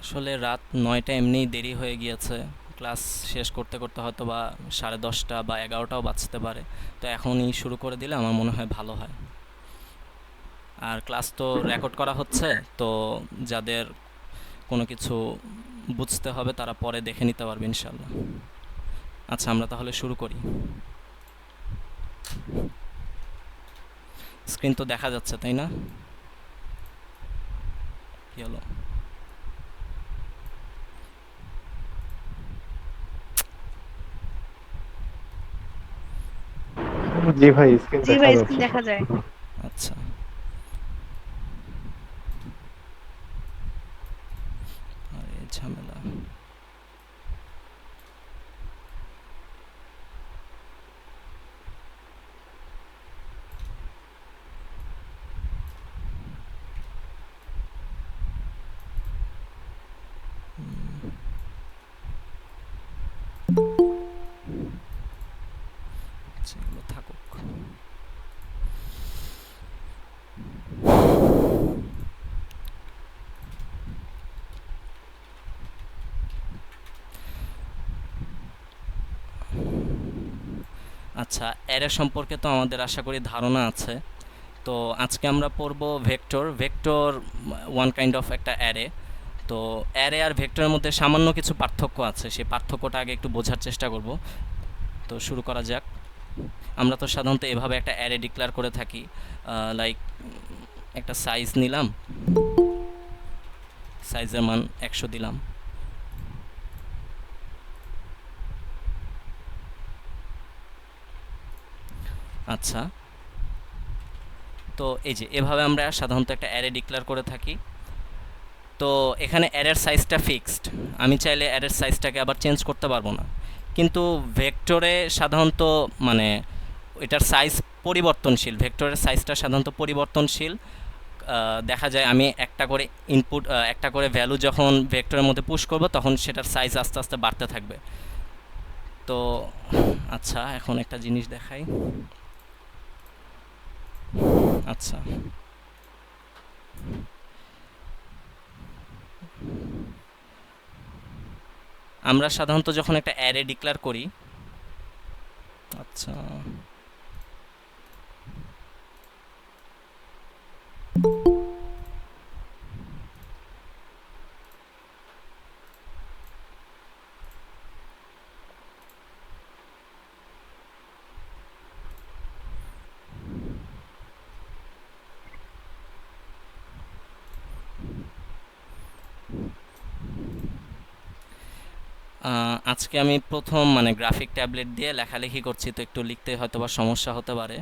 আসলে রাত ৯টা এমনিই দেরি হয়ে গিয়েছে। ক্লাস শেষ করতে করতে হয়তো বা 10:30 বা 11টাও বাজতে পারে। তো এখনই শুরু করে দিলে আমার মনে হয় ভালো হয়। আর ক্লাস তো রেকর্ড করা হচ্ছে, তো যাদের কোনো কিছু বুঝতে হবে তারা পরে দেখে নিতে পারবে ইনশাল্লাহ। আচ্ছা, আমরা তাহলে শুরু করি। স্ক্রিন তো দেখা যাচ্ছে, তাই না? কি হলো? জি ভাই, স্ক্রিন জি দেখা ভাই, স্ক্রিন যাচ্ছে। দেখা যায়। আচ্ছা। আরে ঝামেলা। আচ্ছা, এগুলো থাকুক। আচ্ছা, অ্যারে সম্পর্কে তো আমাদের আশা করি ধারণা আছে। তো আজকে আমরা পড়ব vector. Vector one kind of একটা অ্যারে। তো অ্যারে আর ভেক্টরের মধ্যে সামান্য কিছু পার্থক্য আছে, সেই পার্থক্যটা আগে একটু বোঝার চেষ্টা করব। তো শুরু করা যাক। আমরা তো সাধারণত এভাবে একটা অ্যারে ডিক্লেয়ার করে থাকি, লাইক একটা সাইজ নিলাম, সাইজের মান 100 দিলাম। আচ্ছা, তো এই যে এভাবে আমরা সাধারণত একটা অ্যারে ডিক্লেয়ার করে থাকি। তো এখানে অ্যারের সাইজটা ফিক্সড। আমি চাইলে অ্যারের সাইজটাকে আবার চেঞ্জ করতে পারবো না। কিন্তু ভেক্টরে সাধারণত মানে এটার সাইজ পরিবর্তনশীল। ভেক্টরের সাইজটা সাধারণত পরিবর্তনশীল। দেখা যায় আমি একটা করে ইনপুট, একটা করে ভ্যালু যখন ভেক্টরের মধ্যে পুশ করব তখন সেটার সাইজ আস্তে আস্তে বাড়তে থাকবে। তো আচ্ছা, এখন একটা জিনিস দেখাই। আচ্ছা, আমরা সাধারণত যখন একটা অ্যারে ডিক্লেয়ার করি, আচ্ছা, আজকে আমি প্রথম মানে গ্রাফিক ট্যাবলেট দিয়ে লেখালেখি করছি, তো একটু লিখতে হয়তো বা সমস্যা হতে পারে।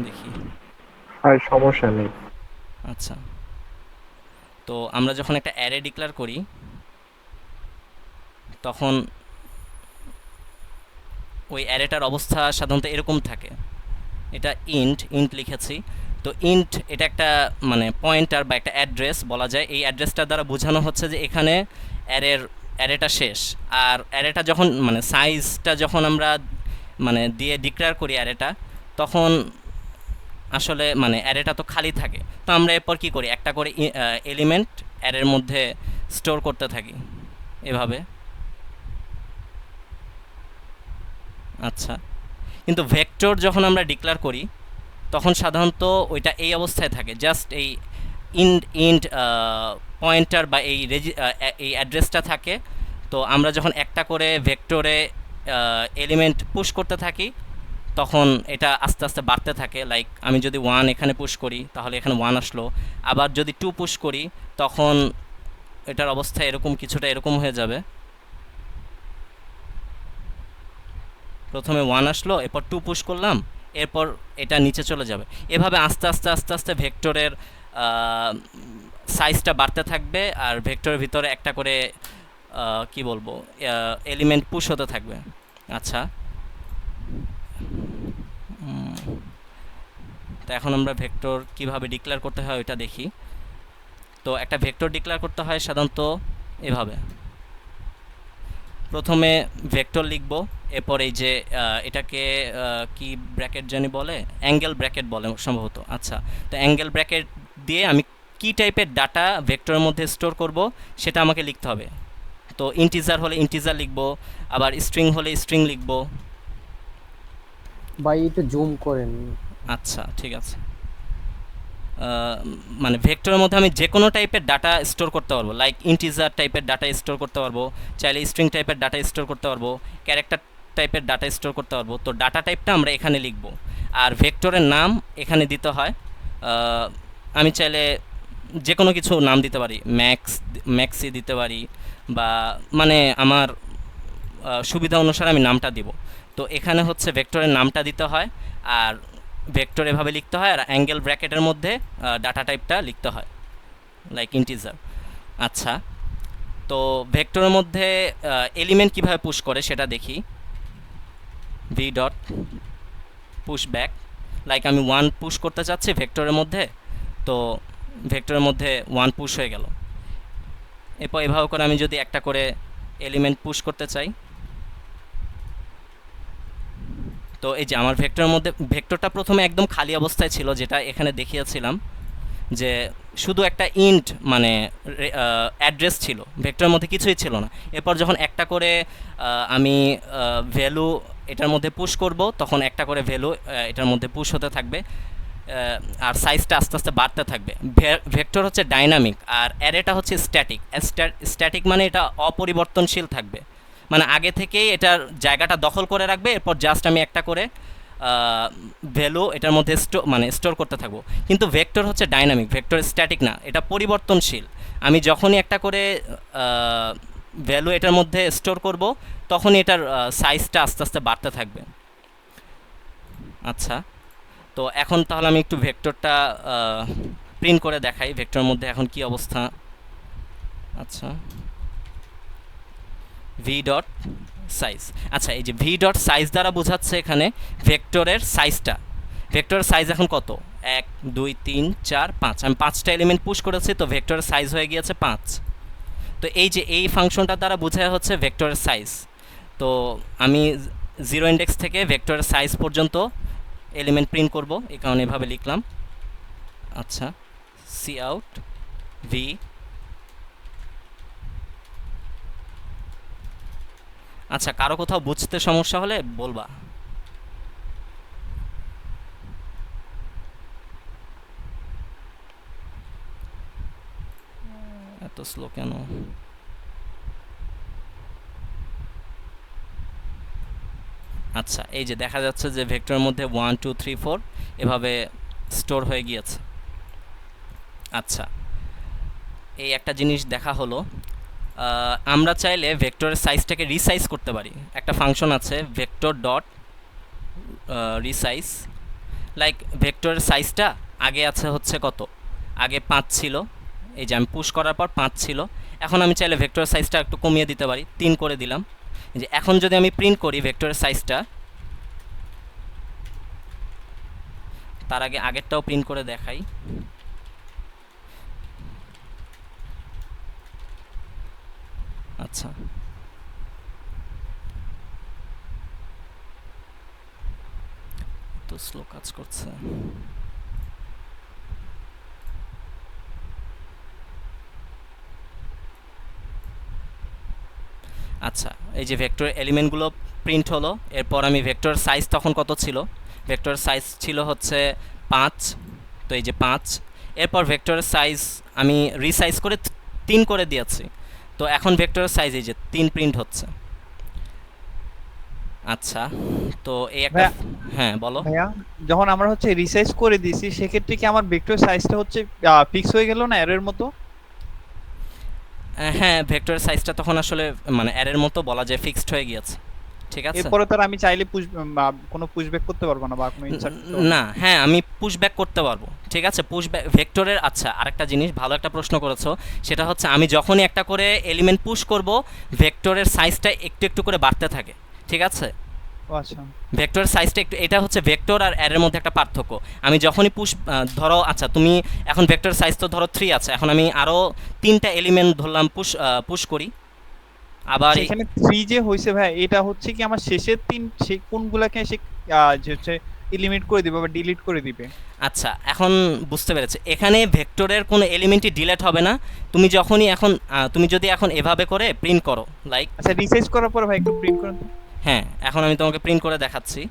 দেখি। আর সমস্যা নেই। আচ্ছা, তো আমরা যখন একটা অ্যারে ডিক্লেয়ার করি তখন ওই অ্যারেটার অবস্থা সাধারণত এরকম থাকে। এটা ইন্ট ইন্ট লিখেছি। তো ইন্ট এটা একটা মানে পয়েন্টার বা একটা অ্যাড্রেস বলা যায়। এই অ্যাড্রেসটার দ্বারা বোঝানো হচ্ছে যে এখানে অ্যারের অ্যারেটা শেষ। আর অ্যারেটা যখন মানে সাইজটা যখন আমরা মানে দিয়ে ডিক্লেয়ার করি অ্যারেটা, তখন আসলে মানে অ্যারেটা তো খালি থাকে। তো আমরা এরপর কি করি, একটা করে এলিমেন্ট অ্যারের মধ্যে স্টোর করতে থাকি এভাবে। আচ্ছা, কিন্তু ভেক্টর যখন আমরা ডিক্লেয়ার করি তখন সাধারণত ওইটা এই অবস্থায় থাকে, জাস্ট এই ইন্ট ইন্ট পয়েন্টার বা এই অ্যাড্রেসটা থাকে। তো আমরা যখন একটা করে ভেক্টরে এলিমেন্ট পুশ করতে থাকি তখন এটা আস্তে আস্তে বাড়তে থাকে। লাইক আমি যদি 1 এখানে পুশ করি তাহলে এখানে 1 আসলো। আবার যদি 2 পুশ করি তখন এটার অবস্থা এরকম কিছুটা এরকম হয়ে যাবে। প্রথমে 1 আসলো, এরপর 2 পুশ করলাম, এরপর এটা নিচে চলে যাবে। এভাবে আস্তে আস্তে আস্তে আস্তে ভেক্টরের সাইজটা বাড়তে থাকবে আর ভেক্টরের ভিতরে একটা করে কি বলবো এলিমেন্ট পুশ হতে থাকবে। আচ্ছা, তো এখন আমরা ভেক্টর কিভাবে ডিক্লেয়ার করতে হয় ওইটা দেখি। তো একটা ভেক্টর ডিক্লেয়ার করতে হয় সাধারণত এভাবে। প্রথমে ভেক্টর লিখব, এরপর এই যে এটাকে কি ব্র্যাকেট জানি বলে, অ্যাঙ্গেল ব্র্যাকেট বলে সম্ভবত। আচ্ছা, তো অ্যাঙ্গেল ব্র্যাকেট দিয়ে আমি কী টাইপের ডাটা ভেক্টরের মধ্যে স্টোর করব সেটা আমাকে লিখতে হবে। তো ইন্টিজার হলে ইন্টিজার লিখবো, আবার স্ট্রিং হলে স্ট্রিং লিখবো। ভাই একটু জুম করেন। আচ্ছা ঠিক আছে। মানে ভেক্টরের মধ্যে আমি যে কোনো টাইপের ডাটা স্টোর করতে পারবো, লাইক ইন্টিজার টাইপের ডাটা স্টোর করতে পারবো, চাইলে স্ট্রিং টাইপের ডাটা স্টোর করতে পারবো, ক্যারেক্টার টাইপের ডাটা স্টোর করতে পারবো। তো ডাটা টাইপটা আমরা এখানে লিখব, আর ভেক্টরের নাম এখানে দিতে হয়। আমি চাইলে যে কোনো কিছু নাম দিতে পারি, ম্যাক্সি দিতে পারি, বা মানে আমার সুবিধা অনুসারে আমি নামটা দিব। তো এখানে হচ্ছে ভেক্টরের নামটা দিতে হয়, আর ভেক্টর এভাবে লিখতে হয়, আর অ্যাঙ্গেল ব্র্যাকেটের মধ্যে ডাটা টাইপটা লিখতে হয়, লাইক ইন্টিজার। আচ্ছা, তো ভেক্টরের মধ্যে এলিমেন্ট কিভাবে পুশ করে সেটা দেখি। V dot push back, like আমি 1 পুশ করতে চাচ্ছি ভেক্টরের মধ্যে, তো ভেক্টরের মধ্যে 1 পুশ হয়ে গেল। এরপর এভাবে করে আমি যদি একটা করে এলিমেন্ট পুশ করতে চাই, তো এই যে আমার ভেক্টরের মধ্যে ভেক্টরটা প্রথমে একদম খালি অবস্থায় ছিল, যেটা এখানে দেখিয়েছিলাম, যে শুধু একটা ইন্ট মানে অ্যাড্রেস ছিল, ভেক্টরের মধ্যে কিছুই ছিল না। এরপর যখন একটা করে আমি ভ্যালু এটার মধ্যে পুশ করব, তখন একটা করে ভ্যালু এটার মধ্যে পুশ হতে থাকবে, আর সাইজটা আস্তে আস্তে বাড়তে থাকবে। ভেক্টর হচ্ছে ডাইনামিক, আর অ্যারেটা হচ্ছে স্ট্যাটিক। স্ট্যাটিক মানে এটা অপরিবর্তনশীল থাকবে, মানে আগে থেকেই এটার জায়গাটা দখল করে রাখবে, এরপর জাস্ট আমি একটা করে ভ্যালু এটার মধ্যে স্টোর করতে থাকবো। কিন্তু ভেক্টর হচ্ছে ডাইনামিক, ভেক্টর স্ট্যাটিক না, এটা পরিবর্তনশীল। আমি যখনই একটা করে ভ্যালু এটার মধ্যে স্টোর করব, তখনই এটার সাইজটা আস্তে আস্তে বাড়তে থাকবে। আচ্ছা, তো এখন তাহলে আমি একটু ভেক্টরটা প্রিন্ট করে দেখাই, ভেক্টরের মধ্যে এখন কি অবস্থা। আচ্ছা, ভি ডট সাইজ। আচ্ছা, এই যে ভি ডট সাইজ দ্বারা বোঝাচ্ছে এখানে ভেক্টরের সাইজটা। ভেক্টরের সাইজ এখন কত? 1 2 3 4 5। আমি 5টা এলিমেন্ট পুশ করেছি, তো ভেক্টরের সাইজ হয়ে গিয়েছে 5। তো এই যে এই ফাংশনটা দ্বারা বোঝায় হচ্ছে ভেক্টরের সাইজ। তো আমি 0 ইন্ডেক্স থেকে ভেক্টরের সাইজ পর্যন্ত এলিমেন্ট প্রিন্ট করব, এই কারণে এভাবে লিখলাম। আচ্ছা, সি আউট ভি। আচ্ছা, কারো কোথাও বুঝতে সমস্যা হলে বলবা। এত স্লো কেন? আচ্ছা, এই যে দেখা যাচ্ছে যে ভেক্টরের মধ্যে 1 2 3 4 এভাবে স্টোর হয়ে গিয়েছে। আচ্ছা, এই একটা জিনিস দেখা হলো। আমরা চাইলে ভেক্টরের সাইজটাকে রিসাইজ করতে পারি। একটা ফাংশন আছে ভেক্টর ডট রিসাইজ, লাইক ভেক্টরের সাইজটা আগে আছে হচ্ছে কত, আগে 5 ছিল, এই যে আমি পুশ করার পর 5 ছিল। এখন আমি চাইলে ভেক্টরের সাইজটা একটু কমিয়ে দিতে পারি, 3 করে দিলাম। এই যে এখন যদি আমি প্রিন্ট করি ভেক্টরের সাইজটা, তার আগে আগেরটাও প্রিন্ট করে দেখাই। আচ্ছা, তো স্লো কাজ করছে। আচ্ছা, এই যে ভেক্টর এলিমেন্টগুলো প্রিন্ট হলো, এরপর আমি ভেক্টর সাইজ তখন কত ছিল, ভেক্টর সাইজ ছিল হচ্ছে 5। তো এই যে 5, এরপর ভেক্টরের সাইজ আমি রিসাইজ করে 3 করে দিয়েছি। তো এখন ভেক্টরের সাইজ এই যে 3 প্রিন্ট হচ্ছে। আচ্ছা, তো এই একটা ভাইয়া হ্যাঁ বলো। ভাইয়া যখন আমরা হচ্ছে রিসাইজ করে দিছি, সেক্ষেত্রে কি আমার ভেক্টর সাইজটা হচ্ছে ফিক্স হয়ে গেল না এরর মতো? হ্যাঁ, ভেক্টরের সাইজটা তখন আসলে মানে অ্যারের মতো বলা যায় ফিক্সড হয়ে গিয়েছে। ঠিক আছে। এরপরে তো আর আমি চাইলে পুশ কোনো পুশব্যাক করতে পারবো না বা কোনো ইনসার্ট করতে পারবো না। না, হ্যাঁ আমি পুশব্যাক করতে পারবো। ঠিক আছে, পুশব্যাক ভেক্টরের। আচ্ছা, আরেকটা জিনিস, ভালো একটা প্রশ্ন করেছো, সেটা হচ্ছে আমি যখনই একটা করে এলিমেন্ট পুশ করব, ভেক্টরের সাইজটা একটু একটু করে বাড়তে থাকে। ঠিক আছে, ও আচ্ছা, ভেক্টরের সাইজটা একটু, এটা হচ্ছে ভেক্টর আর অ্যারের মধ্যে একটা পার্থক্য। আমি যখনই পুশ ধরো, আচ্ছা তুমি এখন ভেক্টর সাইজ তো ধরো 3 আছে, এখন আমি আরও 3টা এলিমেন্ট ধরলাম, পুশ করি। আবার সেখানে 3 যে হইছে ভাই, এটা হচ্ছে কি আমার শেষের 3 সে কোনগুলাকে সে যে হচ্ছে এলিমিনেট করে দিবে বা ডিলিট করে দিবে। আচ্ছা, এখন বুঝতে পেরেছি। এখানে ভেক্টরের কোনো এলিমেন্টই ডিলেট হবে না। তুমি যখনই এখন তুমি যদি এখন এভাবে করে প্রিন্ট করো, লাইক, আচ্ছা রিসাইজ করার পর ভাই একটু প্রিন্ট করেন তো। হ্যাঁ, এখন আমি তোমাকে প্রিন্ট করে দেখাচ্ছি।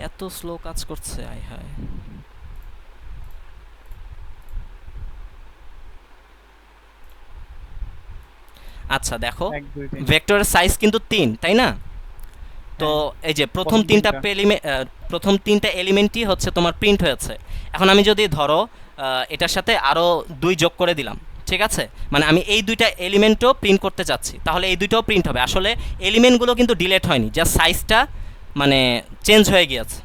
এত স্লো কাজ করছে, আয় হায়। আচ্ছা দেখো, 1 2 3 ভেক্টরের সাইজ কিন্তু 3, তাই না? তো এই যে প্রথম প্রথম তিনটা তিনটা। প্রথম তিনটা এলিমেন্টই হচ্ছে তোমার প্রিন্ট হয়েছে। এখন আমি যদি ধরো এটার সাথে আরও 2 যোগ করে দিলাম, ঠিক আছে? মানে আমি এই দুইটা এলিমেন্টও প্রিন্ট করতে চাচ্ছি, তাহলে এই দুইটাও প্রিন্ট হবে। আসলে এলিমেন্টগুলো কিন্তু ডিলেট হয়নি, জাস্ট সাইজটা মানে চেঞ্জ হয়ে গিয়েছে।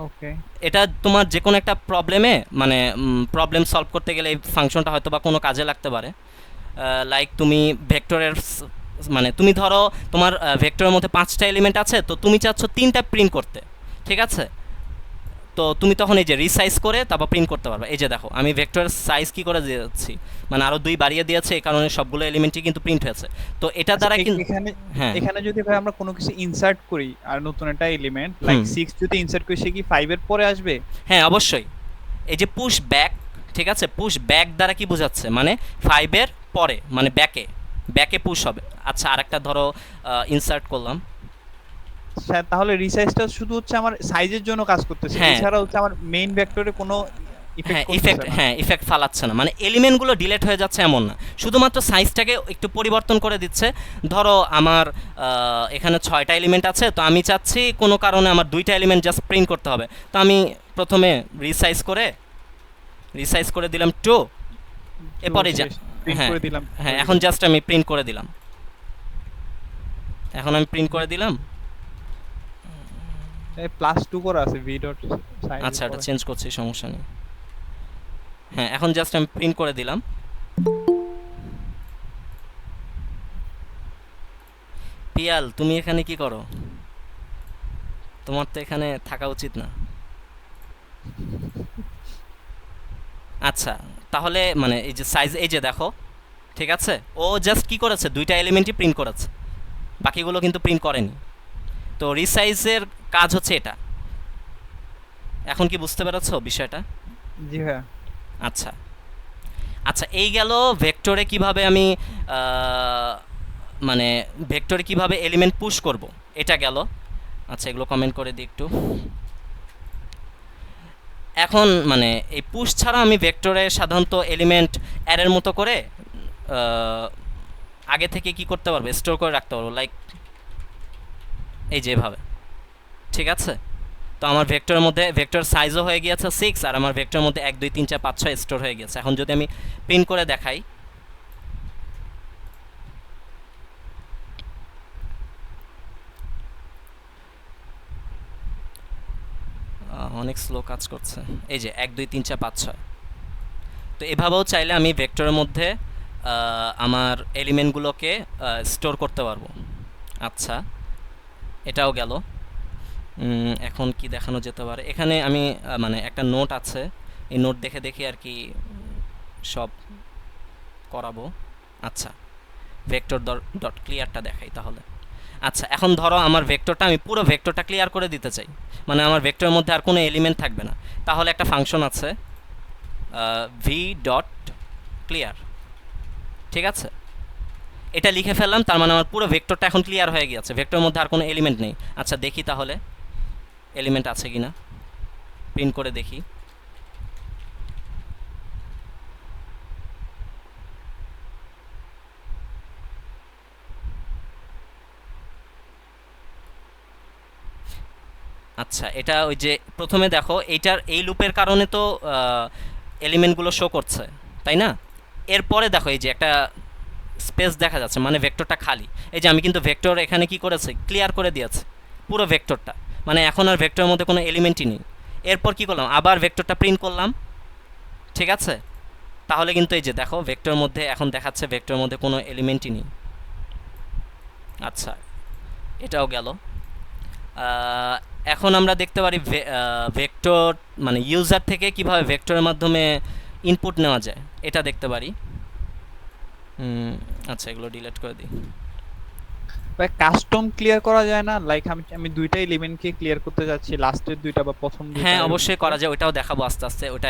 ওকে। এটা তোমার যে কোনো একটা প্রবলেমে মানে প্রবলেম সলভ করতে গেলে এই ফাংশনটা হয়তো বা কোনো কাজে লাগতে পারে। লাইক তুমি ভেক্টরের মানে তুমি ধরো তোমার ভেক্টরের মধ্যে 5টা এলিমেন্ট আছে, তো তুমি চাচ্ছ 3টা প্রিন্ট করতে, ঠিক আছে? তো তুমি তখন এই যে রিসাইজ করে তারপর প্রিন্ট করতে পারবে। এই যে দেখো, আমি ভেক্টরের সাইজ কি করে দিয়েছি, মানে আরও 2 বাড়িয়ে দিয়েছে, এই কারণে সবগুলো এলিমেন্টই কিন্তু প্রিন্ট হয়েছে। তো এটা আচ্ছা দ্বারা কিন্তু এখানে হ্যাঁ, এখানে যদি ভাই আমরা কোনো কিছু ইনসার্ট করি আর নতুন একটা এলিমেন্ট লাইক হুম, 6 যদি ইনসার্ট করি সে কি 5 এর পরে আসবে? হ্যাঁ অবশ্যই। এই যে পুশ ব্যাক, ঠিক আছে? পুশ ব্যাক দ্বারা কি বোঝাচ্ছে, মানে 5-এর পরে, মানে ব্যাকে ব্যাকে পুশ হবে। আচ্ছা, আরেকটা ধরো ইনসার্ট করলাম। তাহলে রিসাইজটা শুধু হচ্ছে আমার সাইজের জন্য কাজ করতেছে, হ্যাঁ, এছাড়া হচ্ছে আমার মেইন ভেক্টরে কোনো ইফেক্ট হ্যাঁ করতেছে ইফেক্ট, না। হ্যাঁ ইফেক্ট ফালাচ্ছে না, মানে এলিমেন্টগুলো ডিলেট হয়ে যাচ্ছে এমন না, শুধুমাত্র সাইজটাকে একটু পরিবর্তন করে দিচ্ছে। ধরো আমার এখানে 6টা এলিমেন্ট আছে, তো আমি চাচ্ছি কোনো কারণে আমার 2টা এলিমেন্ট জাস্ট প্রিন্ট করতে হবে, তো আমি প্রথমে রিসাইজ করে দিলাম 2, এরপরে যা, প্রিন্ট হ্যাঁ করে দিলাম হ্যাঁ, হয়ে এখন গেছে। জাস্ট আমি প্রিন্ট করে দিলাম, এখন আমি প্রিন্ট করে দিলাম। এই +2 করা আছে ভি ডট সাইজের আচ্ছা, এটা পরে। চেঞ্জ করছি, সমস্যা নেই। হ্যাঁ, এখন জাস্ট আমি প্রিন্ট করে দিলাম। পিয়াল, তুমি এখানে কি করো? তোমার তো এখানে থাকা উচিত না। আচ্ছা, তাহলে মানে এই যে সাইজ, এই যে দেখো, ঠিক আছে? ও জাস্ট কি করেছে, 2টা এলিমেন্টই প্রিন্ট করেছে, বাকিগুলো কিন্তু প্রিন্ট করেনি। তো রিসাইজের কাজ হচ্ছে এটা। এখন কি বুঝতে পেরেছো বিষয়টা? জি ভাইয়া। আচ্ছা, আচ্ছা, এই গেল ভেক্টরে কিভাবে আমি মানে ভেক্টরে কিভাবে এলিমেন্ট পুশ করব, এটা গেল। আচ্ছা, এগুলো কমেন্ট করে দিই একটু। এখন মানে এই পুশ ছাড়া আমি ভেক্টরে সাধারণত এলিমেন্ট অ্যারের মতো করে আহ, আগে থেকে কি করতে পারবো, স্টোর করে রাখতে পারবো, লাইক এই যেভাবে, ঠিক আছে? তো আমার ভেক্টরের মধ্যে ভেক্টর সাইজও হয়ে গিয়েছে 6, আর আমার ভেক্টরের মধ্যে 1 2 3 4 5 6 স্টোর হয়ে গেছে। এখন যদি আমি প্রিন্ট করে দেখাই, অনেক স্লো কাজ করছে। এই যে 1 2 3 4 5 6। তো এভাবেও চাইলে আমি ভেক্টরের মধ্যে আমার এলিমেন্টগুলোকে স্টোর করতে পারবো। আচ্ছা, এটাও গেল। এখন কি দেখানো যেতে পারে, এখানে আমি মানে একটা নোট আছে, এই নোট দেখে দেখে আর কি সব করাবো। আচ্ছা, ভেক্টর ডট ক্লিয়ারটা দেখাই তাহলে। আচ্ছা, এখন ধরো আমার ভেক্টরটা, আমি পুরো ভেক্টরটা ক্লিয়ার করে দিতে চাই, মানে আমার ভেক্টরের মধ্যে আর কোনো এলিমেন্ট থাকবে না। তাহলে একটা ফাংশন আছে ভি ডট ক্লিয়ার, ঠিক আছে? এটা লিখে ফেললাম, তার মানে আমার পুরো ভেক্টরটা এখন ক্লিয়ার হয়ে গিয়েছে, ভেক্টরের মধ্যে আর কোনো এলিমেন্ট নেই। আচ্ছা, দেখি তাহলে এলিমেন্ট আছে কি না, প্রিন্ট করে দেখি। আচ্ছা, এটা ওই যে প্রথমে দেখো, এইটার এই লুপের কারণে তো এলিমেন্টগুলো শো করছে, তাই না? এরপরে দেখো এই যে একটা স্পেস দেখা যাচ্ছে, মানে ভেক্টরটা খালি। এই যে আমি কিন্তু ভেক্টর এখানে কি করেছি, ক্লিয়ার করে দিয়েছে পুরো ভেক্টরটা, মানে এখন আর ভেক্টরের মধ্যে কোনো এলিমেন্টই নেই। এরপর কি করলাম, আবার ভেক্টরটা প্রিন্ট করলাম, ঠিক আছে? তাহলে কিন্তু এই যে দেখো, ভেক্টরের মধ্যে এখন দেখাচ্ছে ভেক্টরের মধ্যে কোনো এলিমেন্টই নেই। আচ্ছা, এটাও গেল। আহ, এখন আমরা দেখতে পারি ভেক্টর মানে ইউজার থেকে কিভাবে ভেক্টরের মাধ্যমে ইনপুট নেওয়া যায়, এটা দেখতে পারি। উম, আচ্ছা এগুলো ডিলিট করে দিই। ভাই কাস্টম ক্লিয়ার করা যায় না? লাইক আমি আমি দুইটা এলিমেন্টকে ক্লিয়ার করতে যাচ্ছি, লাস্টের দুইটা বা প্রথম দুইটা হ্যাঁ এরকম অবশ্যই করে। করা যায়, ওইটাও দেখাবো আস্তে আস্তে। ওটা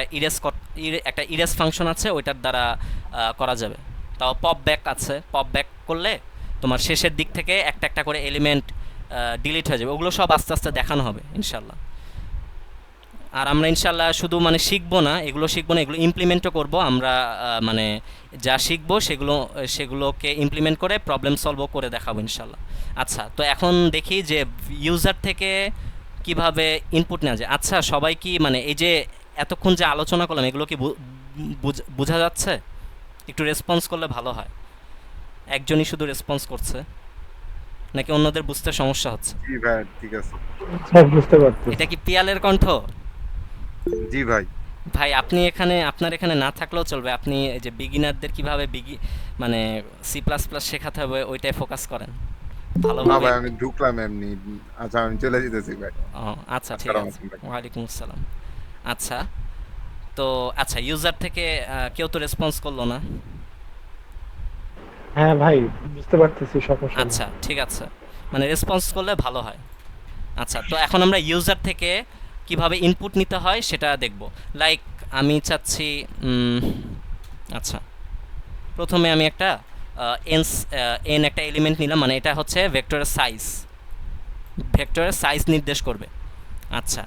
একটা ইরেজ ফাংশন আছে, ওইটার দ্বারা করা যাবে। তাও পপ ব্যাক আছে, পপ ব্যাক করলে তোমার শেষের দিক থেকে একটা একটা করে এলিমেন্ট ডিলিট হয়ে যাবে। ওগুলো সব আস্তে আস্তে দেখানো হবে ইনশাল্লাহ। আর আমরা ইনশাল্লাহ শুধু মানে শিখবো না, এগুলো শিখবো না, এগুলো ইমপ্লিমেন্টও করব আমরা। মানে যা শিখবো সেগুলোকে ইমপ্লিমেন্ট করে প্রবলেম সলভও করে দেখাবো ইনশাল্লাহ। আচ্ছা তো এখন দেখি যে ইউজার থেকে কিভাবে ইনপুট নেওয়া যায়। আচ্ছা সবাই কি মানে এই যে এতক্ষণ যে আলোচনা করলাম এগুলো কি বোঝা যাচ্ছে? একটু রেসপন্স করলে ভালো হয়। একজনই শুধু রেসপন্স করছে, নাকি অন্যদের বুঝতে সমস্যা হচ্ছে? জি ভাই, ঠিক আছে। সব বুঝতে এটা পারতেছি। কি পিয়ালের কণ্ঠ? জি ভাই। ভাই আপনি এখানে, আপনার এখানে না থাকলেও চলবে। আপনি এই যে বিগিনারদের কিভাবে মানে সি প্লাস প্লাস শেখাতে হবে ওইটাই ফোকাস করেন না ভালোভাবে। ভাই, আমি ঢুকলাম এমনি। আচ্ছা, আমি চলে যেতেছি ভাই। ও আচ্ছা ঠিক আসসালামু আছে। আলাইকুম ভাই। ওয়ালাইকুম আসসালাম। আচ্ছা তো আচ্ছা ইউজার থেকে কেউ তো রেসপন্স করলো না। হ্যাঁ ভাই, বুঝতে পারতেছি, সমস্যা নেই। আচ্ছা ঠিক আছে, মানে রেসপন্স করলে ভালো হয়। আচ্ছা তো এখন আমরা ইউজার থেকে কিভাবে ইনপুট নিতে হয় সেটা দেখব। লাইক আমি চাচ্ছি আচ্ছা প্রথমে আমি একটা এন একটা এলিমেন্ট নিলাম, মানে এটা হচ্ছে ভেক্টরের সাইজ নির্দেশ করবে। আচ্ছা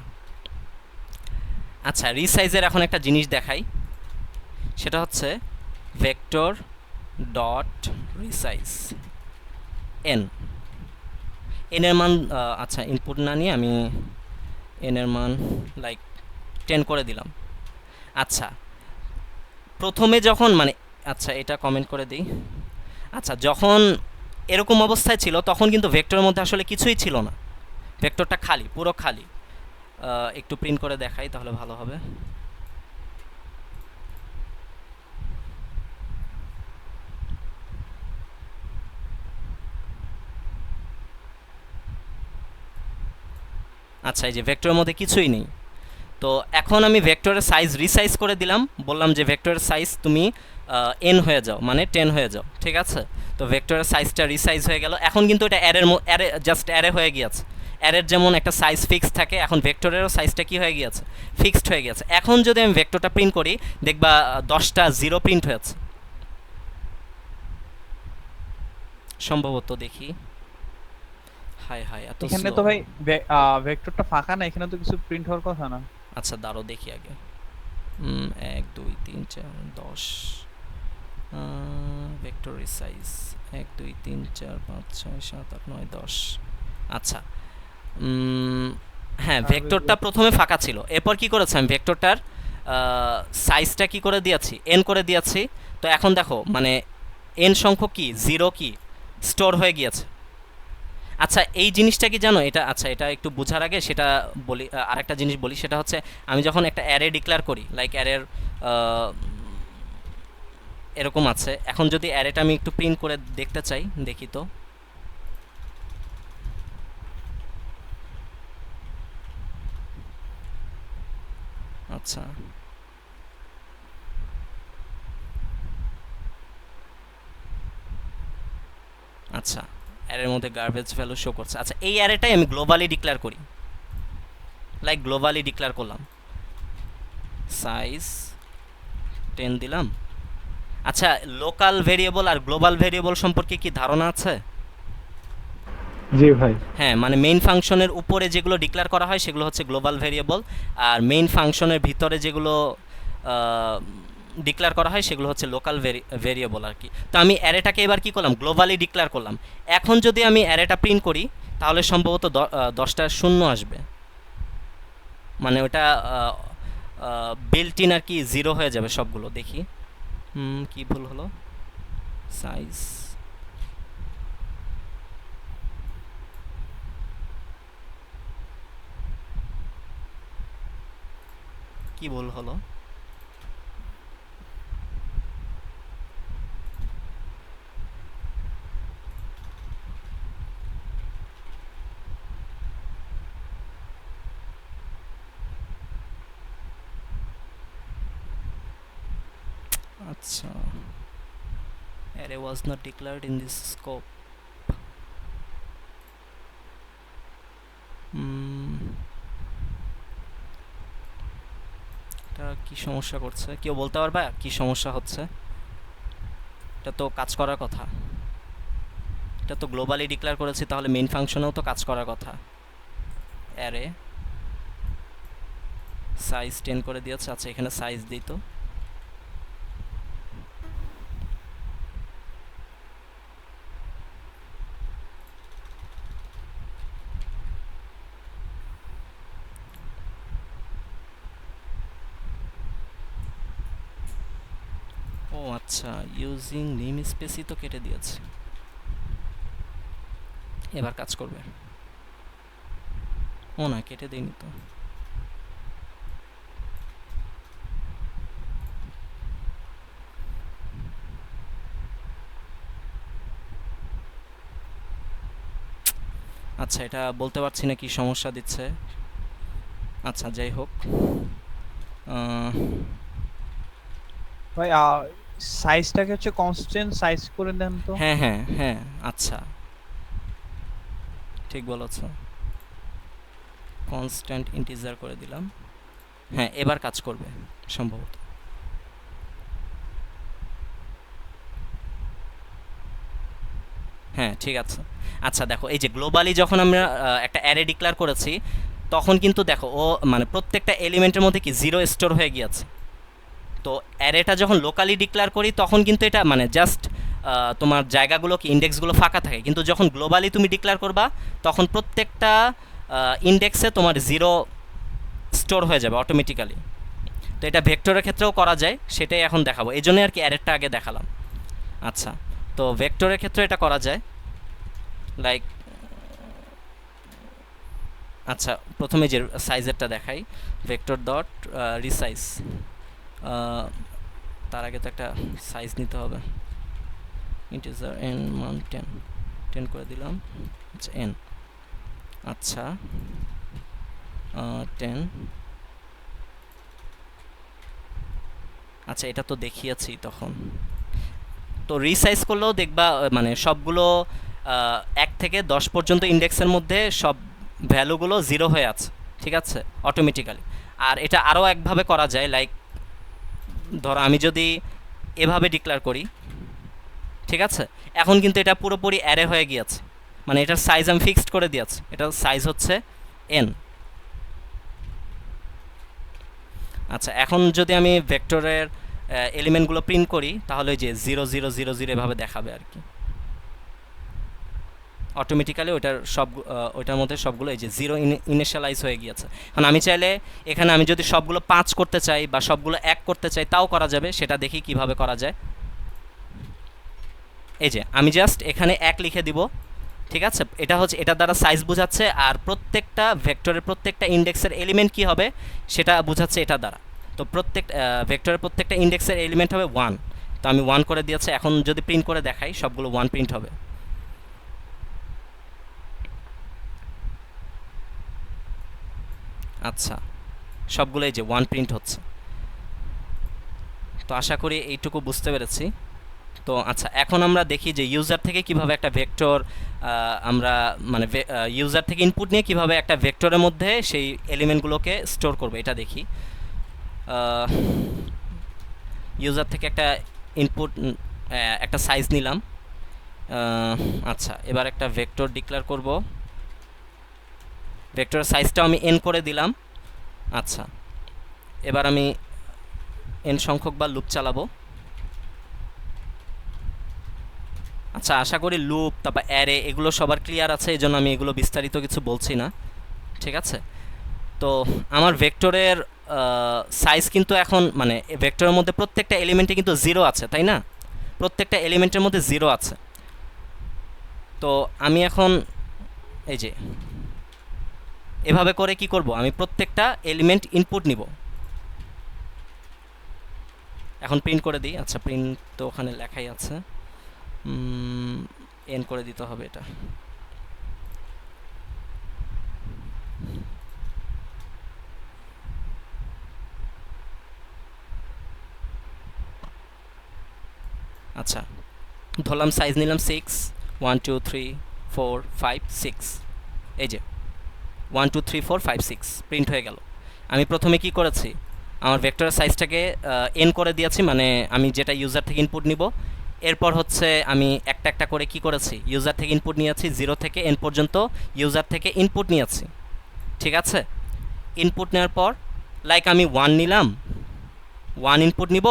আচ্ছা রিসাইজের এখন একটা জিনিস দেখাই, সেটা হচ্ছে ভেক্টর ডট রিসাইজ এন। এনের মান আচ্ছা ইনপুট না নিয়ে আমি এনের মান লাইক 10 করে দিলাম। আচ্ছা প্রথমে যখন মানে আচ্ছা এটা কমেন্ট করে দিই। আচ্ছা যখন এরকম অবস্থায় ছিল তখন কিন্তু ভেক্টরের মধ্যে আসলে কিছুই ছিল না, ভেক্টরটা খালি, পুরো খালি। একটু প্রিন্ট করে দেখাই তাহলে ভালো হবে। আচ্ছা এই যে ভেক্টরের মধ্যে কিছুই নেই। তো এখন আমি ভেক্টরের সাইজ রিসাইজ করে দিলাম, বললাম যে ভেক্টরের সাইজ তুমি এন হয়ে যাও, মানে 10 হয়ে যাও, ঠিক আছে? তো ভেক্টরের সাইজটা রিসাইজ হয়ে গেল। এখন কিন্তু এটা অ্যারে জাস্ট অ্যারে হয়ে গিয়েছে। অ্যারের যেমন একটা সাইজ ফিক্স থাকে, এখন ভেক্টরেরও সাইজটা কি হয়ে গিয়েছে, ফিক্সড হয়ে গেছে। এখন যদি আমি ভেক্টরটা প্রিন্ট করি দেখবা 10টা জিরো প্রিন্ট হয়েছে সম্ভবত। দেখি, হাই হাই এত এখানে স্লো। তো ভাই ভেক্টরটা ফাঁকা না, এখানে তো কিছু প্রিন্ট হওয়ার কথা না। আচ্ছা দাঁড়ো দেখি আগে। 1 2 3 4 10 ভেক্টর সাইজ 1 2 3 4 5 6 7 8 9 10। আচ্ছা হ্যাঁ ভেক্টরটা প্রথমে ফাঁকা ছিল, এরপর কি করেছে আমি ভেক্টরটার সাইজটা কি করে দিয়েছি, এন করে দিয়েছি। তো এখন দেখো মানে এন সংখ্যক কি জিরো কি স্টোর হয়ে গিয়েছে। আচ্ছা এই জিনিসটা কি জানো এটা, আচ্ছা এটা একটু বোঝার আগে সেটা বলি, আরেকটা জিনিস বলি, সেটা হচ্ছে আমি যখন একটা অ্যারে ডিক্লেয়ার করি, লাইক অ্যারের এরকম আছে। এখন যদি অ্যারেটা আমি একটু প্রিন্ট করে দেখতে চাই, দেখি তো। আচ্ছা আচ্ছা অ্যারের মধ্যে গার্বেজ ভ্যালু শো করছে। আচ্ছা এই অ্যারেটাই আমি গ্লোবালি ডিক্লেয়ার করি, লাইক গ্লোবালি ডিক্লেয়ার করলাম, সাইজ 10 দিলাম। আচ্ছা লোকাল ভেরিয়েবল আর গ্লোবাল ভেরিয়েবল সম্পর্কে কি ধারণা আছে? জি ভাই। হ্যাঁ মানে মেইন ফাংশনের উপরে যেগুলো ডিক্লেয়ার করা হয় সেগুলো হচ্ছে গ্লোবাল ভেরিয়েবল, আর মেইন ফাংশনের ভিতরে যেগুলো ডিক্লেয়ার করা হয় সেগুলো হচ্ছে লোকাল ভেরিয়েবল আর কি। তো আমি অ্যারেটাকে এবার কি করলাম, গ্লোবালি ডিক্লেয়ার করলাম। এখন যদি আমি অ্যারেটা প্রিন্ট করি তাহলে সম্ভবত 10টা শূন্য আসবে, মানে ওটা বিল্ট ইন আর কি জিরো হয়ে যাবে সবগুলো। দেখি কি ভুল হলো, সাইজ কি ভুল হলো। আচ্ছা array was not declared in this scope. এটা কি সমস্যা করছে, কেউ বলতে পারবা কি সমস্যা হচ্ছে? এটা তো কাজ করার কথা, এটা তো গ্লোবালি ডিক্লেয়ার করেছি, তাহলে মেইন ফাংশনেও তো কাজ করার কথা। অ্যারে সাইজ 10 করে দিয়েছে। আচ্ছা এখানে সাইজ দিই তো, ও আচ্ছা ইউজিং নেম স্পেসই তো কেটে দিয়েছে, এবার কাজ করবে। ও না, কেটে দেয়নি তো। আচ্ছা এটা বলতে পারছি না কি সমস্যা দিচ্ছে। আচ্ছা যাই হোক, ভাই সাইজটাকে হচ্ছে কনস্ট্যান্ট সাইজ করে দেন তো। হ্যাঁ হ্যাঁ হ্যাঁ, আচ্ছা ঠিক বলেছ, কনস্ট্যান্ট ইন্টিজার করে দিলাম। হ্যাঁ এবার কাজ করবে সম্ভবত। হ্যাঁ ঠিক আছে। আচ্ছা দেখো, এই যে গ্লোবালি যখন আমরা একটা অ্যারে ডিক্লেয়ার করেছি, তখন কিন্তু দেখো ও মানে প্রত্যেকটা এলিমেন্টের মধ্যে কি জিরো স্টোর হয়ে গিয়েছে। তো অ্যারেটা যখন লোকালি ডিক্লেয়ার করি তখন কিন্তু এটা মানে জাস্ট তোমার জায়গাগুলো কি ইন্ডেক্সগুলো ফাঁকা থাকে, কিন্তু যখন গ্লোবালি তুমি ডিক্লেয়ার করবা তখন প্রত্যেকটা ইন্ডেক্সে তোমার জিরো স্টোর হয়ে যাবে অটোমেটিক্যালি। তো এটা ভেক্টরের ক্ষেত্রেও করা যায়, সেটাই এখন দেখাবো, এই জন্যই আর কি অ্যারেটা আগে দেখালাম। আচ্ছা তো ভেক্টরের ক্ষেত্রে এটা করা যায় লাইক, আচ্ছা প্রথমে যে সাইজেরটা দেখাই, ভেক্টর ডট রিসাইজ, তার আগে তো একটা সাইজ নিতে হবে। ইন্টিজার এন মান 10 করে দিলাম। আচ্ছা এন, আচ্ছা 10। আচ্ছা এটা তো দেখিয়েছি তখন। তো রিসাইজ করলেও দেখবা মানে সবগুলো 1 থেকে 10 পর্যন্ত ইন্ডেক্সের মধ্যে সব ভ্যালুগুলো জিরো হয়ে আছে, ঠিক আছে, অটোমেটিক্যালি। আর এটা আরও একভাবে করা যায়, লাইক ধরো আমি যদি এভাবে ডিক্লেয়ার করি, ঠিক আছে, এখন কিন্তু এটা পুরোপুরি অ্যারে হয়ে গিয়েছে, মানে এটার সাইজ আমি ফিক্সড করে দিয়েছি, এটার সাইজ হচ্ছে এন। আচ্ছা এখন যদি আমি ভেক্টরের এলিমেন্টগুলো প্রিন্ট করি, তাহলে ওই যে 0 0 0 0 এভাবে দেখাবে আর কি, অটোমেটিক্যালি ওইটার মধ্যে সবগুলো এই যে জিরো ইনিশিয়ালাইজ হয়ে গিয়েছে। এখন আমি চাইলে এখানে আমি যদি সবগুলো 5 করতে চাই বা সবগুলো 1 করতে চাই, তাও করা যাবে, সেটা দেখি কিভাবে করা যায়। এই যে আমি জাস্ট এখানে 1 লিখে দিব, ঠিক আছে, এটা হচ্ছে এটার দ্বারা সাইজ বোঝাচ্ছে, আর প্রত্যেকটা ভেক্টরের প্রত্যেকটা ইন্ডেক্সের এলিমেন্ট কি হবে সেটা বোঝাচ্ছে এটা দ্বারা। তো ভেক্টরের প্রত্যেকটা ইন্ডেক্সের এলিমেন্ট হবে 1, তো আমি 1 করে দিয়েছি। এখন যদি প্রিন্ট করে দেখাই, সবগুলো 1 প্রিন্ট হবে। আচ্ছা সবগুলোই যে 1 প্রিন্ট হচ্ছে। তো আশা করি এইটুকু বুঝতে পেরেছি। তো আচ্ছা এখন আমরা দেখি যে ইউজার থেকে কিভাবে একটা ভেক্টর আমরা মানে ইউজার থেকে ইনপুট নিয়ে কিভাবে একটা ভেক্টরের মধ্যে সেই এলিমেন্টগুলোকে স্টোর করবে, এটা দেখি। ইউজার থেকে একটা ইনপুট, একটা সাইজ নিলাম। আচ্ছা এবার একটা ভেক্টর ডিক্লেয়ার করব, ভেক্টরের সাইজটাও আমি এন করে দিলাম। আচ্ছা এবার আমি এন সংখ্যক বার লুপ চালাবো। আচ্ছা আশা করি লুপ তারপর অ্যারে এগুলো সবার ক্লিয়ার আছে, এই জন্য আমি এগুলো বিস্তারিত কিছু বলছি না, ঠিক আছে। তো আমার ভেক্টরের সাইজ কিন্তু এখন মানে ভেক্টরের মধ্যে প্রত্যেকটা এলিমেন্টে কিন্তু 0 আছে, তাই না, প্রত্যেকটা এলিমেন্টের মধ্যে 0 আছে। তো আমি এখন এই যে এভাবে করে কি করব, আমি প্রত্যেকটা এলিমেন্ট ইনপুট নিব। এখন প্রিন্ট করে দিই। আচ্ছা প্রিন্ট তো ওখানে লেখাই আছে, এন করে দিতে হবে এটা। আচ্ছা ধরলাম সাইজ নিলাম 6, 1 2 3 4 5 6, এই যে 1 2 3 4 5 6 প্রিন্ট হয়ে গেল। আমি প্রথমে কি করেছি, আমার ভেক্টরের সাইজটাকে এন করে দিয়েছি, মানে আমি যেটা ইউজার থেকে ইনপুট নিব। এরপর হচ্ছে আমি একটা একটা করে কি করেছি, ইউজার থেকে ইনপুট নিয়েছি, 0 থেকে এন পর্যন্ত ইউজার থেকে ইনপুট নিয়েছি। ঠিক আছে, ইনপুট নেওয়ার পর লাইক আমি 1 নিলাম, 1 ইনপুট নিব,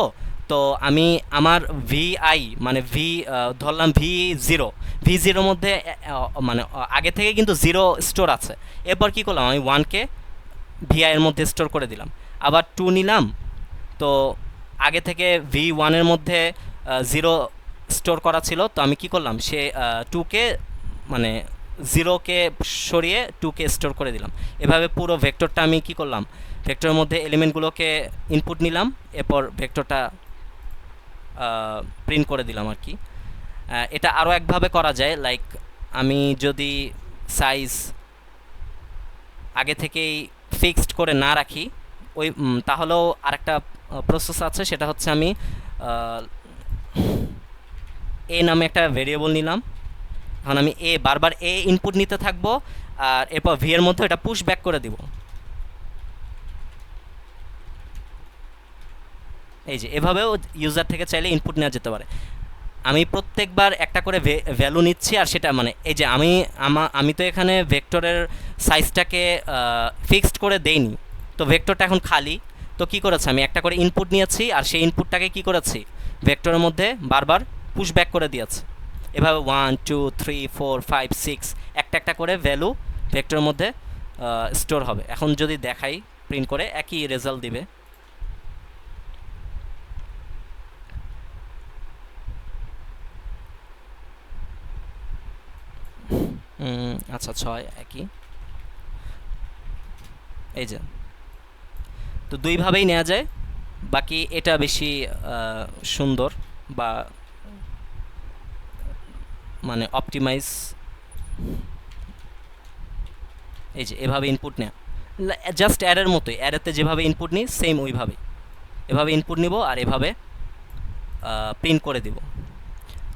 তো আমি আমার ভিআই মানে ধরলাম ভি জিরোর মধ্যে মানে আগে থেকে কিন্তু 0 স্টোর আছে। এরপর কি করলাম, আমি 1কে ভিআই এর মধ্যে স্টোর করে দিলাম। আবার 2 নিলাম, তো আগে থেকে V1-এর মধ্যে 0 স্টোর করা ছিল, তো আমি কি করলাম, সে 2কে মানে 0কে সরিয়ে 2কে স্টোর করে দিলাম। এভাবে পুরো ভেক্টরটা আমি কি করলাম, ভেক্টরের মধ্যে এলিমেন্টগুলোকে ইনপুট নিলাম, এরপর ভেক্টরটা প্রিন্ট করে দিলাম আর কি। এটা আরও একভাবে করা যায়, লাইক আমি যদি সাইজ আগে থেকেই ফিক্সড করে না রাখি, ওই তাহলেও আরেকটা প্রসেস আছে, সেটা হচ্ছে আমি এ নামে একটা ভেরিয়েবল নিলাম। এখন আমি বারবার ইনপুট নিতে থাকবো, আর এরপর ভি এর মধ্যে এটা পুশ ব্যাক করে দিব। এই যে এভাবেও ইউজার থেকে চাইলে ইনপুট নেওয়া যেতে পারে। আমি প্রত্যেকবার একটা করে ভ্যালু নিচ্ছি, আর সেটা মানে এই যে আমি তো এখানে ভেক্টরের সাইজটাকে ফিক্সড করে দেইনি, তো ভেক্টরটা এখন খালি। তো কি করেছে, আমি একটা করে ইনপুট নিয়েছি, আর সেই ইনপুটটাকে কি করেছি, ভেক্টরের মধ্যে বারবার পুশ ব্যাক করে দিয়েছে। এভাবে 1 2 3 4 5 6 একটা একটা করে ভ্যালু ভেক্টরের মধ্যে স্টোর হবে। এখন যদি দেখাই প্রিন্ট করে, একই রেজাল্ট দিবে। আচ্ছা 6 একই, এই যে। তো দুইভাবেই নেওয়া যায়, বাকি এটা বেশি সুন্দর বা মানে অপটিমাইজ। এই যে এভাবে ইনপুট নেওয়া, জাস্ট অ্যারের মতোই, অ্যারেতে যেভাবে ইনপুট নিই সেম ওইভাবেই, এভাবে ইনপুট নিব আর এভাবে প্রিন্ট করে দিব।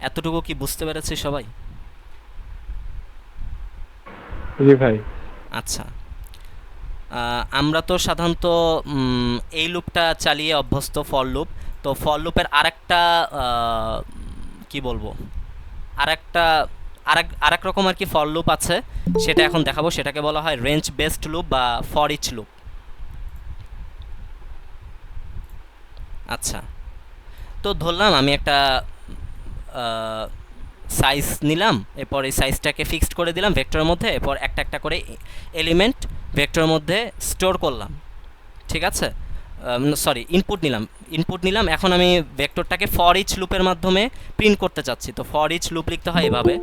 এতটুকু কি বুঝতে পেরেছি সবাই? জি ভাই। আচ্ছা, আমরা তো সাধারণত এই লুপটা চালিয়ে অভ্যস্ত, ফর লুপ। তো ফর লুপের আরেকটা কি বলবো, আরেক রকম আর কি ফর লুপ আছে, সেটা এখন দেখাবো। সেটাকে বলা হয় রেঞ্জ বেসড লুপ বা ফর ইচ লুপ। আচ্ছা, তো ধরলাম আমি একটা সাইজ নিলাম, এরপর এই সাইজটাকে ফিক্সড করে দিলাম ভেক্টরের মধ্যে, এরপর একটা একটা করে এলিমেন্ট ভেক্টরের মধ্যে স্টোর করলাম। ঠিক আছে, সরি, ইনপুট নিলাম। এখন আমি ভেক্টরটাকে ফর ইচ লুপের মাধ্যমে প্রিন্ট করতে চাচ্ছি। তো ফর ইচ লুপ লিখতে হয় এভাবে।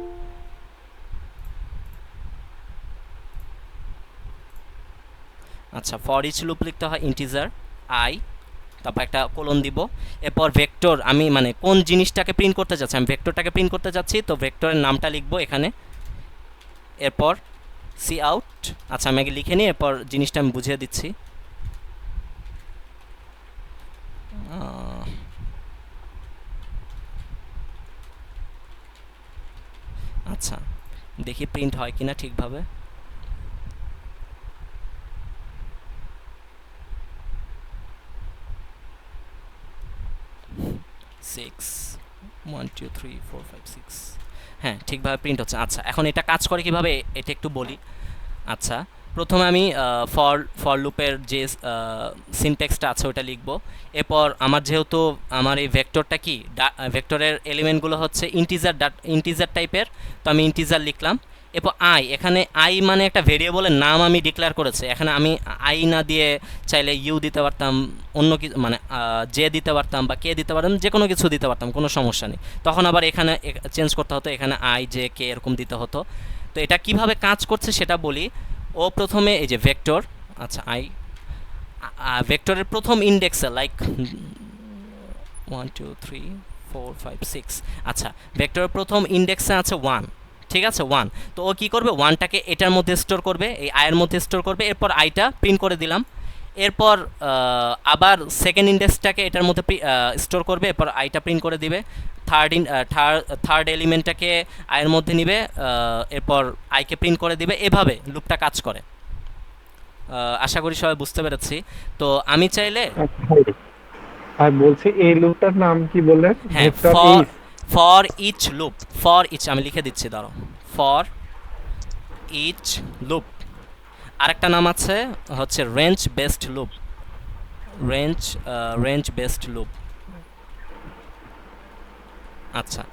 আচ্ছা, ফর ইচ লুপ লিখতে হয় ইন্টিজার আই, তারপর একটা কোলন দিব। এরপর ভেক্টর আমি মানে কোন জিনিসটাকে প্রিন্ট করতে চাচ্ছি, আমি ভেক্টরটাকে প্রিন্ট করতে চাচ্ছি, তো ভেক্টরের নামটা লিখবো এখানে। এরপর সি আউট। আচ্ছা, আমি আগে লিখে নিই, এরপর জিনিসটা আমি বুঝিয়ে দিচ্ছি। আচ্ছা, দেখি প্রিন্ট হয় কিনা ঠিকভাবে। সিক্স 1 2 3 4 5 6, হ্যাঁ ঠিকভাবে প্রিন্ট হচ্ছে। আচ্ছা, এখন এটা কাজ করে কিভাবে এটা একটু বলি। আচ্ছা, প্রথমে আমি ফর লুপের যে সিনট্যাক্সটা আছে ওটা লিখব। এরপর আমার যেহেতু আমার এই ভেক্টরটা কি, ভেক্টরের এলিমেন্টগুলো হচ্ছে ইন্টিজার টাইপের, তো আমি ইন্টিজার লিখলাম। এরপর এখানে আই মানে একটা ভেরিয়েবলের নাম আমি ডিক্লেয়ার করেছি। এখানে আমি আই না দিয়ে চাইলে ইউ দিতে পারতাম, অন্য কিছু মানে জে দিতে পারতাম বা কে দিতে পারতাম, যে কোনো কিছু দিতে পারতাম, কোনো সমস্যা নেই। তখন আবার এখানে চেঞ্জ করতে হতো, এখানে আই জে কে এরকম দিতে হতো। তো এটা কিভাবে কাজ করছে সেটা বলি। ও প্রথমে এই যে ভেক্টর, আচ্ছা ভেক্টরের প্রথম ইন্ডেক্সে লাইক 1 2 3 4 5 6, আচ্ছা ভেক্টরের প্রথম ইন্ডেক্সে আছে 1, ঠিক আছে 1। তো ও কী করবে, 1টাকে এটার মধ্যে স্টোর করবে, এই আয়ের মধ্যে স্টোর করবে। এরপর আইটা প্রিন্ট করে দিলাম। এরপর আবার সেকেন্ড ইন্ডেক্সটাকে এটার মধ্যে স্টোর করবে, এরপর আইটা প্রিন্ট করে দিবে। থার্ড এলিমেন্টটাকে আয়ের মধ্যে নিবে, এরপর আইকে প্রিন্ট করে দিবে, এভাবে লুপটা কাজ করে। আশা করি সবাই বুঝতে পেরেছি। তো আমি চাইলে আচ্ছা ভাই, আর বলছি এই লুপটার নাম কি বললেন? হ্যাঁ, vector for each. For each loop, for each আমি লিখে দিচ্ছি, দাঁড়াও, ফর ইচ লুপ। আরেকটা নাম আছে হচ্ছে range based loop, range based loop. আচ্ছা,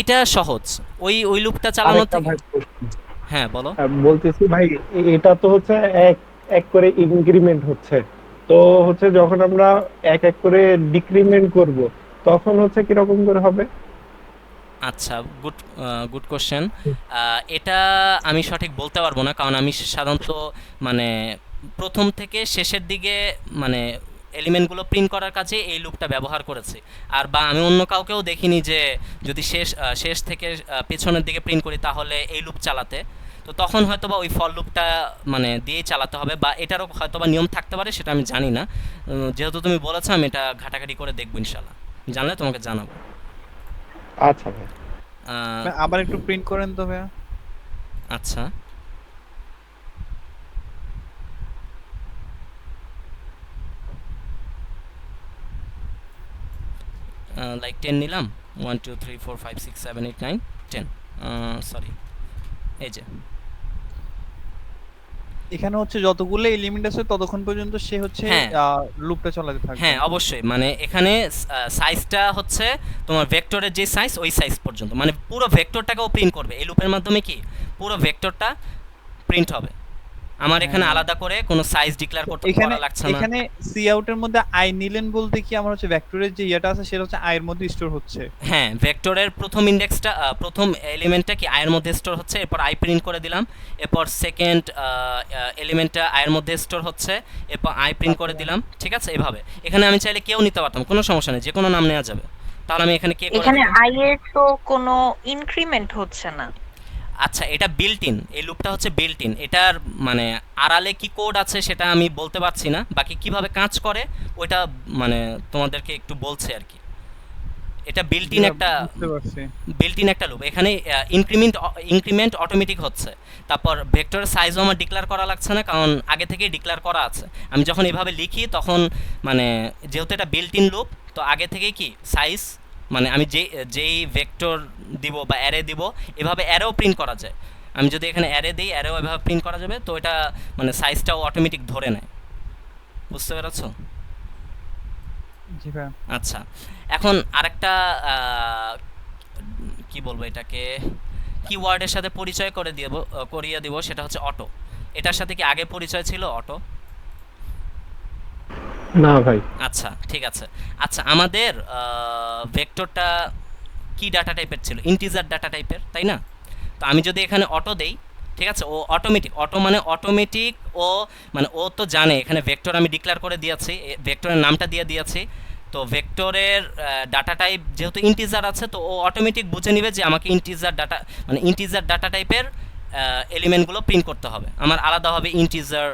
এটা সহজ, ওই ওই লুপটা চালানো আরেকটা থেকে। ভাই প্রশ্ন। হ্যাঁ বলো। বলতেছি ভাই, এটা তো হচ্ছে এক এক করে ইনক্রিমেন্ট হচ্ছে, তো হচ্ছে যখন আমরা এক এক করে ডিক্রিমেন্ট করব, তখন হচ্ছে কিরকম করে হবে? আচ্ছা, গুড গুড কোশ্চেন। এটা আমি সঠিক বলতে পারবো না, কারণ আমি সাধারণত মানে প্রথম থেকে শেষের দিকে মানে এলিমেন্টগুলো প্রিন্ট করার কাজে এই লুপটা ব্যবহার করেছি। আর বা আমি অন্য কাউকেও দেখিনি যে যদি শেষ থেকে পেছনের দিকে প্রিন্ট করি তাহলে এই লুপ চালাতে। তো তখন হয়তো বা ওই ফর লুপটা মানে দিয়েই চালাতে হবে, বা এটারও হয়তো বা নিয়ম থাকতে পারে, সেটা আমি জানি না। যেহেতু তুমি বলেছো আমি এটা ঘাটাঘাটি করে দেখবো ইনশাল্লাহ, জানলে তোমাকে জানাবো। আচ্ছা ভাই। আহ, ভাই, আবার একটু প্রিন্ট করেন তো ভাইয়া। আচ্ছা, লাইক 10 নিলাম, 1 2 3 4 5 6 7 8 9 10, সরি, এই যে। এখানে হচ্ছে যতগুলো এলিমেন্ট আছে ততক্ষণ পর্যন্ত সে হচ্ছে হ্যাঁ লুপটা চালাতে থাকবে। হ্যাঁ অবশ্যই, মানে এখানে সাইজটা হচ্ছে তোমার ভেক্টরের যে সাইজ ওই সাইজ পর্যন্ত, মানে পুরো ভেক্টরটাকেও প্রিন্ট করবে এই লুপের মাধ্যমে, কি পুরো ভেক্টরটা প্রিন্ট হবে। আমার এখানে হ্যাঁ। আলাদা করে কোনো সাইজ ডিক্লেয়ার করতে এখানে করা লাগছে না। এখানে সি আউটের মধ্যে আই নিলেন বলতে কি আমার হচ্ছে ভেক্টরের যে ইয়েটা আছে সেটা হচ্ছে আই এর মধ্যে স্টোর হচ্ছে। হ্যাঁ, ভেক্টরের প্রথম ইন্ডেক্সটা, প্রথম এলিমেন্টটা কি আয়ের মধ্যে স্টোর হচ্ছে, এরপর আই প্রিন্ট করে দিলাম, এরপর সেকেন্ড এলিমেন্টটা আয়ের মধ্যে স্টোর হচ্ছে, এরপর আই প্রিন্ট করে দিলাম, ঠিক আছে, এভাবে। এখানে আমি চাইলে কেউ নিতে পারতাম, কোনো সমস্যা নেই, যে কোনো নাম নেওয়া যাবে। তাহলে আমি এখানে কে করে এখানে দিতাম। আই এর তো কোনো ইনক্রিমেন্ট হচ্ছে না। আচ্ছা, এটা বিল্ট ইন, এই লুপটা হচ্ছে বিল্ট ইন, এটার মানে আড়ালে কি কোড আছে সেটা আমি বলতে পারছি না, বাকি কিভাবে কাজ করে ওইটা মানে তোমাদেরকে একটু বলছে আর কি। এটা বিল্ট ইন একটা, বুঝতে পারছি। বিল্ট ইন একটা লুপ। এখানে ইনক্রিমেন্ট অটোমেটিক হচ্ছে, তারপর ভেক্টরের সাইজও আমার ডিক্লেয়ার করা লাগছে না, কারণ আগে থেকেই ডিক্লেয়ার করা আছে। আমি যখন এভাবে লিখি তখন মানে যেহেতু এটা বিল্ট ইন লুপ, তো আগে থেকেই কি সাইজ মানে আমি যেই ভেক্টর দিব বা অ্যারে দিব, এভাবে অ্যারেও প্রিন্ট করা যায়। আমি যদি এখানে অ্যারে দিই, অ্যারেও এভাবে প্রিন্ট করা যাবে, তো এটা মানে সাইজটাও অটোমেটিক ধরে নেয়। বুঝতে পেরেছো? জি ভাই। আচ্ছা, এখন আরেকটা কি বলবো এটাকে, কিওয়ার্ডের সাথে পরিচয় করিয়ে দিব, সেটা হচ্ছে অটো। এটার সাথে কি আগে পরিচয় ছিল অটো? না ভাই। আচ্ছা ঠিক আছে। আচ্ছা, আমাদের ভেক্টরটা কি ডাটা টাইপের ছিল? ইন্টিজার ডাটা টাইপের, তাই না? তো আমি যদি এখানে অটো দেই, ঠিক আছে, ও অটোমেটিক, অটো মানে অটোমেটিক, ও মানে ও তো জানে এখানে ভেক্টর আমি ডিক্লেয়ার করে দিয়েছি, ভেক্টরের নামটা দিয়ে দিয়েছি। তো ভেক্টরের ডাটা টাইপ যেহেতু ইন্টিজার আছে, তো ও অটোমেটিক বুঝে নেবে যে আমাকে ইন্টিজার ডাটা মানে ইন্টিজার ডাটা টাইপের এলিমেন্টগুলো প্রিন্ট করতে হবে। আমার আলাদাভাবে ইন্টিজার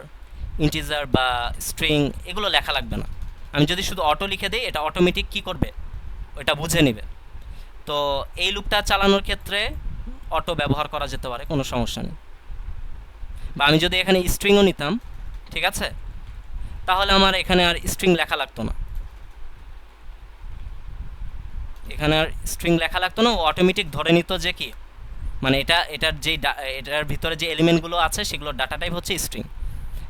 বা স্ট্রিং এগুলো লেখা লাগবে না। আমি যদি শুধু অটো লিখে দিই, এটা অটোমেটিক কি করবে, ওটা বুঝে নেবে। তো এই লুপটা চালানোর ক্ষেত্রে অটো ব্যবহার করা যেতে পারে, কোনো সমস্যা নেই। বা আমি যদি এখানে স্ট্রিংও নিতাম, ঠিক আছে, তাহলে আমার এখানে আর স্ট্রিং লেখা লাগতো না, এখানে আর স্ট্রিং লেখা লাগতো না, ও অটোমেটিক ধরে নিত যে কি মানে এটার ভিতরে যে এলিমেন্টগুলো আছে সেগুলোর ডাটা টাইপ হচ্ছে স্ট্রিং।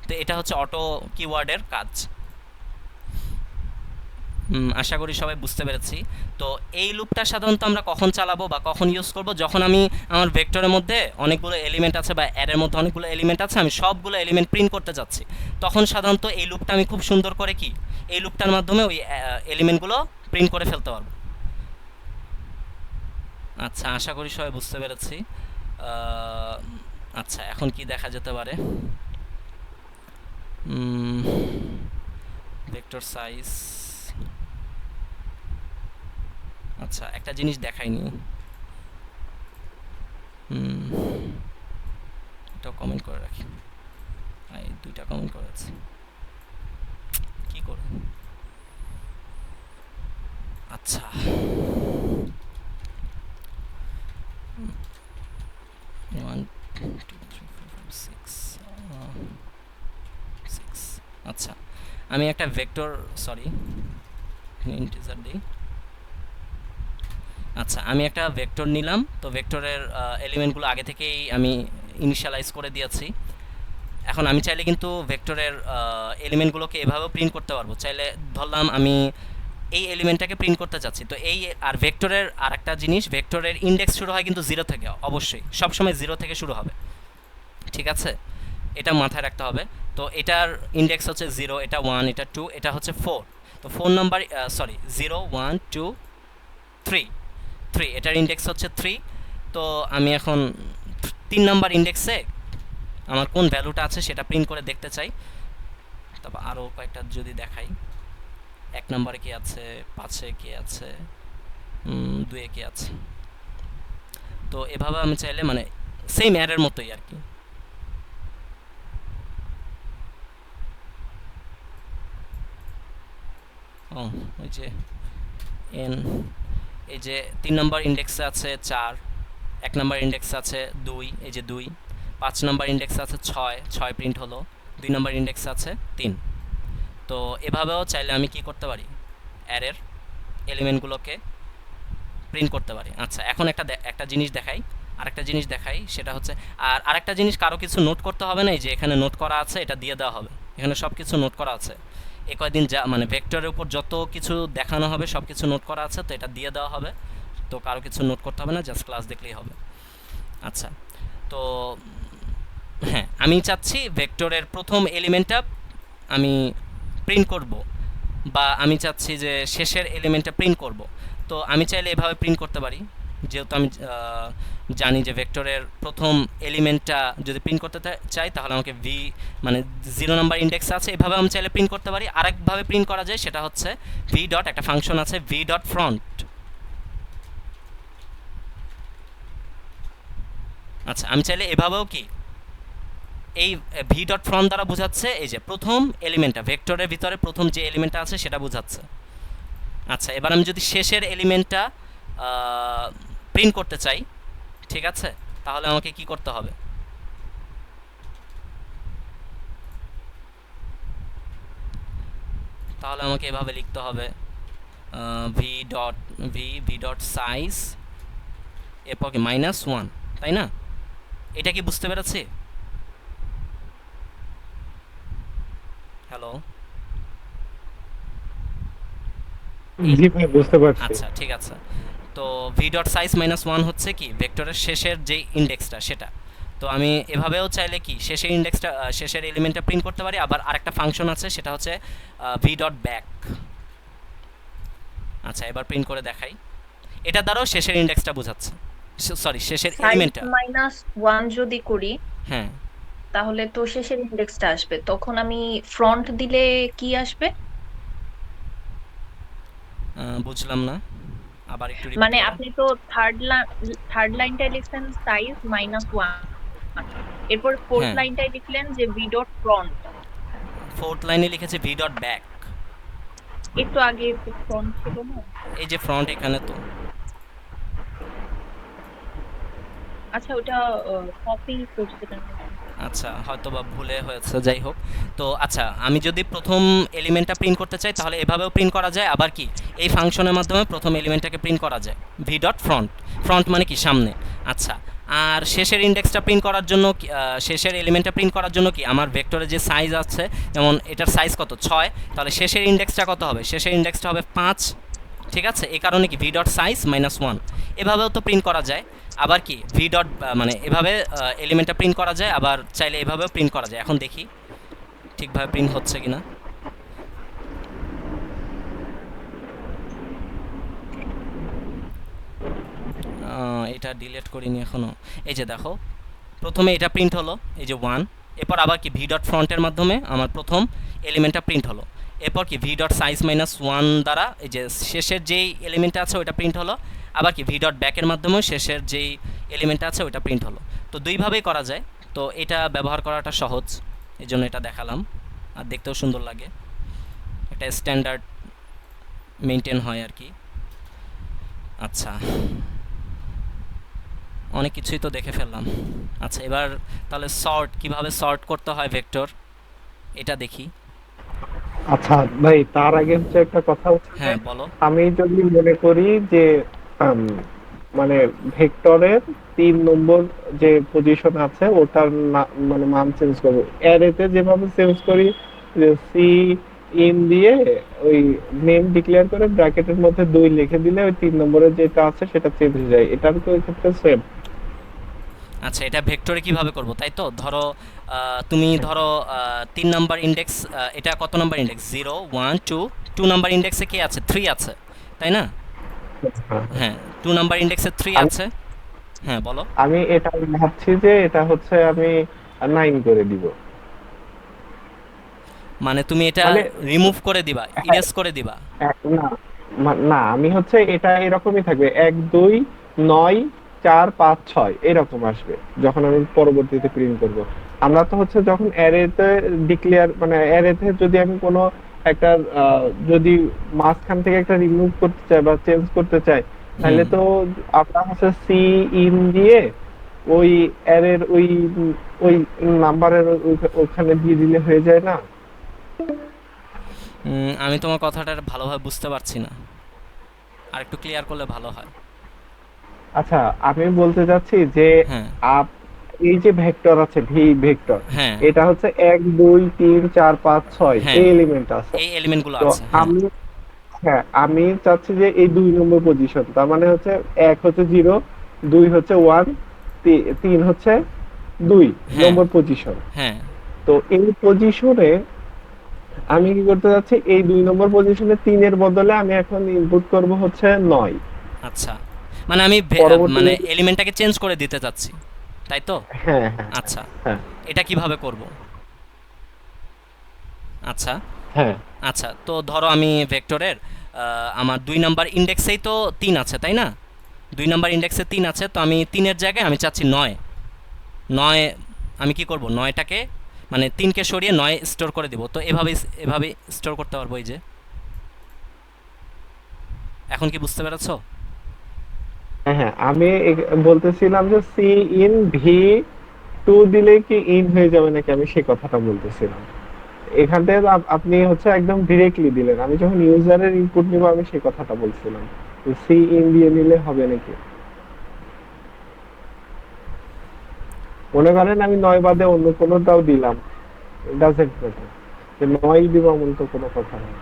তো এটা হচ্ছে অটো কিওয়ার্ডের কাজ। আশা করি সবাই বুঝতে পেরেছি। তো এই লুপটা সাধারণত আমরা কখন চালাবো বা কখন ইউজ করব, যখন আমি আমার ভেক্টরের মধ্যে অনেকগুলো এলিমেন্ট আছে বা অ্যারের মধ্যে অনেকগুলো এলিমেন্ট আছে, আমি সবগুলো এলিমেন্ট প্রিন্ট করতে যাচ্ছি, তখন সাধারণত এই লুপটা আমি খুব সুন্দর করে কি এই লুপটার মাধ্যমে ওই এলিমেন্টগুলো প্রিন্ট করে ফেলতে পারবো। আচ্ছা, আশা করি সবাই বুঝতে পেরেছি। আচ্ছা, এখন কি দেখা যেতে পারে? ভেক্টর সাইজ, আচ্ছা একটা জিনিস দেখাইনি, এটাও কমেন্ট করে রাখি, এই দুইটা কমেন্ট করে আছে, কি করে? আচ্ছা, আমি একটা ভেক্টর, সরি ইন্টিজার দিই। আচ্ছা, আমি একটা ভেক্টর নিলাম, তো ভেক্টরের এলিমেন্টগুলো আগে থেকেই আমি ইনিশিয়ালাইজ করে দিয়েছি। এখন আমি চাইলে কিন্তু ভেক্টরের এলিমেন্টগুলোকে এভাবেও প্রিন্ট করতে পারবো। চাইলে ধরলাম আমি এই এলিমেন্টটাকে প্রিন্ট করতে চাচ্ছি, তো এই আর ভেক্টরের আর একটা জিনিস, ভেক্টরের ইন্ডেক্স শুরু হয় কিন্তু 0 থেকে, অবশ্যই সবসময় 0 থেকে শুরু হবে, ঠিক আছে? এটা মাথায় রাখতে হবে। তো এটার ইন্ডেক্স হচ্ছে 0, এটা 1, এটা 2, এটা হচ্ছে 4। তো 4 নাম্বার, সরি 0 1 2 3, এটার ইন্ডেক্স হচ্ছে 3। তো আমি এখন 3 নাম্বার ইন্ডেক্সে আমার কোন ভ্যালুটা আছে সেটা প্রিন্ট করে দেখতে চাই। তারপর আরও কয়েকটা যদি দেখাই, 1 নম্বরে কি আছে, 5-এ কি আছে, 2-এ কি আছে। তো এভাবে আমি চাইলে মানে সেম অ্যারের মতোই আর কি। ও ওই যে এন, এই যে 3 নম্বর ইন্ডেক্সে আছে 4, 1 নম্বর ইন্ডেক্সে আছে 2, এই যে 2, 5 নম্বর ইন্ডেক্সে আছে 6 প্রিন্ট হলো, 2 নম্বর ইন্ডেক্সে আছে 3। তো এভাবেও চাইলে আমি কি করতে পারি, অ্যারের এলিমেন্টগুলোকে প্রিন্ট করতে পারি। আচ্ছা, এখন একটা জিনিস দেখাই, আরেকটা জিনিস দেখাই, সেটা হচ্ছে আরেকটা জিনিস, কারো কিছু নোট করতে হবে না, এই যে এখানে নোট করা আছে, এটা দিয়ে দেওয়া হবে, এখানে সব কিছু নোট করা আছে। এই কয়েকদিন যা মানে ভেক্টরের উপর যত কিছু দেখানো হবে সব কিছু নোট করা আছে, তো এটা দিয়ে দেওয়া হবে। তো কারো কিছু নোট করতে হবে না, জাস্ট ক্লাস দেখলেই হবে। আচ্ছা, তো হ্যাঁ, আমি চাচ্ছি ভেক্টরের প্রথম এলিমেন্টটা আমি প্রিন্ট করব, বা আমি চাচ্ছি যে শেষের এলিমেন্টটা প্রিন্ট করব। তো আমি চাইলে এভাবে প্রিন্ট করতে পারি, যেহেতু আমি জানি যে ভেক্টরের প্রথম এলিমেন্টটা যদি প্রিন্ট করতে চাই তাহলে আমাকে ভি মানে 0 নাম্বার ইন্ডেক্স আছে, এভাবে আমি চাইলে প্রিন্ট করতে পারি। আরেকভাবে প্রিন্ট করা যায়, সেটা হচ্ছে ভি ডট, একটা ফাংশন আছে ভি ডট ফ্রন্ট। আচ্ছা, আমি চাইলে এভাবেও কি এই ভি ডট ফ্রন্ট দ্বারা বোঝাচ্ছে এই যে প্রথম এলিমেন্টটা, ভেক্টরের ভিতরে প্রথম যে এলিমেন্টটা আছে সেটা বোঝাচ্ছে। আচ্ছা, এবার আমি যদি শেষের এলিমেন্টটা প্রিন্ট করতে চাই, ঠিক আছে, তাহলে আমাকে কি করতে হবে, তাহলে আমাকে এভাবে লিখতে হবে ভি ডট সাইজ, এরপর কি -1, তাই না? এটা কি বুঝতে পেরেছি? হ্যালো, জি ভাই, বুঝতে পারছি। আচ্ছা ঠিক আছে। তো ভি ডট সাইজ -1 হচ্ছে কি ভেক্টরের শেষের যে ইন্ডেক্সটা সেটা। তো আমি এভাবেও চাইলে কি শেষের ইন্ডেক্সটা, শেষের এলিমেন্টটা প্রিন্ট করতে পারি। আবার আরেকটা ফাংশন আছে, সেটা হচ্ছে ভি ডট ব্যাক। আচ্ছা, এবার প্রিন্ট করে দেখাই, এটা দ্বারাও শেষের ইন্ডেক্সটা বোঝাচ্ছে, সরি শেষের সাইজ এলিমেন্টটা। -1 যদি করি হ্যাঁ, তাহলে তো শেষের ইন্ডেক্সটা আসবে, তখন আমি ফ্রন্ট দিলে কি আসবে? বুঝলাম না, আবার একটু রিপিট মানে করো। আপনি তো থার্ড লাইনটায় লিখছেন সাইজ -1, এরপর ফোর্থ হ্যাঁ, লাইনটায় লিখলেন যে ভি ডট ফ্রন্ট। ফোর্থ লাইনে লিখেছে ভি ডট ব্যাক। একটু আগে ফ্রন্ট ছিল না? এই যে ফ্রন্ট এখানে তো। আচ্ছা, ওটা কপি করছিলেন। আচ্ছা, হয়তো বা ভুলে হয়েছে, যাই হোক। তো আচ্ছা, আমি যদি প্রথম এলিমেন্টটা প্রিন্ট করতে চাই তাহলে এভাবেও প্রিন্ট করা যায়, আবার কি এই ফাংশনের মাধ্যমে প্রথম এলিমেন্টটাকে প্রিন্ট করা যায়, ভি ডট ফ্রন্ট। ফ্রন্ট মানে কি সামনে। আচ্ছা, আর শেষের ইন্ডেক্সটা প্রিন্ট করার জন্য শেষের এলিমেন্টটা প্রিন্ট করার জন্য কি আমার ভেক্টরের যে সাইজ আছে, যেমন এটার সাইজ কত 6, তাহলে শেষের ইন্ডেক্সটা কত হবে, শেষের ইন্ডেক্সটা হবে 5, ঠিক আছে? এই কারণে কি ভি ডট সাইজ -1, এভাবেও তো প্রিন্ট করা যায়। আবার কি ভি ডট মানে এভাবে এলিমেন্টটা প্রিন্ট করা যায়, আবার চাইলে এভাবেও প্রিন্ট করা যায়। এখন দেখি ঠিকভাবে প্রিন্ট হচ্ছে কিনা। এটা ডিলিট করিনি এখনো। এই যে দেখো, প্রথমে এটা প্রিন্ট হলো, এই যে 1, এরপর আবার কি ভি ডট ফ্রন্টের মাধ্যমে আমার প্রথম এলিমেন্টটা প্রিন্ট হলো। এরপর কি ভি ডট সাইজ -1 দ্বারা এই যে শেষের যেই এলিমেন্টটা আছে ওইটা প্রিন্ট হলো। আবার কি ভি ডট ব্যাকের মাধ্যমেও শেষের যেই এলিমেন্টটা আছে ওইটা প্রিন্ট হলো। তো দুইভাবেই করা যায়। তো এটা ব্যবহার করাটা সহজ, এই জন্য এটা দেখালাম, আর দেখতেও সুন্দর লাগে, একটা স্ট্যান্ডার্ড মেনটেন হয় আর কি। আচ্ছা, অনেক কিছুই তো দেখে ফেললাম। আচ্ছা, এবার তাহলে সর্ট, কিভাবে সর্ট করতে হয় ভেক্টর, এটা দেখি। আচ্ছা ভাই, তার আগে হচ্ছে একটা কথা হচ্ছে যে হ্যাঁ বলো। আমি যদি মনে করি যে আম, মানে ভেক্টরের 3 নম্বর যে পজিশন আছে ওটার মানে মান চেঞ্জ করবো, অ্যারেতে যেভাবে চেঞ্জ করি যে সি ইন দিয়ে ওই নেম ডিক্লেয়ার করে ব্র্যাকেটের মধ্যে 2 লিখে দিলে ওই 3 নম্বরের যেটা আছে সেটা চেঞ্জ হয়ে যায়, এটার তো ওই ক্ষেত্রে সেম। আচ্ছা, এটা ভেক্টরে কিভাবে করব তাই তো? ধরো তুমি ধরো 3 নাম্বার ইন্ডেক্স, এটা কত নাম্বার ইন্ডেক্স? 0 1 2, 2 নাম্বার ইন্ডেক্সে কি আছে? 3 আছে, তাই না? হ্যাঁ, 2 নাম্বার ইন্ডেক্সে 3 আমি আছে। হ্যাঁ বলো। আমি এটা ভাবছি যে এটা হচ্ছে আমি 9 করে দিব। মানে তুমি এটা মানে রিমুভ করে দিবা, হ্যাঁ, ইরেজ করে দিবা? না না, আমি হচ্ছে এটা এরকমই থাকবে, 1 2 9 4 5 6 এরকম আসবে যখন আমি পরবর্তীতে প্রিন্ট করব। আমরা তো হচ্ছে যখন অ্যারেতে ডিক্লেয়ার মানে অ্যারেতে যদি আমি কোনো একটা যদি মাঝখান থেকে একটা রিমুভ করতে চাই বা চেঞ্জ করতে চাই, তাহলে হুম। তো আমরা হচ্ছে সি ইন দিয়ে ওই অ্যারের ওই নাম্বারের ওখানে দিয়ে দিলে হয়ে যায় না? আমি তোমার কথাটা ভালোভাবে বুঝতে পারছি না, আর একটু ক্লিয়ার করলে ভালো হয়। আচ্ছা, আমি বলতে চাচ্ছি যে হ্যাঁ। আপ এই যে ভেক্টর আছে ভি ভেক্টর, হ্যাঁ। এটা হচ্ছে 1 2 3 4 5 6 হ্যাঁ, এই এলিমেন্ট আছে। এই এলিমেন্টগুলো তো আছে, হ্যাঁ। আমি হ্যাঁ আমি চাচ্ছি যে এই 2 নম্বর পজিশন, তার মানে হচ্ছে 1 হচ্ছে 0, 2 হচ্ছে 1, 3 হচ্ছে 2 হ্যাঁ। নম্বর পজিশন। হ্যাঁ। তো এই পজিশনে আমি কি করতে যাচ্ছি, এই 2 নম্বর পজিশনে 3 এর বদলে আমি এখন ইনপুট করব হচ্ছে 9। আচ্ছা, মানে আমি মানে পরবর্তীতে এলিমেন্টটাকে চেঞ্জ করে দিতে চাচ্ছি, তাই তো? হ্যাঁ হ্যাঁ আচ্ছা, হ্যাঁ এটা কিভাবে করব? আচ্ছা। হ্যাঁ আচ্ছা, তো ধরো আমি ভেক্টরের আমার 2 নাম্বার ইন্ডেক্সেই তো 3 আছে, তাই না? 2 নাম্বার ইন্ডেক্সে 3 আছে, তো আমি 3-এর জায়গায় আমি চাচ্ছি 9। 9 আমি কি করব? 9টাকে মানে 3কে সরিয়ে 9 স্টোর করে দিব, তো এভাবে এভাবে স্টোর করতে পারবো, এই যে। এখন কি বুঝতে পেরেছো? হ্যাঁ হ্যাঁ, আমি বলতেছিলাম যে সি ইন ভি টু দিলে কি ইন হয়ে যাবে নাকি, আমি সেই কথাটা বলতেছিলাম। এখান থেকে তো আপনি হচ্ছে একদম ডিরেক্টলি দিলেন, আমি যখন ইউজারের ইনপুট নিব আমি সেই কথাটা বলছিলাম সি ইন দিয়ে নিলে হবে নাকি। মনে করেন আমি 9 বাদে অন্য কোনোটাও দিলাম, ডাজেন্ট ম্যাটার, যে 9 দিব এমন তো কোনো কথা নেই।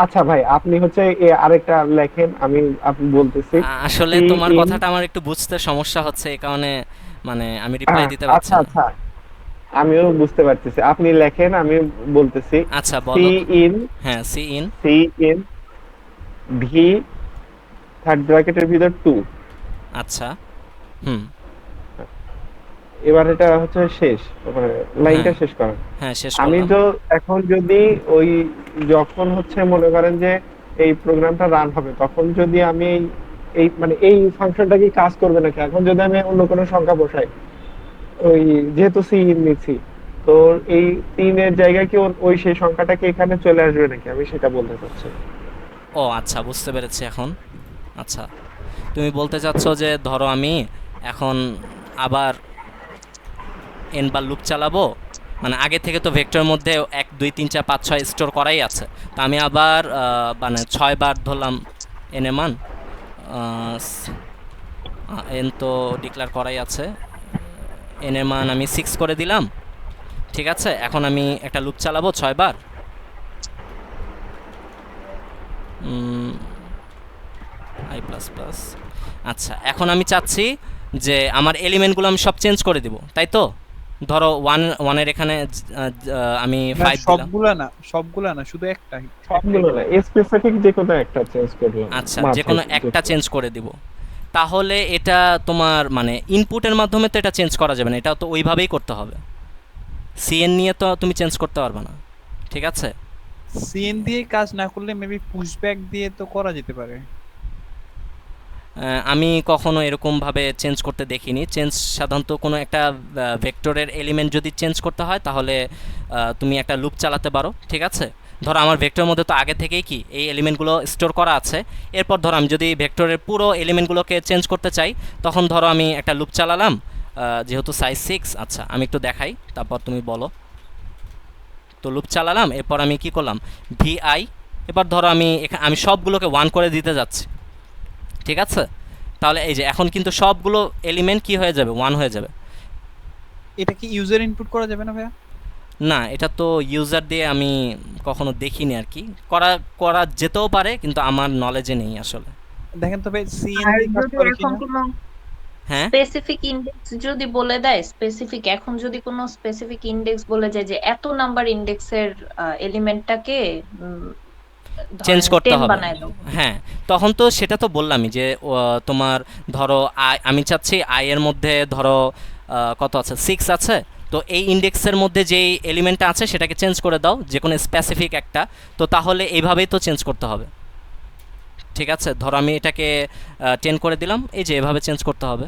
আচ্ছা ভাই, আপনি হচ্ছে আরেকটা লেখেন, আমি আপনি বলতেছি আসলে সি তোমার ইন। কথাটা আমার একটু বুঝতে সমস্যা হচ্ছে, এই কারণে মানে আমি রিপ্লাই দিতে পারছি আচ্ছা না। আচ্ছা, আমিও বুঝতে পারতেছি, আপনি লেখেন আমি বলতেছি। আচ্ছা সি বলো। ইন, হ্যাঁ, cin. Cin V third ব্র্যাকেটের ভিতর 2। আচ্ছা। হুম। এবার এটা হচ্ছে শেষ, মানে হ্যাঁ। লাইনটা শেষ করেন। হ্যাঁ, শেষ আমি করলাম। তো এখন যদি ওই যখন হচ্ছে মনে করেন যে এই প্রোগ্রামটা রান হবে তখন যদি আমি এই মানে এই ফাংশনটা কি কাজ করবে নাকি, এখন যদি আমি অন্য কোনো সংখ্যা বসাই, ওই যেহেতু সি নিচ্ছি, তো এই 3-এর জায়গায় কি ওই সেই সংখ্যাটা কি এখানে চলে আসবে নাকি, আমি সেটা বলতে চাচ্ছি। ও আচ্ছা, বুঝতে পেরেছি এখন। আচ্ছা, তুমি বলতে চাচ্ছ যে ধরো আমি এখন আবার এন বার লুপ চালাবো, মানে আগে থেকে তো ভেক্টরের মধ্যে 1 2 3 4 5 6 স্টোর করাই আছে, তো আমি আবার মানে 6 বার ধরলাম এন এর মান। এন তো ডিক্লেয়ার করাই আছে, এন এর মান আমি 6 করে দিলাম। ঠিক আছে, এখন আমি একটা লুপ চালাবো 6 বার। I plus plus. আচ্ছা, এখন আমি চাচ্ছি যে আমার এলিমেন্টগুলো আমি সব চেঞ্জ করে দিব, তাই তো? ধরো ওয়ানের এখানে আমি না 5 দিলাম। সবগুলা না, শুধু একটাই। সবগুলো না, স্পেসিফিক যে কোনো একটা চেঞ্জ করলাম আচ্ছা, যে মাঝে কোনো যোগ একটা করে। চেঞ্জ করে দিব। তাহলে এটা তোমার মানে ইনপুটের মাধ্যমে তো এটা চেঞ্জ করা যাবে না, এটা তো ওইভাবেই করতে হবে। সিএন নিয়ে তো তুমি চেঞ্জ করতে পারবে না, ঠিক আছে? সিএন দিয়ে কাজ না করলে মেবি পুশব্যাক দিয়ে তো করা যেতে পারে। আমি কখনো এরকমভাবে চেঞ্জ করতে দেখিনি। চেঞ্জ সাধারণত কোনো একটা ভেক্টরের এলিমেন্ট যদি চেঞ্জ করতে হয় তাহলে তুমি একটা লুপ চালাতে পারো, ঠিক আছে? ধরো আমার ভেক্টরের মধ্যে তো আগে থেকেই কি এই এলিমেন্টগুলো স্টোর করা আছে, এরপর ধরো আমি যদি ভেক্টরের পুরো এলিমেন্টগুলোকে চেঞ্জ করতে চাই তখন ধরো আমি একটা লুপ চালালাম, যেহেতু সাইজ 6। আচ্ছা, আমি একটু দেখাই, তারপর তুমি বলো। তো লুপ চালালাম, এরপর আমি কি করলাম ভিআই, এবার ধরো আমি সবগুলোকে 1 করে দিতে যাচ্ছি, ঠিক আছে? তাহলে এই যে এখন কিন্তু সবগুলো এলিমেন্ট কি হয়ে যাবে 1 হয়ে যাবে। এটা কি ইউজার ইনপুট করা যাবে না ভাইয়া? না, এটা তো ইউজার দিয়ে আমি কখনো দেখিনি আর কি, করা করা যেতেও পারে কিন্তু আমার নলেজে নেই আসলে। দেখেন তো ভাই সিএন আর দিয়ে কাজ যদি করে এখন কিনা। কোনো হ্যাঁ, স্পেসিফিক ইন্ডেক্স যদি বলে দেয়, স্পেসিফিক এখন যদি কোনো স্পেসিফিক ইন্ডেক্স বলে যায় যে এত নাম্বার ইন্ডেক্সের এলিমেন্টটাকে চেঞ্জ ধরেন করতে 10 হবে। বানায় দাও। হ্যাঁ, তখন তো সেটা তো বললামই যে তোমার ধরো আমি চাচ্ছি আই এর মধ্যে ধরো কত আছে 6 আছে, তো এই ইন্ডেক্সের মধ্যে যেই এলিমেন্টটা আছে সেটাকে চেঞ্জ করে দাও যে কোনো স্পেসিফিক একটা, তো তাহলে এইভাবেই তো চেঞ্জ করতে হবে, ঠিক আছে? ধরো আমি এটাকে 10 করে দিলাম, এই যে এভাবে চেঞ্জ করতে হবে।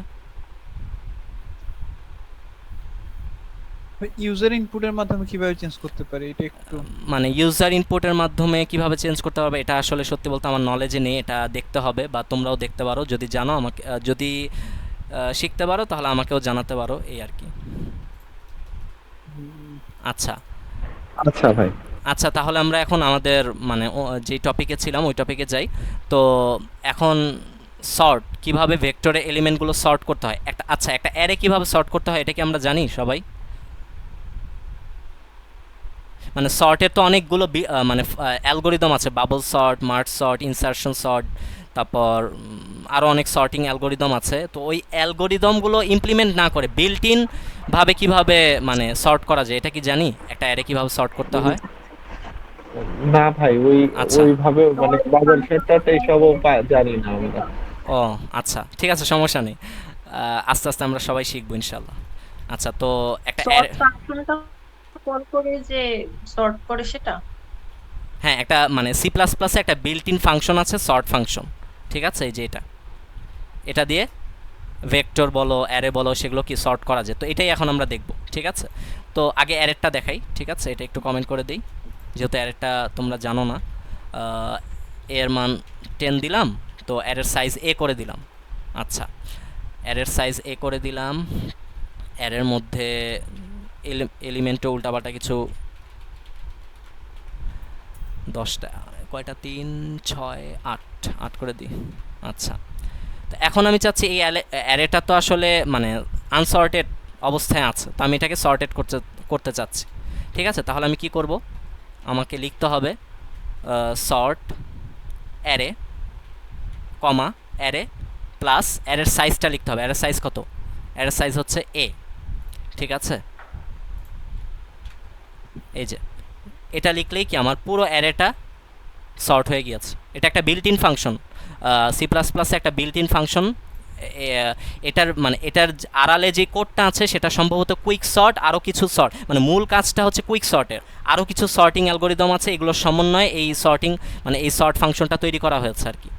ইউজার ইনপুটের মাধ্যমে কিভাবে চেঞ্জ করতে পারি এটা একটু। মানে ইউজার ইনপুটের মাধ্যমে কিভাবে চেঞ্জ করতে হবে এটা আসলে সত্যি বলতে আমার নলেজে নেই, এটা দেখতে হবে বা তোমরাও দেখতে পারো যদি জানো আমাকে, যদি শিখতে পারো তাহলে আমাকেও জানাতে পারো, এই আর কি। আচ্ছা আচ্ছা ভাই। আচ্ছা, তাহলে আমরা এখন আমাদের মানে যেই টপিকে ছিলাম ওই টপিকে যাই। তো এখন সর্ট, কিভাবে ভেক্টরে এলিমেন্টগুলো সর্ট করতে হয়, একটা অ্যারে কিভাবে সর্ট করতে হয় এটা কি আমরা জানি সবাই? মানে সর্টের তো অনেকগুলো মানে অ্যালগোরিদম আছে, bubble sort, merge sort, insertion sort, তারপর আরও অনেক সর্টিং অ্যালগোরিদম আছে। তো ওই অ্যালগোরিদমগুলো ইমপ্লিমেন্ট না করে বিল্ট ইন ভাবে কিভাবে মানে সর্ট করা যায় এটা কি জানি, একটা অ্যারে কিভাবে সর্ট করতে হয়? না ভাই, আচ্ছা, ওইভাবে মানে বাজার শর্টকাট এইসবও জানি না আমরা। ও আচ্ছা, ঠিক আছে, সমস্যা নেই, আস্তে আস্তে আমরা সবাই শিখবো ইনশাল্লাহ। আচ্ছা, তো একটা সর্ট ফাংশনটা কল করে যে সর্ট করে সেটা। হ্যাঁ, একটা মানে সি প্লাস প্লাসে একটা বিল্ট ইন ফাংশন আছে সর্ট ফাংশন, ঠিক আছে? এই যে এটা দিয়ে ভেক্টর বলো অ্যারে বলো সেগুলো কি সর্ট করা যায়, তো এটাই এখন আমরা দেখব, ঠিক আছে? তো আগে অ্যারেটা দেখাই, ঠিক আছে? এটা একটু কমেন্ট করে দিই যেহেতু অ্যারেটা তোমরা জানো না। এর মান 10 দিলাম, তো অ্যারের সাইজ এ করে দিলাম। আচ্ছা, অ্যারের সাইজ এ করে দিলাম, অ্যারের মধ্যে এলিমেন্টও উল্টাপাল্টা কিছু 10টা, কয়টা 3 6 8 8 করে দিই। আচ্ছা, তো এখন আমি চাচ্ছি এই অ্যারেটা তো আসলে মানে আনসর্টেড অবস্থায় আছে, তো আমি এটাকে সর্টেড করতে চাচ্ছি, ঠিক আছে? তাহলে আমি কি করব, আমাকে লিখতে হবে সর্ট অ্যারে কমা অ্যারে প্লাস অ্যারের সাইজটা লিখতে হবে। অ্যারের সাইজ কত? অ্যারের সাইজ হচ্ছে এ, ঠিক আছে? এই যে এটা লিখলেই কি আমার পুরো অ্যারেটা সর্ট হয়ে গিয়েছে। এটা একটা built in function, C plus প্লাসে একটা বিল্ট ইন ফাংশন। এটার মানে এটার আড়ালে যে কোডটা আছে সেটা সম্ভবত কুইক সর্ট, আরও কিছু সর্ট, মানে মূল কাজটা হচ্ছে কুইক সর্টের, আরও কিছু সর্টিং অ্যালগোরিদম আছে, এগুলোর সমন্বয়ে এই সর্টিং মানে এই সর্ট ফাংশনটা তৈরি করা হয়েছে আর কি,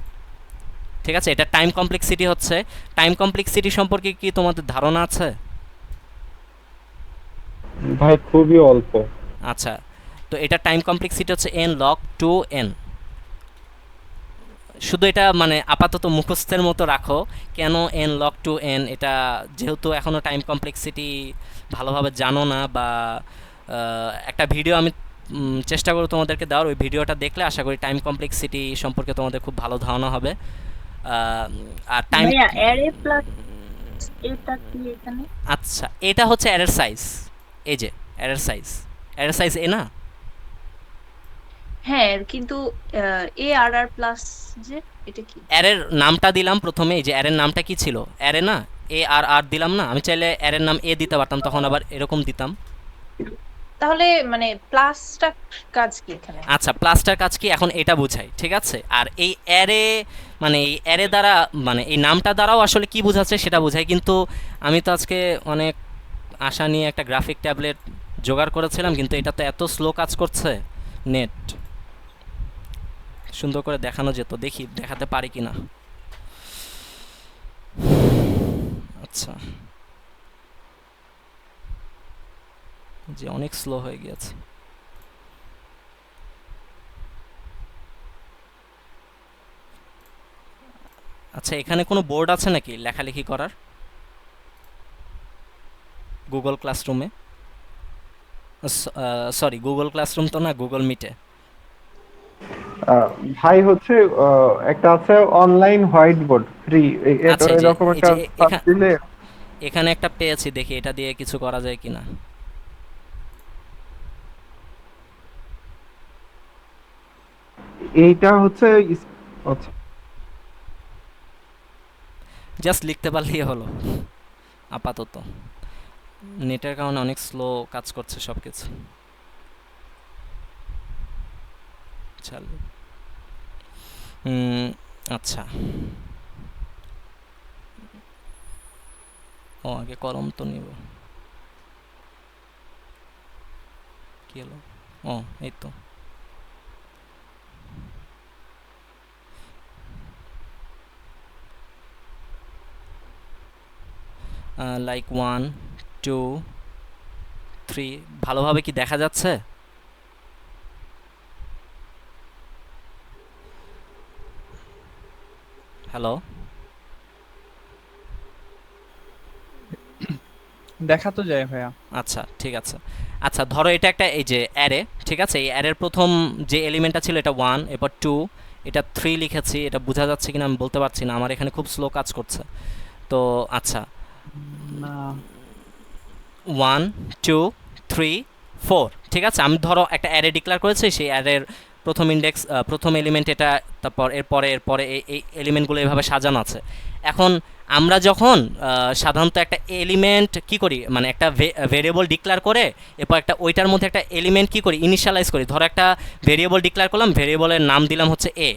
ঠিক আছে? এটা টাইম কমপ্লেক্সিটি হচ্ছে, টাইম কমপ্লেক্সিটি সম্পর্কে কি তোমাদের ধারণা আছে? ভাই খুবই অল্প। আচ্ছা, তো এটা টাইম কমপ্লেক্সিটি হচ্ছে n log 2n। শুধু এটা মানে আপাতত মুখস্থের মতো রাখো, কেন n log 2n, এটা যেহেতু এখনও টাইম কমপ্লেক্সিটি ভালোভাবে জানো না, বা একটা ভিডিও আমি চেষ্টা করব তোমাদেরকে দেওয়ার, ওই ভিডিওটা দেখলে আশা করি টাইম কমপ্লেক্সিটি সম্পর্কে তোমাদের খুব ভালো ধারণা হবে। আর টাইম, ভাইয়া অ্যারে প্লাস এটা কি এখানে? আচ্ছা, এটা হচ্ছে অ্যারের সাইজ, এই যে অ্যারের সাইজ এ না? হ্যাঁ, কিন্তু এ আর আর প্লাস যে এটা কি? অ্যারের নামটা দিলাম প্রথমে, এই যে অ্যারের নামটা কি ছিল, অ্যারে না, এ আর আর দিলাম না? আমি চাইলে অ্যারের নাম এ দিতে পারতাম, তখন আবার এরকম দিতাম। তাহলে মানে প্লাসটা কাজ কি এখানে? আচ্ছা, প্লাসটার কাজ কি এখন এটা বোঝাই, ঠিক আছে? আর এই অ্যারে মানে এই অ্যারে দ্বারা মানে এই নামটা দ্বারাও আসলে কি বোঝাচ্ছে সেটা বোঝাই, কিন্তু আমি তো আজকে অনেক আশা নিয়ে একটা গ্রাফিক ট্যাবলেট জোগাড় করেছিলাম, কিন্তু এটা তো এত স্লো কাজ করছে, নেট সুন্দর করে দেখানো যেত, দেখি দেখাতে পারি কি না। আচ্ছা, যে অনেক স্লো হয়ে গিয়েছে। আচ্ছা, এখানে কোনো বোর্ড আছে নাকি লেখালেখি করার গুগল ক্লাসরুমে? সরি, গুগল ক্লাসরুম তো না, গুগল মিটে। আহ, ভাই হচ্ছে একটা আছে অনলাইন হোয়াইট বোর্ড ফ্রি, এটা আচ্ছা, এরকম এই একটা যে সার্চ দিলে এখানে একটা পেয়েছি, দেখি এটা দিয়ে কিছু করা যায় কিনা। এইটা হচ্ছে আচ্ছা, জাস্ট লিখতে পারলেই হলো আপাতত। নেটের কারণে অনেক স্লো কাজ করছে সব কিছু। চালু। আচ্ছা, ও আগে কলম তো নিব। কি হলো? ও, এই তো। লাইক 1 2 3, ভালোভাবে কি দেখা যাচ্ছে? হ্যালো? দেখা তো যায় ভাইয়া। আচ্ছা, ঠিক আছে। আচ্ছা, ধরো এটা একটা এই যে অ্যারে, ঠিক আছে? এই অ্যারের প্রথম যে এলিমেন্টটা ছিল এটা 1, এরপর 2, এটা 3 লিখেছি। এটা বোঝা যাচ্ছে কিনা আমি বলতে পারছি না, আমার এখানে খুব স্লো কাজ করছে। তো আচ্ছা, না 1 2 3 4, ঠিক আছে? আমি ধরো একটা অ্যারে ডিক্লেয়ার করেছি, সেই অ্যারের প্রথম ইন্ডেক্স, প্রথম এলিমেন্ট এটা, তারপর এরপরে এই এলিমেন্টগুলো এভাবে সাজানো আছে। এখন আমরা যখন সাধারণত একটা এলিমেন্ট কি করি, মানে একটা ভেরিয়েবল ডিক্লেয়ার করে এরপর একটা ওইটার মধ্যে একটা এলিমেন্ট কি করি, ইনিশিয়ালাইজ করি। ধরো একটা ভেরিয়েবল ডিক্লেয়ার করলাম, ভেরিয়েবলের নাম দিলাম হচ্ছে এ,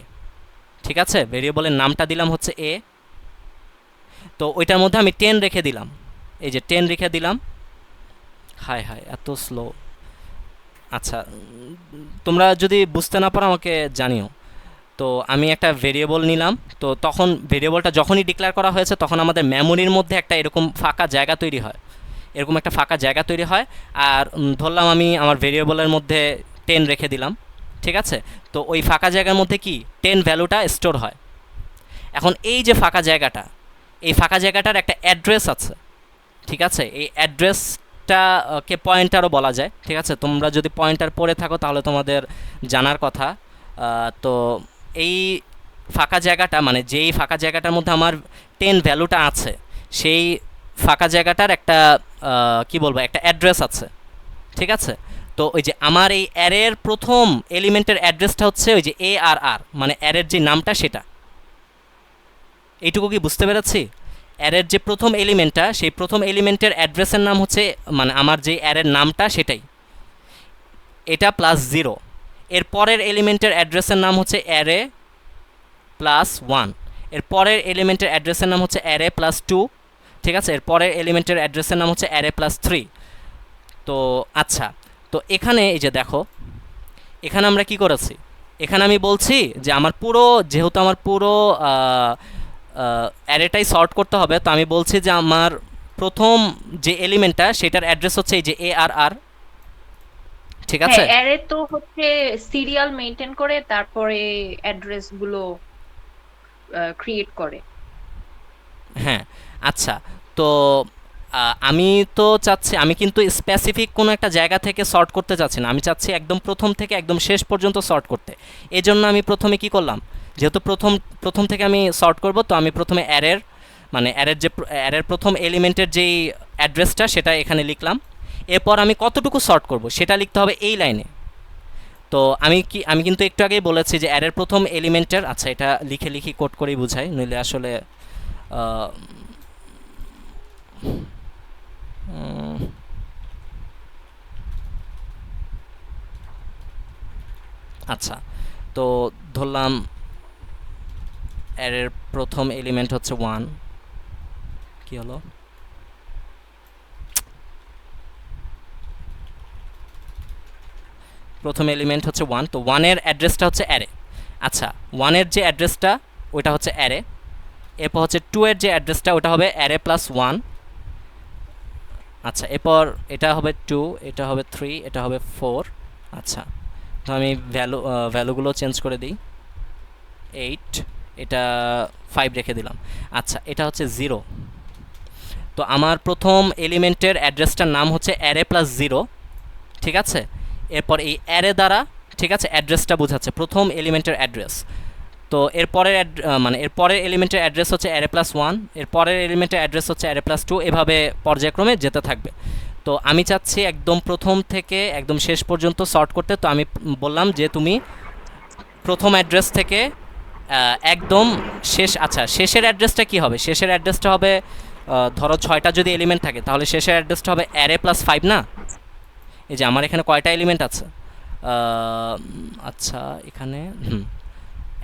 ঠিক আছে? ভেরিয়েবলের নামটা দিলাম হচ্ছে এ। তো ওইটার মধ্যে আমি 10 রেখে দিলাম, এই যে 10 রেখে দিলাম। হায় হায়, এত স্লো। আচ্ছা, তোমরা যদি বুঝতে না পারো আমাকে জানিও। তো আমি একটা ভেরিয়েবল নিলাম, তো তখন ভেরিয়েবলটা যখনই ডিক্লেয়ার করা হয়েছে তখন আমাদের মেমোরির মধ্যে একটা এরকম ফাঁকা জায়গা তৈরি হয়, এরকম একটা ফাঁকা জায়গা তৈরি হয়। আর ধরলাম আমি আমার ভেরিয়েবলের মধ্যে 10 রেখে দিলাম, ঠিক আছে? তো ওই ফাঁকা জায়গার মধ্যে কি 10 ভ্যালুটা স্টোর হয়। এখন এই যে ফাঁকা জায়গাটা, এই ফাঁকা জায়গাটার একটা অ্যাড্রেস আছে, ঠিক আছে? এই অ্যাড্রেসটা কে পয়েন্টারও বলা যায়, ঠিক আছে? তোমরা যদি পয়েন্টার পড়ে থাকো তাহলে তোমাদের জানার কথা। তো এই ফাঁকা জায়গাটা, মানে যেই ফাঁকা জায়গাটার মধ্যে আমার 10 ভ্যালুটা আছে, সেই ফাঁকা জায়গাটার একটা কি বলবো, একটা অ্যাড্রেস আছে, ঠিক আছে? তো ওই যে আমার এই অ্যারের প্রথম এলিমেন্টের অ্যাড্রেসটা হচ্ছে ওই যে ARR, মানে অ্যারের যে নামটা সেটা। এইটুকু কি বুঝতে পেরেছি? অ্যারের যে প্রথম এলিমেন্টটা, সেই প্রথম এলিমেন্টের অ্যাড্রেসের নাম হচ্ছে, মানে আমার যে অ্যারের নামটা সেটাই, এটা প্লাস 0। এর পরের এলিমেন্টের অ্যাড্রেসের নাম হচ্ছে অ্যারে প্লাস 1। এর পরের এলিমেন্টের অ্যাড্রেসের নাম হচ্ছে অ্যারে প্লাস 2, ঠিক আছে? এর পরের এলিমেন্টের অ্যাড্রেসের নাম হচ্ছে অ্যারে প্লাস 3। তো আচ্ছা, তো এখানে এই যে দেখো, এখানে আমরা কি করেছি, এখানে আমি বলছি যে আমার পুরো, যেহেতু আমার পুরো অ্যারেটাই সর্ট করতে হবে, তো আমি বলছি যে আমার প্রথম যে এলিমেন্টটা সেটার অ্যাড্রেস হচ্ছে এই যে ARR, ঠিক হ্যাঁ, আছে? অ্যারে তো হচ্ছে সিরিয়াল মেনটেন করে তারপরে অ্যাড্রেস গুলো ক্রিয়েট করে। হ্যাঁ, আচ্ছা। তো আমি তো চাচ্ছি, আমি কিন্তু স্পেসিফিক কোনো একটা জায়গা থেকে সর্ট করতে চাচ্ছি না, আমি চাচ্ছি একদম প্রথম থেকে একদম শেষ পর্যন্ত সর্ট করতে। এই জন্য আমি প্রথমে কি করলাম, যেহেতু প্রথম থেকে আমি সর্ট করব, তো আমি প্রথমে অ্যারের, মানে অ্যারের প্রথম এলিমেন্টের যেই অ্যাড্রেসটা সেটা এখানে লিখলাম। এরপর আমি কতটুকু সর্ট করব সেটা লিখতে হবে এই লাইনে। তো আমি কিন্তু একটু আগেই বলেছি যে অ্যারের প্রথম এলিমেন্টের, আচ্ছা এটা লিখি কোড করেই বুঝাই, নইলে আসলে আচ্ছা, তো ধরলাম অ্যারের প্রথম এলিমেন্ট হচ্ছে 1। কি হলো? প্রথম এলিমেন্ট হচ্ছে 1, তো 1-এর অ্যাড্রেসটা হচ্ছে অ্যারে। আচ্ছা, 1-এর যে অ্যাড্রেসটা ওইটা হচ্ছে অ্যারে। এরপর হচ্ছে 2-এর যে অ্যাড্রেসটা ওটা হবে অ্যারে প্লাস 1। আচ্ছা, এরপর এটা হবে 2, এটা হবে 3, এটা হবে 4। আচ্ছা, তো আমি ভ্যালুগুলো চেঞ্জ করে দিই। 8, এটা 5 রেখে দিলাম। আচ্ছা, এটা হচ্ছে 0। তো আমার প্রথম এলিমেন্টের অ্যাড্রেসটার নাম হচ্ছে অ্যারে প্লাস 0, ঠিক আছে? এরপর এই অ্যারে দ্বারা, ঠিক আছে, অ্যাড্রেসটা বোঝাচ্ছে প্রথম এলিমেন্টের অ্যাড্রেস। তো মানে এর পরের এলিমেন্টের অ্যাড্রেস হচ্ছে অ্যারে প্লাস 1, এর পরের এলিমেন্টের অ্যাড্রেস হচ্ছে অ্যারে প্লাস 2, এভাবে পর্যায়ক্রমে যেতে থাকবে। তো আমি চাচ্ছি একদম প্রথম থেকে একদম শেষ পর্যন্ত সর্ট করতে। তো আমি বললাম যে তুমি প্রথম অ্যাড্রেস থেকে একদম শেষ, আচ্ছা শেষের অ্যাড্রেসটা কি হবে? শেষের অ্যাড্রেসটা হবে ধরো 6টা যদি এলিমেন্ট থাকে তাহলে শেষের অ্যাড্রেসটা হবে অ্যারে প্লাস 5 না? এই যে আমার এখানে কয়টা এলিমেন্ট আছে? আচ্ছা এখানে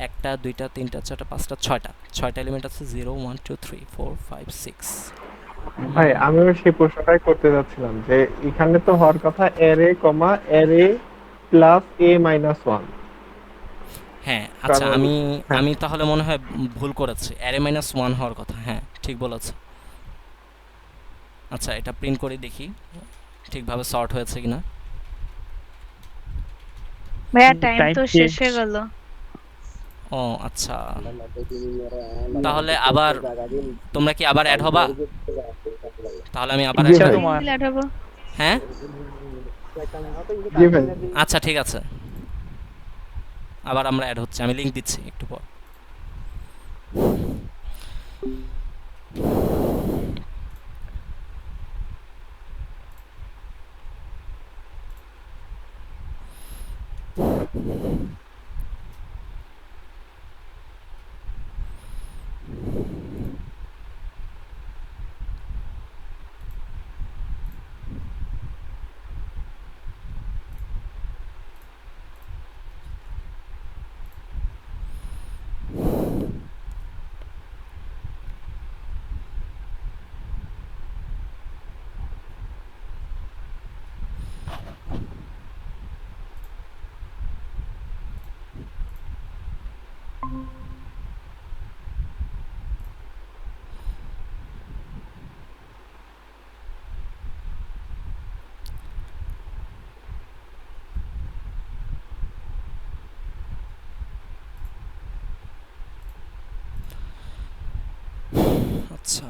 1টা 2টা 3টা 4টা 5টা 6টা এলিমেন্ট আছে। 0 1 2 3 4 5 6। ভাই আমিও সেই প্রশ্নটাই করতে যাচ্ছিলাম যে এখানে তো হওয়ার কথা array comma array plus a minus 1। হ্যাঁ আচ্ছা, কারণ- আমি হ্যাঁ। আমি তাহলে মনে হয় ভুল করেছি, অ্যারে মাইনাস 1 হওয়ার কথা। হ্যাঁ ঠিক বলেছ। আচ্ছা এটা প্রিন্ট করে দেখি ঠিকভাবে সর্ট হয়েছে কিনা। ভাইয়া টাইম Time তো শেষ। শেষ হয়ে গেল। ও আচ্ছা, তাহলে আবার তোমরা কি আবার অ্যাড হবা? তাহলে আমি আবার জি add ভাই। হই। তোমার লেট হবো। হ্যাঁ জি ভাই। আচ্ছা ঠিক আছে, আবার আমরা অ্যাড হচ্ছে, আমি লিংক দিচ্ছি একটু পর। আচ্ছা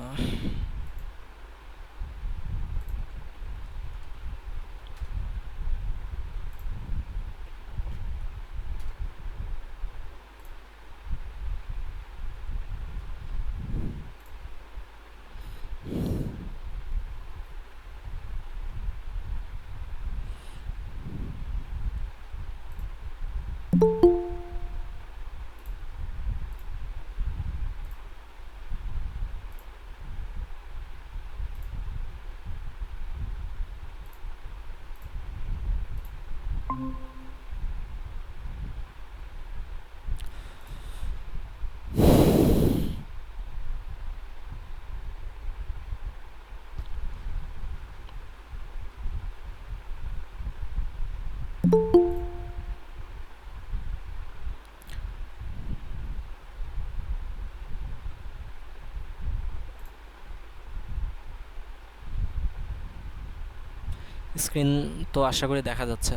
স্ক্রিন তো আশা করি দেখা যাচ্ছে।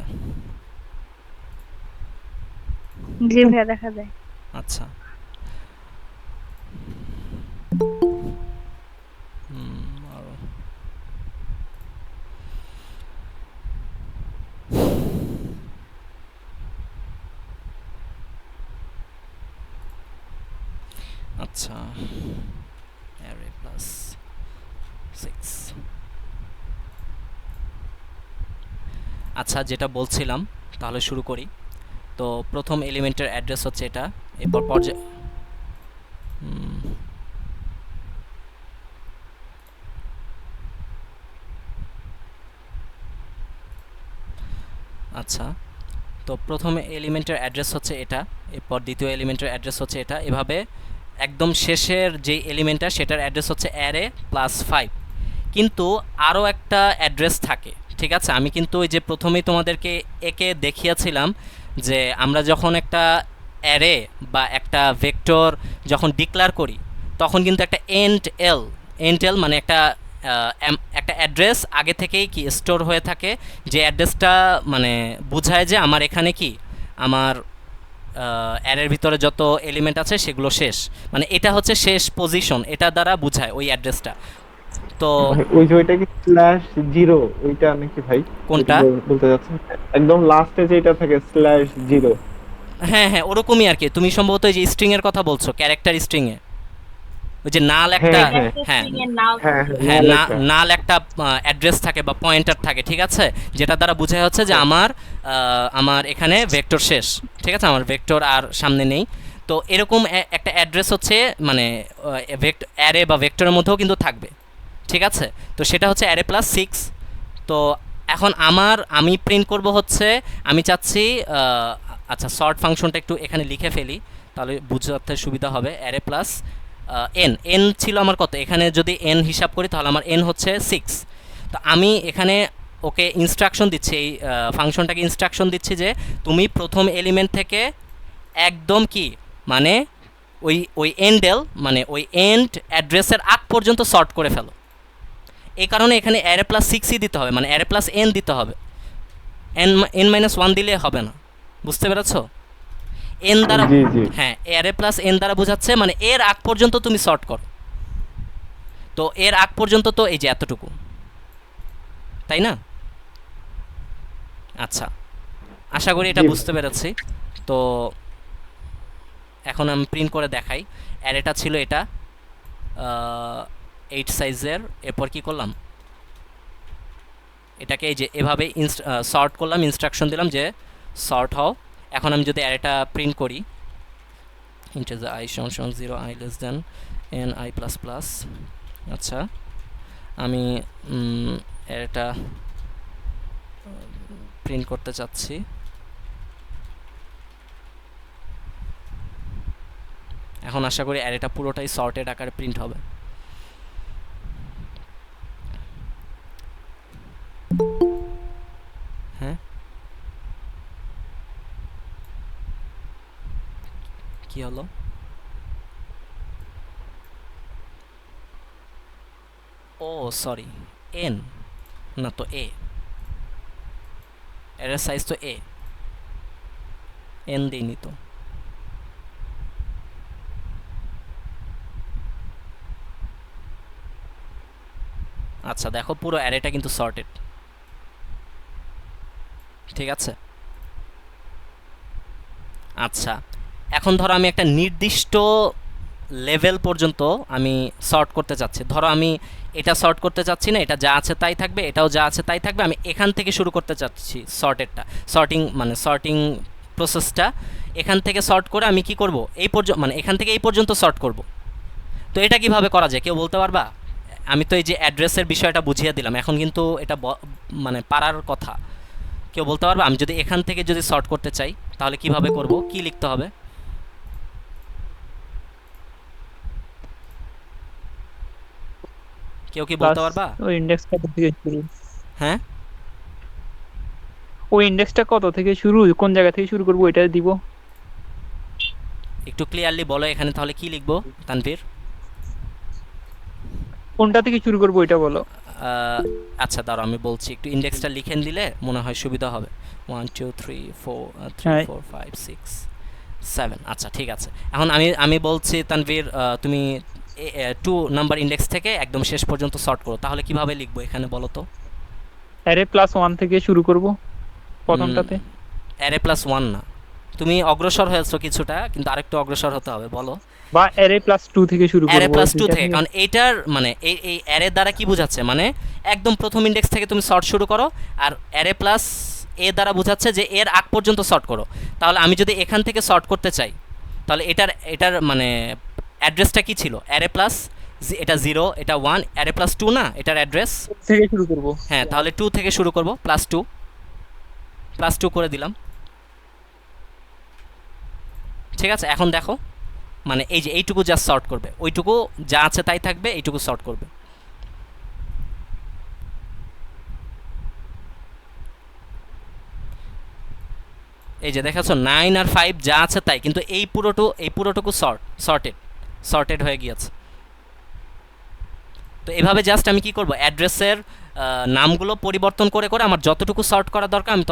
জি ভাইয়া দেখা যায়। আচ্ছা আরো আচ্ছা অ্যারে প্লাস 6। আচ্ছা যেটা বলছিলাম তাহলে শুরু করি। তো প্রথম এলিমেন্টের অ্যাড্রেস হচ্ছে এটা, এরপর পর্যায় আচ্ছা তো প্রথম এলিমেন্টের অ্যাড্রেস হচ্ছে এটা, এরপর দ্বিতীয় এলিমেন্টের অ্যাড্রেস হচ্ছে এটা, এভাবে একদম শেষের যে এলিমেন্টটা সেটার অ্যাড্রেস হচ্ছে অ্যারে প্লাস 5। কিন্তু আরও একটা অ্যাড্রেস থাকে, ঠিক আছে? আমি কিন্তু ওই যে প্রথমেই তোমাদেরকে একে দেখিয়েছিলাম যে আমরা যখন একটা অ্যারে বা একটা ভেক্টর যখন ডিক্লেয়ার করি তখন কিন্তু একটা এন্ড এল মানে একটা একটা অ্যাড্রেস আগে থেকেই কি স্টোর হয়ে থাকে, যে অ্যাড্রেসটা মানে বোঝায় যে আমার এখানে কি আমার অ্যারের ভিতরে যত এলিমেন্ট আছে সেগুলো শেষ, মানে এটা হচ্ছে শেষ পজিশন, এটা দ্বারা বোঝায় ওই অ্যাড্রেসটা। তো ভাই ওই যে ওইটা কি স্ল্যাশ জিরো ওইটা নাকি ভাই? কোনটা? যেটা বলতে যাচ্ছেন একদম লাস্টে যেটা থাকে স্ল্যাশ জিরো। হ্যাঁ হ্যাঁ, ওরকমই আর কি। তুমি সম্ভবত এই যে স্ট্রিং এর কথা বলছো, ক্যারেক্টার স্ট্রিং এ ওই যে নাল একটা, হ্যাঁ হ্যাঁ হ্যাঁ হ্যাঁ হ্যাঁ, হ্যাঁ লেখা। নাল একটা অ্যাড্রেস থাকে বা পয়েন্টার থাকে, ঠিক আছে, যেটা দ্বারা বোঝা হচ্ছে যে আমার এখানে ভেক্টর শেষ, ঠিক আছে, আমার ভেক্টর আর সামনে নেই। তো এরকম একটা অ্যাড্রেস হচ্ছে মানে অ্যারে বা ভেক্টরের মধ্যেও কিন্তু থাকবে, ঠিক আছে। তো সেটা হচ্ছে অ্যারে প্লাস 6। তো এখন আমি প্রিন্ট করব হচ্ছে, আমি চাচ্ছি আচ্ছা সর্ট ফাংশনটা একটু এখানে লিখে ফেলি, তাহলে বুঝতে সুবিধা হবে। অ্যারে প্লাস এন ছিল আমার কত, এখানে যদি এন হিসাব করি তাহলে আমার এন হচ্ছে 6। তো আমি এখানে ওকে ইনস্ট্রাকশন দিচ্ছি, এই ফাংশনটাকে ইনস্ট্রাকশন দিচ্ছি যে তুমি প্রথম এলিমেন্ট থেকে একদম কি মানে ওই এন্ডেল মানে ওই এন্ড অ্যাড্রেসের আগ পর্যন্ত সর্ট করে ফেলো। এই কারণে এখানে অ্যারে প্লাস 6ই দিতে হবে, মানে অ্যারে প্লাস এন দিতে হবে, এন মাইনাস 1 দিলে হবে না, বুঝতে পেরেছো? এন দ্বারা, জি জি হ্যাঁ, অ্যারে প্লাস এন দ্বারা বোঝাচ্ছে মানে এর আগ পর্যন্ত তুমি সর্ট করো। তো এর আগ পর্যন্ত তো এই যে এতটুকু, তাই না? আচ্ছা, আশা করি এটা জি বুঝতে পেরেছি। তো এখন আমি প্রিন্ট করে দেখাই। অ্যারেটা ছিল এটা 8 সাইজের, এরপর কি করলাম, এটাকে এই যে এভাবে সর্ট করলাম, ইনস্ট্রাকশন দিলাম যে সর্ট হও। এখন আমি যদি অ্যারেটা প্রিন্ট করি, ইন্টিজার I সমান 0 I less than n I plus plus. আচ্ছা, আমি অ্যারেটা প্রিন্ট করতে চাচ্ছি। এখন আশা করি অ্যারেটা পুরোটাই সর্টেড আকারে প্রিন্ট হবে। হ্যাঁ, কি হলো? ও সরি, এন না তো এ, এর সাইজ তো এন দিইনি তো। আচ্ছা দেখো, পুরো অ্যারেটা কিন্তু সর্টেড, ঠিক আছে। আচ্ছা, এখন ধরো আমি একটা নির্দিষ্ট লেভেল পর্যন্ত আমি সর্ট করতে চাচ্ছি। ধরো আমি এটা সর্ট করতে চাচ্ছি না, এটা যা আছে তাই থাকবে, এটাও যা আছে তাই থাকবে, আমি এখান থেকে শুরু করতে চাচ্ছি সর্টেডটা, সর্টিং প্রসেসটা এখান থেকে সর্ট করে আমি কি করব, এই পর্যন্ত মানে এখান থেকে এই পর্যন্ত সর্ট করব। তো এটা কিভাবে করা যায় কেউ বলতে পারবা? আমি তো এই যে অ্যাড্রেসের বিষয়টা বুঝিয়ে দিলাম, এখন কিন্তু এটা মানে পারার কথা। কেউ বলতে পারবা আমি যদি এখান থেকে যদি সর্ট করতে চাই তাহলে কিভাবে করব, কি লিখতে হবে? কেউ কি বলতে পারবা? ওই ইন্ডেক্সটা কত থেকে শুরু? হ্যাঁ, ওই ইন্ডেক্সটা কত থেকে শুরু, কোন জায়গা থেকে শুরু করব এটা দিব। একটু ক্লিয়ারলি বলো এখানে তাহলে কি লিখবো তানভীর? কোনটা থেকে শুরু করব এটা বলো। আচ্ছা দাঁড়াও আমি বলছি, একটু ইন্ডেক্সটা লিখে দিলে মনে হয় সুবিধা হবে। 1 2 3 4 হ্যাঁ 3 4 5 6 7। আচ্ছা ঠিক আছে, এখন আমি বলছি তানভীর, তুমি 2 নাম্বার ইন্ডেক্স থেকে একদম শেষ পর্যন্ত সর্ট করো, তাহলে কিভাবে লিখবো এখানে বলো তো? অ্যারে প্লাস 1 থেকে শুরু করব প্রথমটাতে। অ্যারে প্লাস 1 না, তুমি অগ্রসর হয়েছো কিছুটা, কিন্তু আরেকটু অগ্রসর হতে হবে, বলো। বা অ্যারে প্লাস 2 থেকে শুরু করব। অ্যারে প্লাস 2 থেকে, কারণ এইটার মানে এই অ্যারে দ্বারা কি বোঝাচ্ছে, মানে একদম প্রথম ইন্ডেক্স থেকে তুমি সর্ট শুরু করো, আর অ্যারে প্লাস এ দ্বারা বোঝাচ্ছে যে এর আগ পর্যন্ত সর্ট করো। তাহলে আমি যদি এখান থেকে সর্ট করতে চাই তাহলে এটার মানে অ্যাড্রেসটা কি ছিল? অ্যারে প্লাস এটা 0, এটা 1, অ্যারে প্লাস 2 না এটার অ্যাড্রেস? থেকে শুরু করব। হ্যাঁ, তাহলে 2 থেকে শুরু করব, প্লাস 2 করে দিলাম, ঠিক আছে। এখন দেখো মানে এই যে এইটুকু জাস্ট সর্ট করবে, ওইটুকু যা আছে তাই থাকবে, এইটুকু সর্ট করবে। এই যে দেখাচ্ছ 9 আর 5 যা আছে তাই, কিন্তু এই পুরোটুকু সর্টেড হয়ে গিয়েছে। তো এভাবে জাস্ট আমি কি করব, অ্যাড্রেসের নামগুলো পরিবর্তন করে করে আমার যতটুকু সর্ট করা দরকার আমি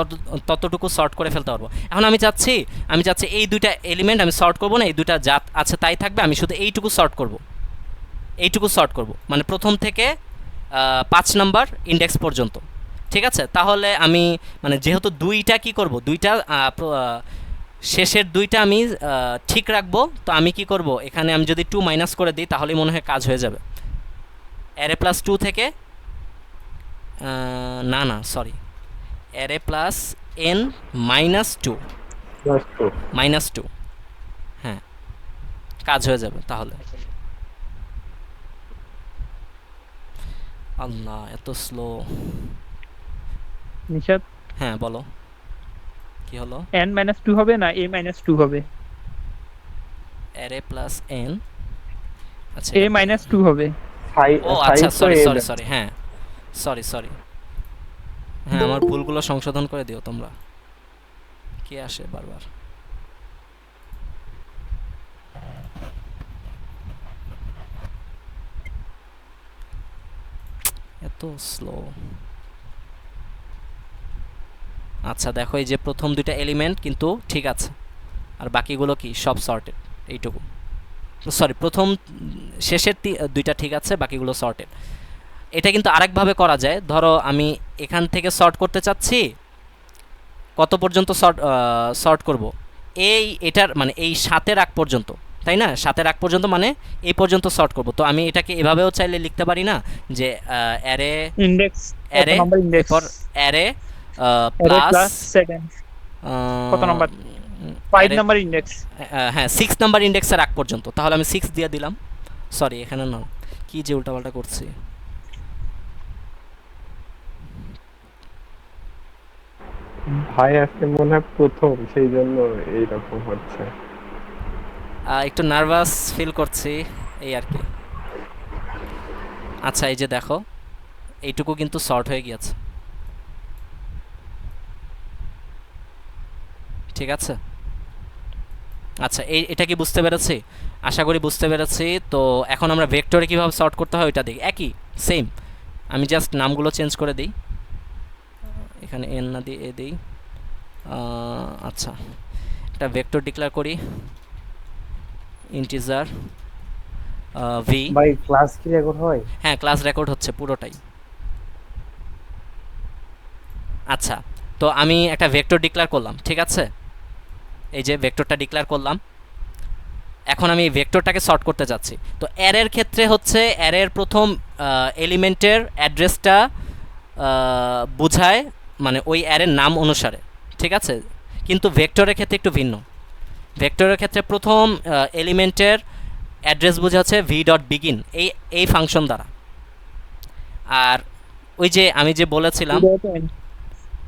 ততটুকু সর্ট করে ফেলতে পারবো। এখন আমি চাচ্ছি এই দুইটা এলিমেন্ট আমি সর্ট করব না, এই দুইটা যা আছে তাই থাকবে, আমি শুধু এইটুকু সর্ট করব, মানে প্রথম থেকে 5 নাম্বার ইন্ডেক্স পর্যন্ত। ঠিক আছে, তাহলে আমি মানে যেহেতু দুইটা কি করব, দুইটা শেষের দুইটা আমি ঠিক রাখবো, তো আমি কি করব, এখানে আমি যদি 2 মাইনাস করে দিই তাহলেই মনে হয় কাজ হয়ে যাবে। অ্যারে প্লাস 2 থেকে না না sorry, array plus N minus 2 minus 2, হ্যাঁ কাজ হয়ে যাবে তাহলে। আল্লাহ এত স্লো। নিশাদ হ্যাঁ বলো কি হলো। n মাইনাস 2 হবে না a মাইনাস 2 হবে? অ্যারে প্লাস এন, আচ্ছা a মাইনাস 2 হবে। ও আচ্ছা সরি সরি সরি, হ্যাঁ সরি সরি, হ্যাঁ আমার ভুলগুলো সংশোধন করে দিও তোমরা, কে আসে বারবার। এত স্লো। আচ্ছা দেখো, এই যে প্রথম দুইটা এলিমেন্ট কিন্তু ঠিক আছে, আর বাকিগুলো কি সব সর্টেড, এইটুকু সরি প্রথম শেষের দুইটা ঠিক আছে, বাকিগুলো সর্টেড। এটা কিন্তু আরেকভাবে করা যায়, ধরো আমি এখান থেকে সর্ট করতে চাচ্ছি, কত পর্যন্ত সর্ট করব, এটার মানে এই 7-এর আগ পর্যন্ত, তাই না? 7-এর আগ পর্যন্ত মানে এই পর্যন্ত সর্ট করব। তো আমি এটাকে এভাবেও চাইলে লিখতে পারি না যে array index array number index পর অ্যারে প্লাস প্লাস 7 কত নাম্বার 5 নাম্বার ইনডেক্স। হ্যাঁ 6 নাম্বার ইন্ডেক্সের আগ পর্যন্ত, তাহলে আমি 6 দিয়ে দিলাম। সরি এখানে না, কি যে উল্টাপাল্টা করছি। ভাই আজকে মনে হয় প্রথম, সেই জন্য এইরকম হচ্ছে। একটু নার্ভাস ফিল করছি এই আর কি। আচ্ছা এই যে দেখো, এইটুকু কিন্তু শর্ট হয়ে গিয়েছে, ঠিক আছে। আচ্ছা এটা কি বুঝতে পেরেছি? আশা করি বুঝতে পেরেছি। তো এখন আমরা ভেক্টরে কীভাবে সর্ট করতে হয় ওইটা দেখি, একই সেম, আমি জাস্ট নামগুলো চেঞ্জ করে দিই, এখানে এন না দিয়ে এ দিই। আচ্ছা একটা ভেক্টর ডিক্লেয়ার করি, ইন্টিজার ভি। ভাই ক্লাস কি রেকর্ড হয়? হ্যাঁ ক্লাস রেকর্ড হচ্ছে পুরোটাই। আচ্ছা তো আমি একটা ভেক্টর ডিক্লেয়ার করলাম, ঠিক আছে, এই যে ভেক্টরটা ডিক্লেয়ার করলাম। এখন আমি ভেক্টরটাকে সর্ট করতে যাচ্ছি। তো অ্যারের ক্ষেত্রে হচ্ছে অ্যারের প্রথম এলিমেন্টের অ্যাড্রেসটা বোঝায়, মানে ওই অ্যারের নাম অনুসারে, ঠিক আছে। কিন্তু ভেক্টরের ক্ষেত্রে একটু ভিন্ন। ভেক্টরের ক্ষেত্রে প্রথম এলিমেন্টের অ্যাড্রেস বোঝাচ্ছে ভি ডট বিগিন এই ফাংশন দ্বারা। আর ওই যে আমি যে বলেছিলাম,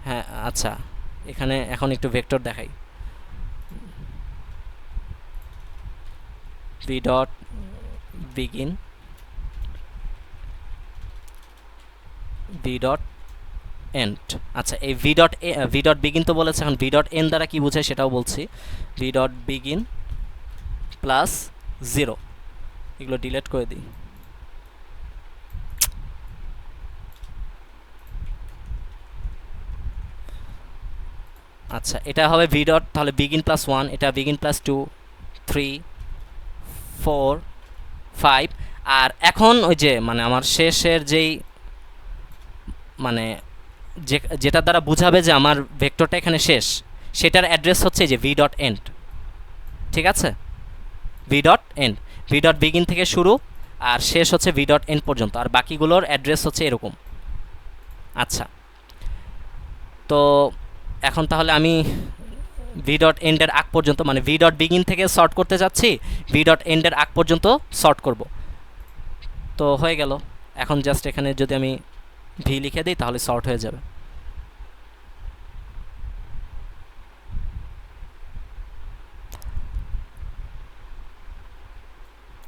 হ্যাঁ আচ্ছা এখানে এখন একটু ভেক্টর দেখাই, V dot begin V dot end. আচ্ছা এই ভি ডট বিগিন তো বলেছে, এখন ভি ডট এন দ্বারা কি বোঝায় সেটাও বলছি। ভি ডট বিগিন প্লাস 0, এগুলো ডিলিট করে দিই। আচ্ছা এটা হবে ভি ডট, তাহলে বিগিন প্লাস 1, এটা বিগিন প্লাস 2, 3, 4, 5। আর এখন ওই যে মানে আমার শেষের যেই মানে যেটা দ্বারা বুঝাবে যে আমার ভেক্টরটা এখানে শেষ, সেটার অ্যাড্রেস হচ্ছে যে ভি ডট এন্ড, ঠিক আছে। V dot end, V dot begin থেকে শুরু আর শেষ হচ্ছে ভি ডট এন্ড পর্যন্ত, আর বাকিগুলোর অ্যাড্রেস হচ্ছে এরকম। আচ্ছা তো এখন তাহলে আমি ভি ডট এন্ডের আগ পর্যন্ত, মানে ভি ডট বিগিন থেকে সর্ট করতে যাচ্ছি, ভি ডট এন্ডের আগ পর্যন্ত সর্ট করব। তো হয়ে গেল। এখন জাস্ট এখানে যদি আমি ভি লিখে দিই তাহলে সর্ট হয়ে যাবে।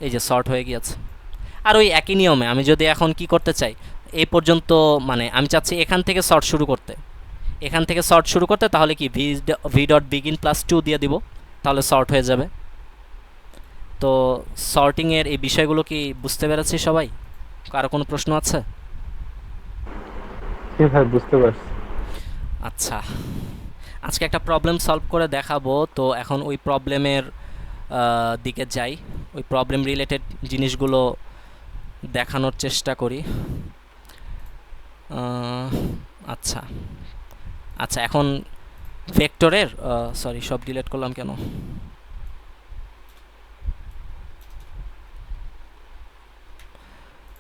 এই যে সর্ট হয়ে গিয়েছে। আর ওই একই নিয়মে আমি যদি এখন কি করতে চাই, এই পর্যন্ত মানে আমি চাচ্ছি এখান থেকে সর্ট শুরু করতে, এখান থেকে সর্ট শুরু করতে, তাহলে কি ভি ডট বিগিন প্লাস 2 দিয়ে দিব, তাহলে সর্ট হয়ে যাবে। তো সর্টিংয়ের এই বিষয়গুলো কি বুঝতে পেরেছি সবাই? কারো কোনো প্রশ্ন আছে? ভাই বুঝতে পারছি। আচ্ছা আজকে একটা প্রবলেম সলভ করে দেখাবো, তো এখন ওই প্রবলেমের দিকে যাই, ওই প্রবলেম রিলেটেড জিনিসগুলো দেখানোর চেষ্টা করি। আচ্ছা আচ্ছা, এখন ভেক্টরের সরি সব ডিলিট করলাম কেন?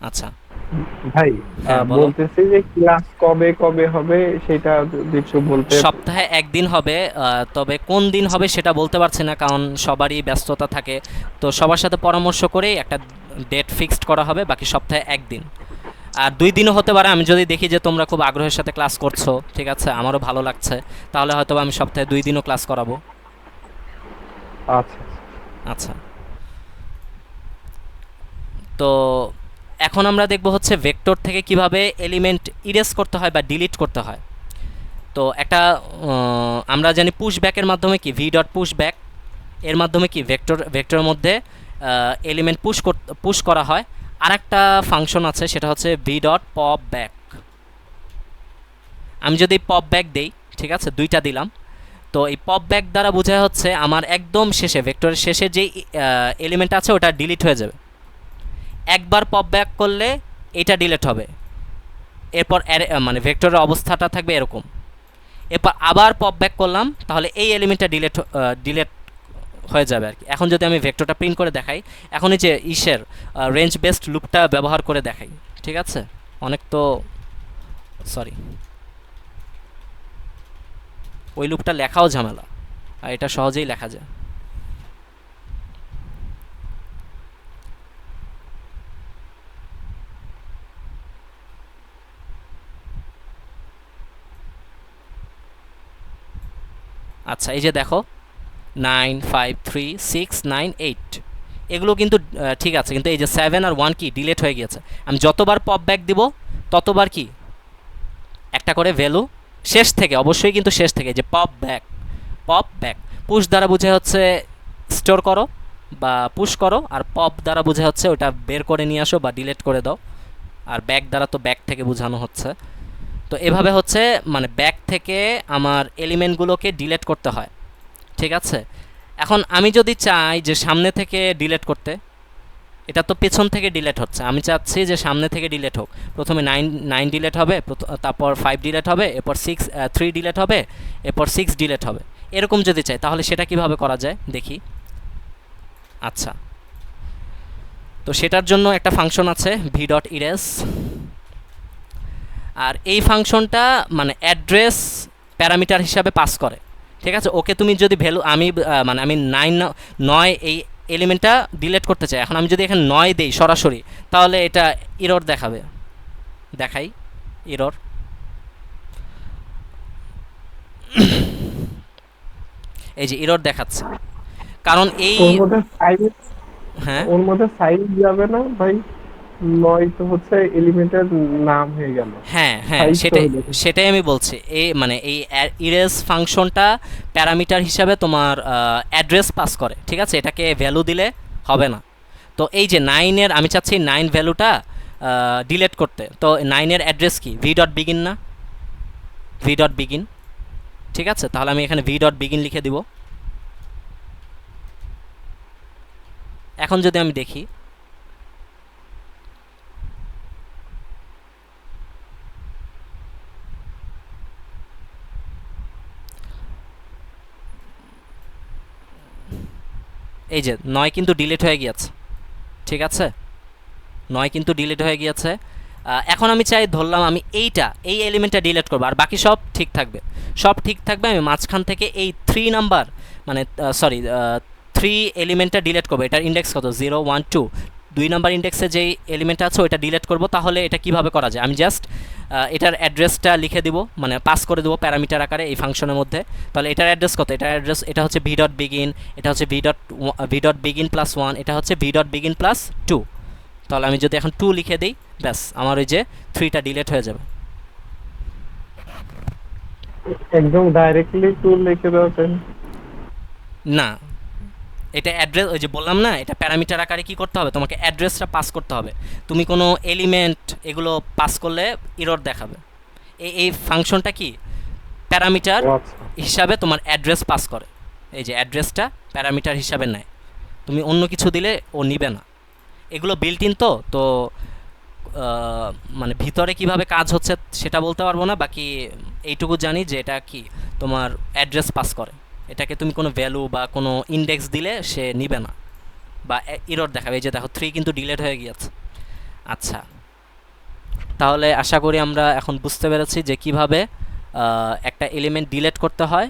আচ্ছা ভাই হ্যাঁ, বলো। বলতেছি যে ক্লাস কবে কবে হবে সেটা যদি একটু বলতে। সপ্তাহে একদিন হবে, তবে কোন দিন হবে সেটা বলতে পারছি না, কারণ সবারই ব্যস্ততা থাকে। তো সবার সাথে পরামর্শ করেই একটা ডেট ফিক্সড করা হবে, বাকি সপ্তাহে একদিন। আর 2 দিনও হতে পারে, আমি যদি দেখি যে তোমরা খুব আগ্রহের সাথে ক্লাস করছো, ঠিক আছে, আমারও ভালো লাগছে, তাহলে হয়তো আমি সপ্তাহে 2 দিনও ক্লাস করাবো। আচ্ছা আচ্ছা, তো এখন আমরা দেখব হচ্ছে ভেক্টর থেকে কিভাবে এলিমেন্ট ইরেজ করতে হয় বা ডিলিট করতে হয়। তো একটা আমরা জানি পুশ ব্যাকের মাধ্যমে কি ভি ডট পুশ ব্যাক, এর মাধ্যমে কি ভেক্টরের মধ্যে এলিমেন্ট পুশ করা হয়। আর একটা ফাংশন আছে, সেটা হচ্ছে ভি ডট পপ ব্যাক। আমি যদি পপ ব্যাক দেই, ঠিক আছে, 2টা দিলাম, তো এই পপ ব্যাক দ্বারা বোঝায় হচ্ছে আমার একদম শেষে ভেক্টরের শেষে যেই এলিমেন্ট আছে ওটা ডিলিট হয়ে যাবে। একবার পপ ব্যাক করলে এটা ডিলিট হবে, এরপর মানে ভেক্টরের অবস্থাটা থাকবে এরকম। এরপর আবার পপ ব্যাক করলাম, তাহলে এই এলিমেন্টটা ডিলিট হয়ে যাবে আর কি। এখন যদি আমি ভেক্টরটা প্রিন্ট করে দেখাই, এখন এই যে রেঞ্জ বেসড লুপটা ব্যবহার করে দেখাই, ঠিক আছে, অনেক তো সরি, ওই লুপটা লেখাও ঝামেলা, আর এটা সহজেই লেখা যায়। আচ্ছা, এই যে দেখো 9 5 3 6 9 8 এগুলো কিন্তু ঠিক আছে, কিন্তু এই যে 7 আর 1 কি ডিলিট হয়ে গিয়েছে। আমি যতবার পপ ব্যাক দিব ততবার কি একটা করে ভ্যালু শেষ থেকে, অবশ্যই কিন্তু শেষ থেকে, যে পপ ব্যাক পুশ দ্বারা বুঝে হচ্ছে স্টোর করো বা পুশ করো, আর পপ দ্বারা বুঝে হচ্ছে ওটা বের করে নিয়ে আসো বা ডিলিট করে দাও, আর ব্যাক দ্বারা তো ব্যাক থেকে বোঝানো হচ্ছে। তো এভাবে হচ্ছে মানে ব্যাক থেকে আমার এলিমেন্টগুলোকে ডিলিট করতে হয়, ঠিক আছে। এখন আমি যদি চাই যে সামনে থেকে ডিলিট করতে, এটা তো পেছন থেকে ডিলিট হচ্ছে, আমি চাচ্ছি যে সামনে থেকে ডিলিট হোক। প্রথমে 9 ডিলিট হবে, তারপর 5 ডিলিট হবে, এরপর 3 ডিলিট হবে, এরপর 6 ডিলিট হবে। এরকম যদি চাই তাহলে সেটা কিভাবে করা যায় দেখি। আচ্ছা, তো সেটার জন্য একটা ফাংশন আছে ভি ডট ইরেজ, আর এই ফাংশনটা মানে অ্যাড্রেস প্যারামিটার হিসাবে পাস করে, ঠিক আছে। ওকে তুমি যদি ভ্যালু আমি মানে আমি 9 এই এলিমেন্টটা ডিলিট করতে চাই, এখন আমি যদি এখানে 9 দেই সরাসরি, তাহলে এটা ইরর দেখাবে। দেখাই ইরর, এই যে ইরর দেখাচ্ছে, কারণ এই ওর মধ্যে সাইজ, হ্যাঁ ওর মধ্যে সাইজ যাবে না ভাই, 9 তো হচ্ছে এলিমেন্টের নাম হয়ে গেল। হ্যাঁ Size তো সেটাই হলো। সেটাই আমি বলছি। এই মানে এই ইরেজ ফাংশনটা প্যারামিটার হিসাবে তোমার অ্যাড্রেস পাস করে, ঠিক আছে, এটাকে ভ্যালু দিলে হবে না। তো এই যে 9-এর আমি চাচ্ছি 9 ভ্যালুটা ডিলিট করতে, তো 9-এর অ্যাড্রেস কি ভি ডট বিগিন না, ভি ডট বিগিন, ঠিক আছে। তাহলে আমি এখানে ভি ডট বিগিন লিখে দিব। এখন যদি আমি দেখি, এই যে 9 কিন্তু ডিলিট হয়ে গিয়েছে, ঠিক আছে, 9 কিন্তু ডিলিট হয়ে গিয়েছে। এখন আমি চাই, ধরলাম আমি এই এলিমেন্টটা ডিলিট করবো, আর বাকি সব ঠিক থাকবে, আমি মাঝখান থেকে এই 3 নাম্বার মানে সরি 3 এলিমেন্টটা ডিলিট করবো। এটার ইন্ডেক্স কত 0 1 2, 2 নাম্বার ইন্ডেক্সে যেই এলিমেন্ট আছে ওইটা ডিলিট করবো। তাহলে এটা কিভাবে করা যায়, আমি জাস্ট এটার অ্যাড্রেসটা লিখে দিব, মানে পাস করে দেবো প্যারামিটার আকারে এই ফাংশনের মধ্যে। তাহলে এটার অ্যাড্রেস কত, এটা হচ্ছে ভি ডট বিগিন, এটা হচ্ছে ভি ডট বিগিন প্লাস 1, এটা হচ্ছে ভি ডট বিগিন প্লাস 2। তাহলে আমি যদি এখন 2 লিখে দিই, ব্যাস আমার ওই যে 3টা ডিলিট হয়ে যাবে। একদম ডাইরেক্টলি টুল লিখে দেওয়া না, এটা অ্যাড্রেস, ওই যে বললাম না, এটা প্যারামিটার আকারে কি করতে হবে, তোমাকে অ্যাড্রেসটা পাস করতে হবে। তুমি কোনো এলিমেন্ট এগুলো পাস করলে ইরর দেখাবে। এই ফাংশনটা কি প্যারামিটার হিসাবে তোমার অ্যাড্রেস পাস করে, এই যে অ্যাড্রেসটা প্যারামিটার হিসাবে নেয়, তুমি অন্য কিছু দিলে ও নিবে না। এগুলো বিল্ট ইন, তো মানে ভিতরে কিভাবে কাজ হচ্ছে সেটা বলতে পারবো না, বাকি এইটুকু জানি যে এটা কি তোমার অ্যাড্রেস পাস করে। এটাকে তুমি কোনো ভ্যালু বা কোনো ইন্ডেক্স দিলে সে নিবে না বা এরর দেখাবে। এই যে দেখো 3 কিন্তু ডিলিট হয়ে গিয়েছে। আচ্ছা, তাহলে আশা করি আমরা এখন বুঝতে পেরেছি যে কিভাবে একটা এলিমেন্ট ডিলিট করতে হয়,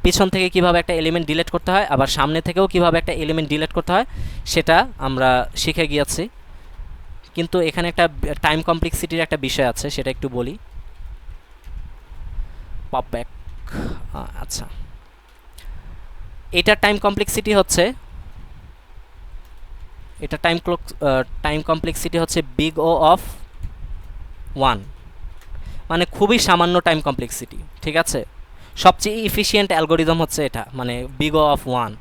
পিছন থেকে কিভাবে একটা এলিমেন্ট ডিলিট করতে হয়, আবার সামনে থেকেও কিভাবে একটা এলিমেন্ট ডিলিট করতে হয় সেটা আমরা শিখে গিয়েছি। কিন্তু এখানে একটা টাইম কমপ্লেক্সিটির একটা বিষয় আছে, সেটা একটু বলি। Pop back. আচ্ছা, এটার টাইম কমপ্লেক্সিটি হচ্ছে টাইম কমপ্লেক্সিটি হচ্ছে বিগ ও অফ 1, মানে খুবই সামান্য টাইম কমপ্লেক্সিটি। ঠিক আছে, সবচেয়ে ইফিশিয়েন্ট অ্যালগোরিদম হচ্ছে এটা, মানে বিগ ও অফ 1।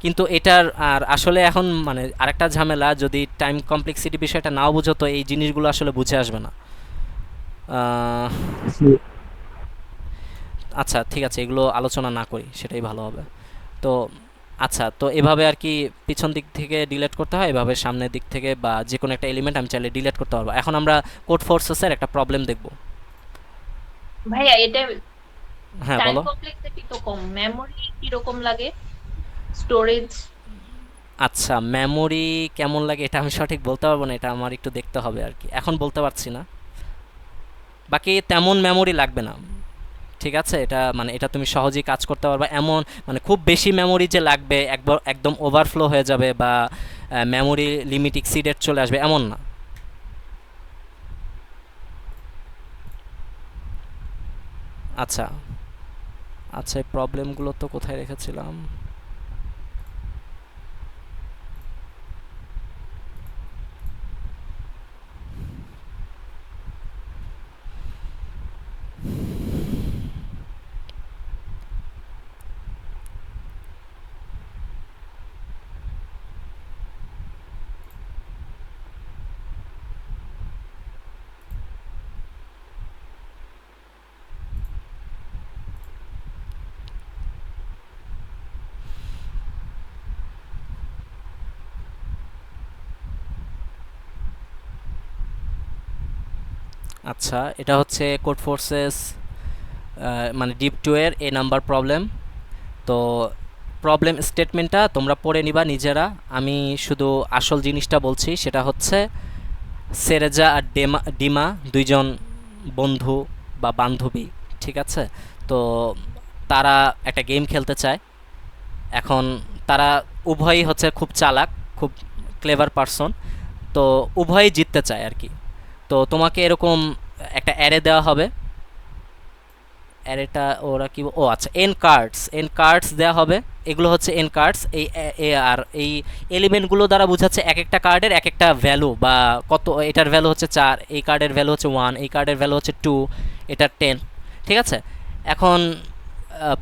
কিন্তু এটার আর আসলে এখন মানে আরেকটা ঝামেলা, যদি টাইম কমপ্লেক্সিটি বিষয়টা নাও বুঝো তো এই জিনিসগুলো আসলে বুঝে আসবে না। আচ্ছা ঠিক আছে, এগুলো আলোচনা না করি সেটাই ভালো হবে। তো আচ্ছা, তো এভাবে আর কি পিছন দিক থেকে ডিলিট করতে হয়, এভাবে সামনের দিক থেকে বা যে কোনো একটা এলিমেন্ট আমি চাইলে ডিলিট করতে পারবো। এখন আমরা কোড ফোর্সেসের একটা প্রবলেম দেখব। ভাইয়া এটা হ্যাঁ টাইম বলো। কমপ্লেক্সিটি তো কম, মেমোরি কিরকম লাগে, স্টোরেজ? আচ্ছা, মেমোরি কেমন লাগে এটা আমি সঠিক বলতে পারবো না, এটা আমার একটু দেখতে হবে আর কি, এখন বলতে পারছি না। বাকি তেমন মেমোরি লাগবে না। ঠিক আছে, এটা মানে এটা তুমি সহজেই কাজ করতে পারবে। এমন মানে খুব বেশি মেমোরি যে লাগবে, একবার একদম ওভারফ্লো হয়ে যাবে বা মেমোরি লিমিট এক্সিডেড চলে আসবে এমন না। আচ্ছা আচ্ছা, এই প্রবলেমগুলো তো কোথায় রেখেছিলাম? আচ্ছা, এটা হচ্ছে কোড ফোর্সেস মানে ডিপ 2 এর এ নাম্বার প্রবলেম। তো প্রবলেম স্টেটমেন্টটা তোমরা পড়ে নিবা নিজেরা, আমি শুধু আসল জিনিসটা বলছি। সেটা হচ্ছে সেরেজা আর ডিমা দুইজন বন্ধু বা বান্ধবী, ঠিক আছে? তো তারা একটা গেম খেলতে চায়। এখন তারা উভয়ই হচ্ছে খুব চালাক, খুব ক্লেভার পারসন, তো উভয়ই জিততে চায় আর কি। তো তোমাকে এরকম একটা অ্যারে দেওয়া হবে। অ্যারেটা ওরা কি, ও আচ্ছা, এন কার্ডস দেওয়া হবে। এগুলো হচ্ছে এন কার্ডস। আর এই এলিমেন্টগুলো দ্বারা বোঝাচ্ছে এক একটা কার্ডের এক একটা ভ্যালু বা কত। এটার ভ্যালু হচ্ছে 4, এই কার্ডের ভ্যালু হচ্ছে 1, এই কার্ডের ভ্যালু হচ্ছে 2, এটার 10। ঠিক আছে, এখন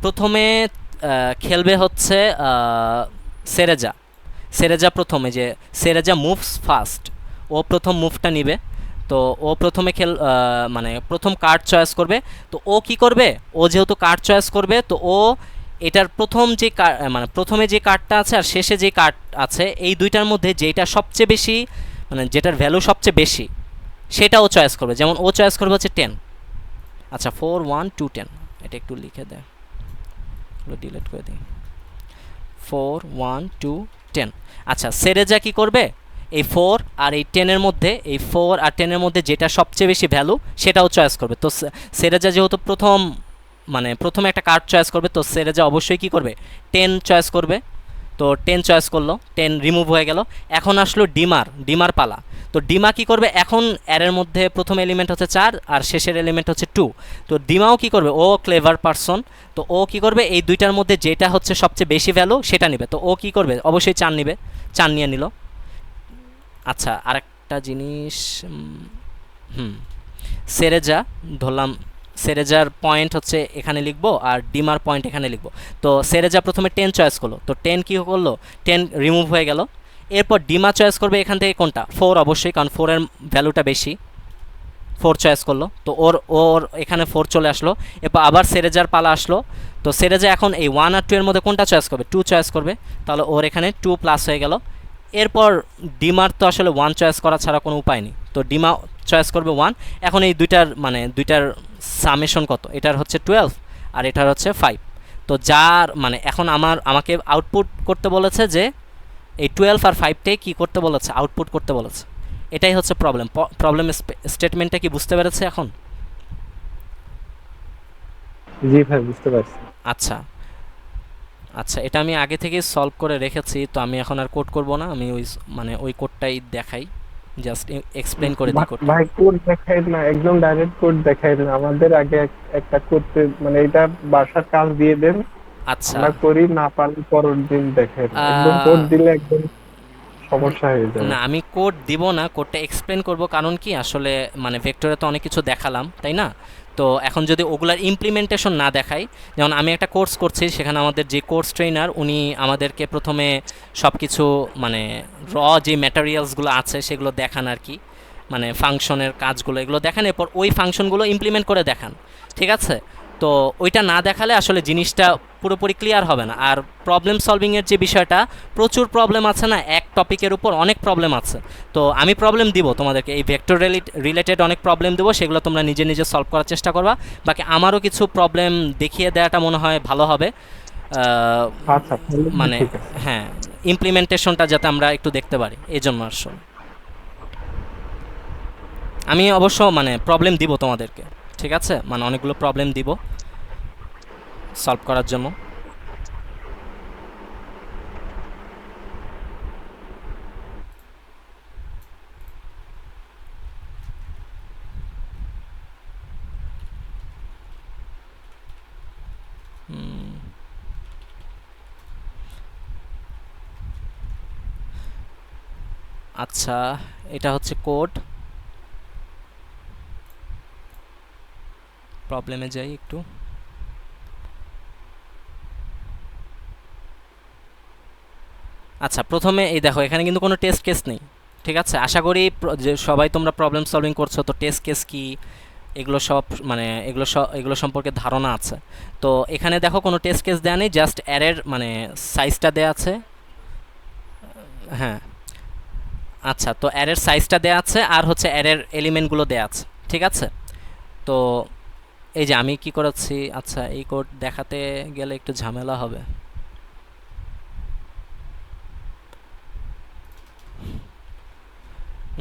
প্রথমে খেলবে হচ্ছে সেরেজা। প্রথমে যে সেরেজা মুভস ফার্স্ট, ও প্রথম মুভটা নিবে। তো ও প্রথমে মানে প্রথম কার্ড চয়েস করবে। তো ও কি করবে, ও যেহেতু কার্ড চয়েস করবে, তো ও এটার প্রথম যে মানে প্রথমে যে কার্ডটা আছে আর শেষে যে কার্ড আছে, এই দুইটার মধ্যে যেটা সবচেয়ে বেশি, মানে যেটার ভ্যালু সবচেয়ে বেশি, সেটা ও চয়েস করবে। যেমন ও চয়েস করবে হচ্ছে 10। আচ্ছা, 4 1 2 10, এটা একটু লিখে দেয়, ডিলিট করে দিই। 4 1 2 10। আচ্ছা, সেরেজা কি করবে, এই 4 আর এই 10 এর মধ্যে, এই 4 আর 10 এর মধ্যে যেটা সবচেয়ে বেশি ভ্যালু সেটাও চয়েস করবে। তো সেরেজা যেহেতু প্রথমে একটা কার্ড চয়েস করবে, তো সেরেজা অবশ্যই কি করবে, 10 চয়েস করবে। তো 10 চয়েস করলো, 10 রিমুভ হয়ে গেল। এখন আসলো ডিমার পালা। তো ডিমা কি করবে, এখন অ্যারের মধ্যে প্রথম এলিমেন্ট হচ্ছে 4 আর শেষের এলিমেন্ট হচ্ছে 2। তো ডিমাও কি করবে, ও ক্লেভার পারসন, তো ও কি করবে, এই দুইটার মধ্যে যেটা হচ্ছে সবচেয়ে বেশি ভ্যালু সেটা নেবে। তো ও কি করবে, অবশ্যই 4 নিবে, 4 নিয়ে নিল। আচ্ছা, আরেকটা জিনিস, সেরেজা ধরলাম, সেরেজার পয়েন্ট হচ্ছে এখানে লিখবো আর ডিমার পয়েন্ট এখানে লিখবো। তো সেরেজা প্রথমে 10 চয়েস করলো, তো 10 কী করলো, 10 রিমুভ হয়ে গেল। এরপর ডিমা চয়েস করবে এখান থেকে কোনটা, 4 অবশ্যই, কারণ 4 এর ভ্যালুটা বেশি। 4 চয়েস করলো, তো ওর এখানে 4 চলে আসলো। এরপর আবার সেরেজার পালা আসলো। তো সেরেজা এখন এই 1 আর 2 এর মধ্যে কোনটা চয়েস করবে, 2 চয়েস করবে। তাহলে ওর এখানে 2 প্লাস হয়ে গেল। এরপর ডিমার তো আসলে 1 চয়েস করা ছাড়া কোনো উপায় নেই, তো ডিমা চয়েস করবে 1। এখন এই দুইটার সামেশন কত, এটার হচ্ছে 12 আর এটার হচ্ছে 5। তো যার মানে এখন আমাকে আউটপুট করতে বলেছে যে এই 12 আর 5টাই কী করতে বলেছে, আউটপুট করতে বলেছে। এটাই হচ্ছে প্রবলেম স্টেটমেন্টটা কি বুঝতে পেরেছে এখন? জি ভাই, বুঝতে পারছি। আচ্ছা আচ্ছা, এটা আমি আগে থেকেই সলভ করে রেখেছি, তো আমি এখন আর কোড করব না, আমি ওই কোডটাই দেখাই, জাস্ট এক্সপ্লেন করে দিই কোডটা। ভাই কোড দেখাই না, একদম ডাইরেক্ট কোড দেখাই না, আমাদের আগে একটা করতে মানে এটা বাসার কাজ দিয়ে দেন, আচ্ছা আমরা করি, না পারলে পরের দিন দেখাই না। একদম কোড দিলে একদম সমস্যা হয়ে যাবে। না, আমি কোড দিব না, কোডটা এক্সপ্লেন করব। কারণ কি আসলে মানে ভেক্টরে তো অনেক কিছু দেখালাম, তাই না? তো এখন যদি ওগুলার ইমপ্লিমেন্টেশন না দেখাই, যেমন আমি একটা কোর্স করছি, সেখানে আমাদের যে কোর্স ট্রেনার উনি আমাদেরকে প্রথমে সব কিছু মানে যে ম্যাটেরিয়ালসগুলো আছে সেগুলো দেখান আর কি, মানে ফাংশনের কাজগুলো এগুলো দেখান, এরপর ওই ফাংশনগুলো ইমপ্লিমেন্ট করে দেখান, ঠিক আছে? তো ওইটা না দেখালে আসলে জিনিসটা পুরোপুরি ক্লিয়ার হবে না। আর প্রবলেম সলভিংয়ের যে বিষয়টা, প্রচুর প্রবলেম আছে না, এক টপিকের উপর অনেক প্রবলেম আছে। তো আমি প্রবলেম দিব তোমাদেরকে, এই ভেক্টর রিলেটেড অনেক প্রবলেম দেবো, সেগুলো তোমরা নিজে নিজে সলভ করার চেষ্টা করবা। বাকি আমারও কিছু প্রবলেম দেখিয়ে দেওয়াটা মনে হয় ভালো হবে, আচ্ছা, তাহলে মানে ঠিক আছে। হ্যাঁ, ইমপ্লিমেন্টেশনটা যাতে আমরা একটু দেখতে পারি, এই জন্য আসলে আমি অবশ্য মানে প্রবলেম দিব তোমাদেরকে, ঠিক আছে? মানে অনেকগুলো প্রবলেম দিব সলভ করার জন্য। আচ্ছা, এটা হচ্ছে কোড। প্রবলেমে যাই একটু। আচ্ছা, প্রথমে এই দেখো, এখানে কিন্তু কোনো টেস্ট কেস নেই, ঠিক আছে? আশা করি যে সবাই তোমরা প্রবলেম সলভিং করছো, তো টেস্ট কেস কি এগুলো সব মানে এগুলো সম্পর্কে ধারণা আছে। তো এখানে দেখো কোনো টেস্ট কেস দেওয়া নেই, জাস্ট অ্যারের মানে সাইজটা দেওয়া আছে। হ্যাঁ, আচ্ছা, তো অ্যারের সাইজটা দেওয়া আছে আর হচ্ছে অ্যারের এলিমেন্টগুলো দেওয়া আছে, ঠিক আছে? তো এই যে আমি কি করেছি, আচ্ছা এই কোড দেখাতে গেলে একটু ঝামেলা হবে।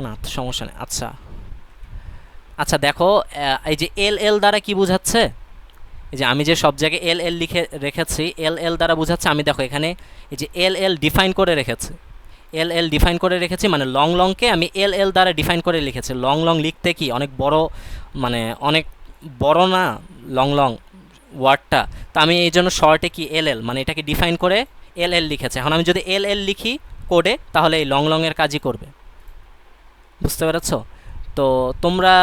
না, সমস্যা নেই। আচ্ছা আচ্ছা, দেখো এই যে এল দ্বারা কি বোঝাচ্ছে, এই যে আমি যে সব জায়গায় এল লিখে রেখেছি, এল দ্বারা বোঝাচ্ছে, আমি দেখো এখানে এই যে এল ডিফাইন করে রেখেছি, এল ডিফাইন করে রেখেছি, মানে লংকে আমি এল দ্বারা ডিফাইন করে লিখেছি। লং লিখতে কি অনেক বড়, মানে অনেক বড় না লং ওয়ার্ডটা, তো আমি এই জন্য শর্টে কি এল মানে এটাকে ডিফাইন করে এল লিখেছি। এখন আমি যদি এল লিখি কোডে, তাহলে এই লংয়ের কাজই করবে, বুঝতে পেরেছ? তো তোমরা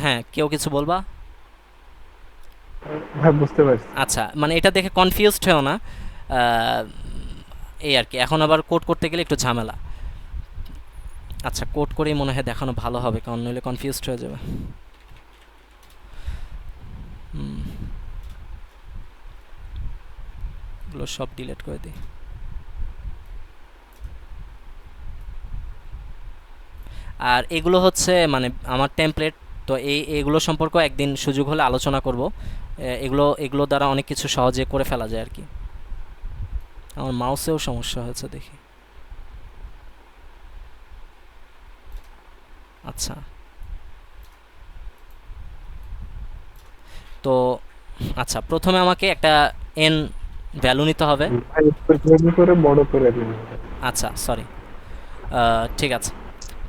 হ্যাঁ, কেউ কিছু বলবা? হ্যাঁ, বুঝতে পারছি। আচ্ছা, মানে এটা দেখে কনফিউজড হও না, এই আর কি। এখন আবার কোড করতে গেলে একটু ঝামেলা। আচ্ছা, কোড করেই মনে হয় দেখানো ভালো হবে, কারণ নইলে কনফিউজড হয়ে যাবে। এগুলো সব ডিলিট করে দিই। আর এগুলো হচ্ছে মানে আমার টেমপ্লেট, তো এইগুলো সম্পর্কে একদিন সুযোগ হলে আলোচনা করব। এগুলো দ্বারা অনেক কিছু সহজে করে ফেলা যায় আর কি। আমার মাউসেও সমস্যা হয়েছে দেখি। আচ্ছা, তো আচ্ছা, প্রথমে আমাকে একটা এন ভ্যালু নিতে হবে। ভাই একটু জলদি করে বড় করে দিন। আচ্ছা, সরি, ঠিক আছে।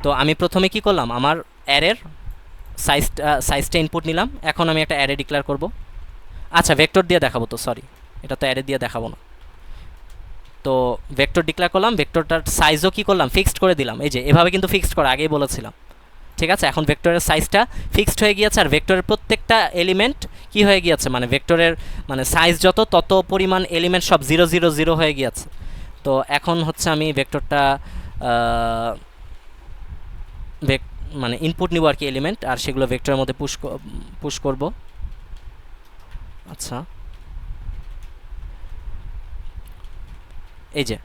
তো আমি প্রথমে কি করলাম, আমার অ্যারের সাইজটা ইনপুট নিলাম। এখন আমি একটা অ্যারে ডিক্লেয়ার করব। আচ্ছা, ভেক্টর দিয়ে দেখাবো, তো সরি, এটা তো অ্যারে দিয়ে দেখাবো না। তো ভেক্টর ডিক্লেয়ার করলাম, ভেক্টরটার সাইজও কি করলাম, ফিক্সড করে দিলাম। এই যে এভাবে কিন্তু ফিক্সড করা আগেই বলেছিলাম, ঠিক আছে? এখন ভেক্টরের সাইজটা ফিক্সড হয়ে গিয়েছে, আর ভেক্টরের প্রত্যেকটা এলিমেন্ট কি হয়ে গিয়েছে, মানে ভেক্টরের মানে সাইজ যত তত পরিমাণ এলিমেন্ট সব 0 0 0 হয়ে গিয়েছে। তো এখন হচ্ছে আমি ভেক্টরটা মানে ইনপুট নিব আর কি এলিমেন্ট, আর সেগুলো ভেক্টরের মধ্যে পুশ করব। আচ্ছা, এই যে